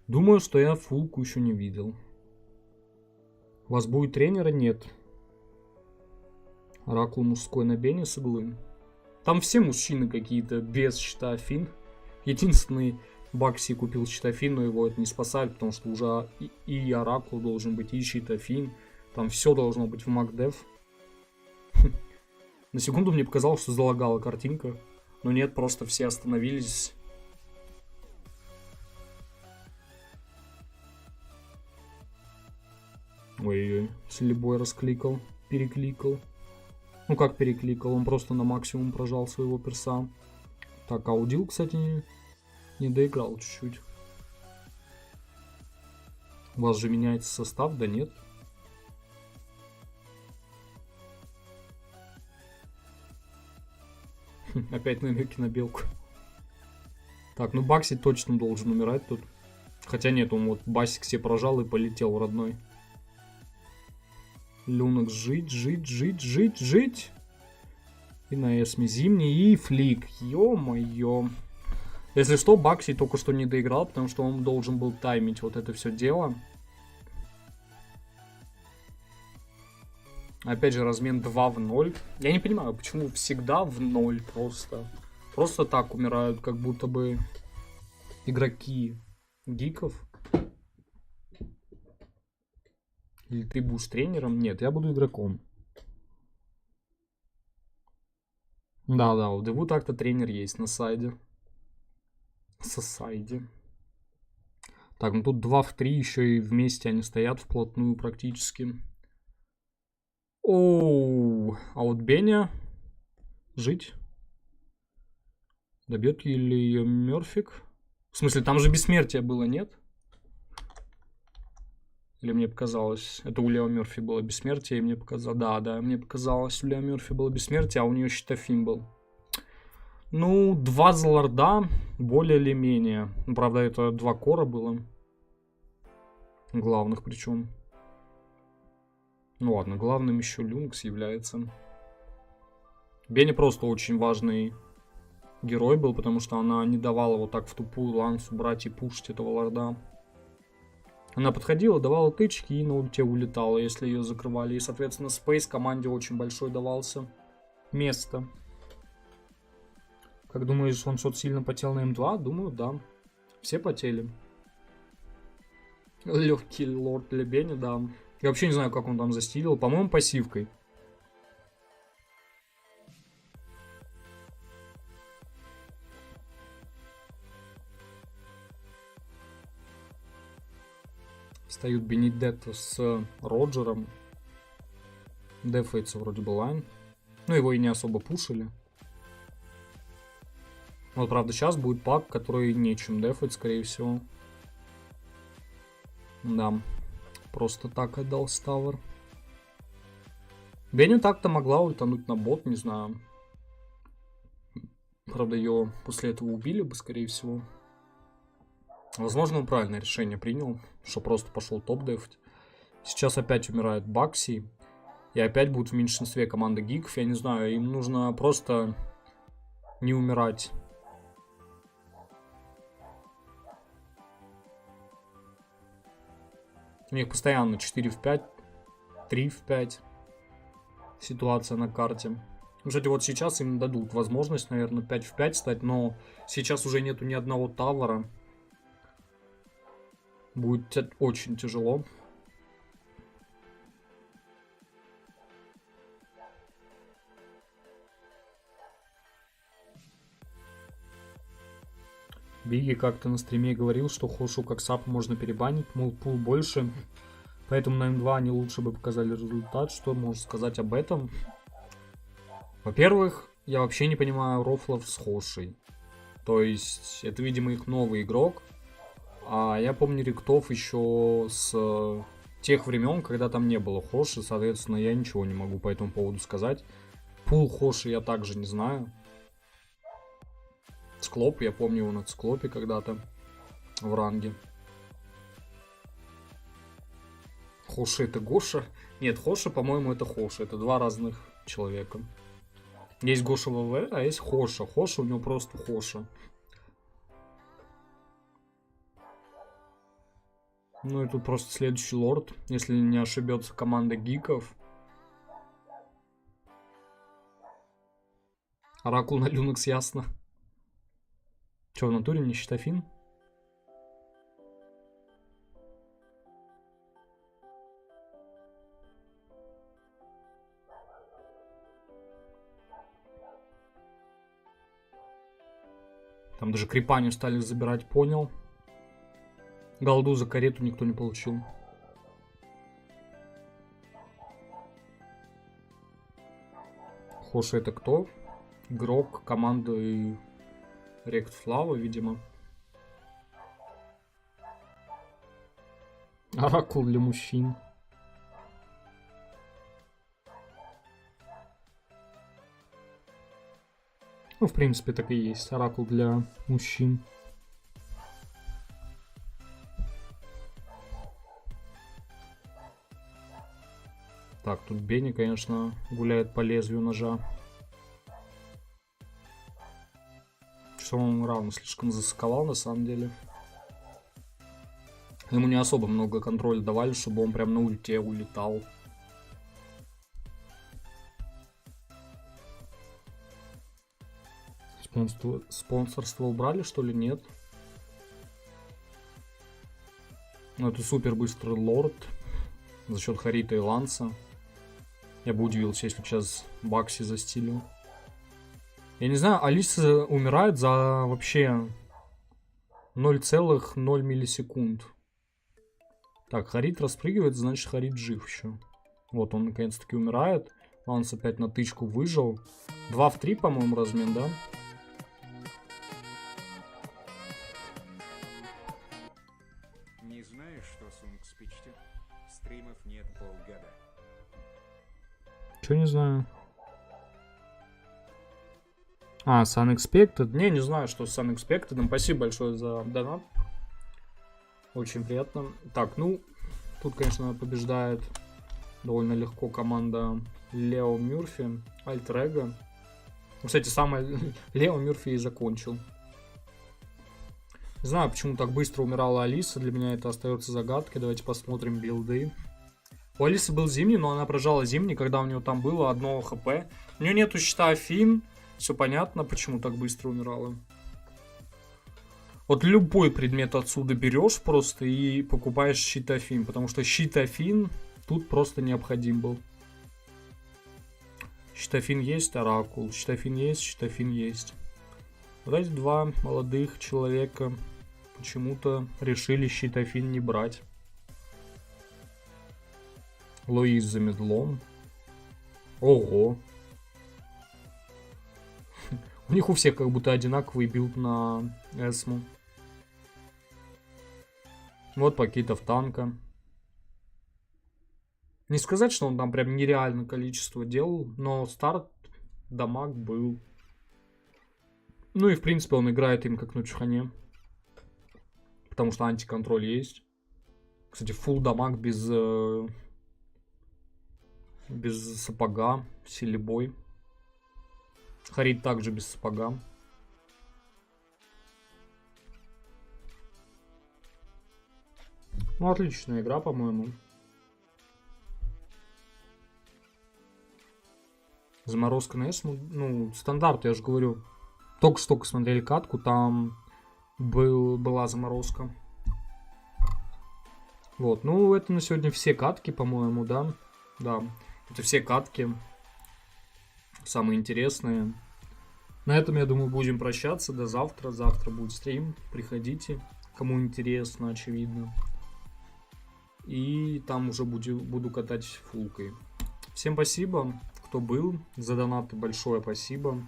[SPEAKER 1] Думаю, что я фулку еще не видел. У вас будет тренера? Нет. Оракул мужской на Бене с иглы. Там все мужчины какие-то без щита Афин. Единственный Бакси купил щит Афин, но его это не спасает, потому что уже и Оракул должен быть, и щит Афин. Там все должно быть в Макдев. На секунду мне показалось, что залагала картинка. Но нет, просто все остановились. Ой-ой-ой, Слебой раскликал, перекликал. Ну как перекликал, он просто на максимум прожал своего перса. Так, Аудил, кстати, не доиграл чуть-чуть. У вас же меняется состав, да нет? Опять намеки на белку. Так, ну Бакси точно должен умирать тут. Хотя нет, он вот Басик себе прожал и полетел родной. Люнокс жить. И на Эсме зимний и флик. Ё-моё. Если что, Бакси только что не доиграл, потому что он должен был таймить вот это все дело. Опять же, размен 2 в 0. Я не понимаю, почему всегда в 0 просто. Просто так умирают, как будто бы игроки гиков. Или ты будешь тренером? Нет, я буду игроком. Да, у Деву так-то тренер есть на сайде. Сосайде. Так, ну тут 2 в 3 еще и вместе они стоят вплотную практически. Оу, а вот Беня жить. Добьет или ее Мерфик? В смысле, там же бессмертие было, нет? Или мне показалось, это у Лео Мерфи было бессмертие, и мне показалось, да, мне показалось, у Лео Мерфи было бессмертие, а у нее щитофин был. Ну, 2 за лорда, более или менее. Ну, правда, это 2 кора было. Главных причем. Ну ладно, главным еще Люнкс является. Бенни просто очень важный герой был, потому что она не давала вот так в тупую лансу брать и пушить этого лорда. Она подходила, давала тычки и на ульте улетала, если ее закрывали. И, соответственно, спейс команде очень большой давался. Место. Как думаешь, он что-то сильно потел на М2? Думаю, да. Все потели. Легкий лорд для Бенни, да. Я вообще не знаю, как он там застилил. По-моему, пассивкой. Встают Бенедетто с Роджером. Дефается вроде бы лайн. Ну, его и не особо пушили. Вот, правда, сейчас будет пак, который нечем дефать, скорее всего. Да. Просто так отдал Ставр. Беню так-то могла ультануть на бот, не знаю. Правда, ее после этого убили бы, скорее всего. Возможно, он правильное решение принял, что просто пошел топ-дефать. Сейчас опять умирает Бакси. И опять будет в меньшинстве команда гиков. Я не знаю, им нужно просто не умирать. У них постоянно 4 в 5, 3 в 5 ситуация на карте. Кстати, вот сейчас им дадут возможность, наверное, 5 в 5 стать, но сейчас уже нету ни одного тавера. Будет очень тяжело. Биги как-то на стриме говорил, что Хошу как сап можно перебанить, мол, пул больше. Поэтому на М2 они лучше бы показали результат. Что можешь сказать об этом? Во-первых, я вообще не понимаю рофлов с Хошей. То есть, это, видимо, их новый игрок. А я помню Риктов еще с тех времен, когда там не было Хоши. Соответственно, я ничего не могу по этому поводу сказать. Пул Хоши я также не знаю. Циклоп, я помню его на Циклопе когда-то в ранге. Хоша это Гоша? Нет, Хоша, по-моему, это Хоша. Это два разных человека. Есть Гоша ВВ, а есть Хоша. Хоша у него просто Хоша. Ну и тут просто следующий лорд, если не ошибется, команда гиков. Оракул на Люнекс, ясно. Че, в натуре не щитофин? Там даже крипанию стали забирать, понял. Голду за карету никто не получил. Хоша это кто? Игрок команды Рект Флава, видимо. Оракул для мужчин. Ну, в принципе, так и есть. Оракул для мужчин. Так, тут Бенни, конечно, гуляет по лезвию ножа. Что он равно слишком засаковал, на самом деле. Ему не особо много контроля давали, чтобы он прям на ульте улетал. Спонсорство убрали, что ли? Нет. Ну, это супер быстрый лорд. За счет Харита и Ланса. Я бы удивился, если сейчас Бакси застилил. Я не знаю, Алиса умирает за вообще 0,0 миллисекунд. Так, Харит распрыгивает, значит Харит жив еще. Вот он наконец-таки умирает. Ланс опять на тычку выжил. 2 в 3, по-моему, размен, да?
[SPEAKER 5] Не знаешь, что с Унгспичте? Стримов нет полгода.
[SPEAKER 1] Чё не знаю. А, с Unexpected? Не знаю, что с Unexpected. Спасибо большое за донат. Очень приятно. Так, ну, тут, конечно, побеждает довольно легко команда Лео Мюрфи. Альтер-эго. Кстати, самое Лео Мюрфи и закончил. Не знаю, почему так быстро умирала Алиса. Для меня это остается загадкой. Давайте посмотрим билды. У Алисы был зимний, но она прожала зимний, когда у нее там было 1 хп. У нее нету щита Афин. Все понятно, почему так быстро умирала. Вот любой предмет отсюда берешь просто и покупаешь щит Афин. Потому что щит Афин тут просто необходим был. Щит Афин есть, Оракул. Щит Афин есть, щит Афин есть. Вот эти два молодых человека почему-то решили щит Афин не брать. Луис за медлом. Ого. У них у всех как будто одинаковый билд на Эсму. Вот пакетов танка. Не сказать, что он там прям нереальное количество делал, но старт дамаг был. Ну и в принципе он играет им как на чухане. Потому что антиконтроль есть. Кстати, фулл дамаг без сапога, силебой. Харит также без сапога. Ну, отличная игра, по-моему. Заморозка на Эсму. Ну, стандарт, я же говорю. Только что смотрели катку, там была заморозка. Вот, ну, это на сегодня все катки, по-моему, да? Да, это все катки. Самые интересные. На этом, я думаю, будем прощаться. До завтра. Завтра будет стрим. Приходите. Кому интересно, очевидно. И там уже буду катать фулкой. Всем спасибо, кто был. За донаты большое спасибо.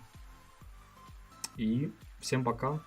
[SPEAKER 1] И всем пока.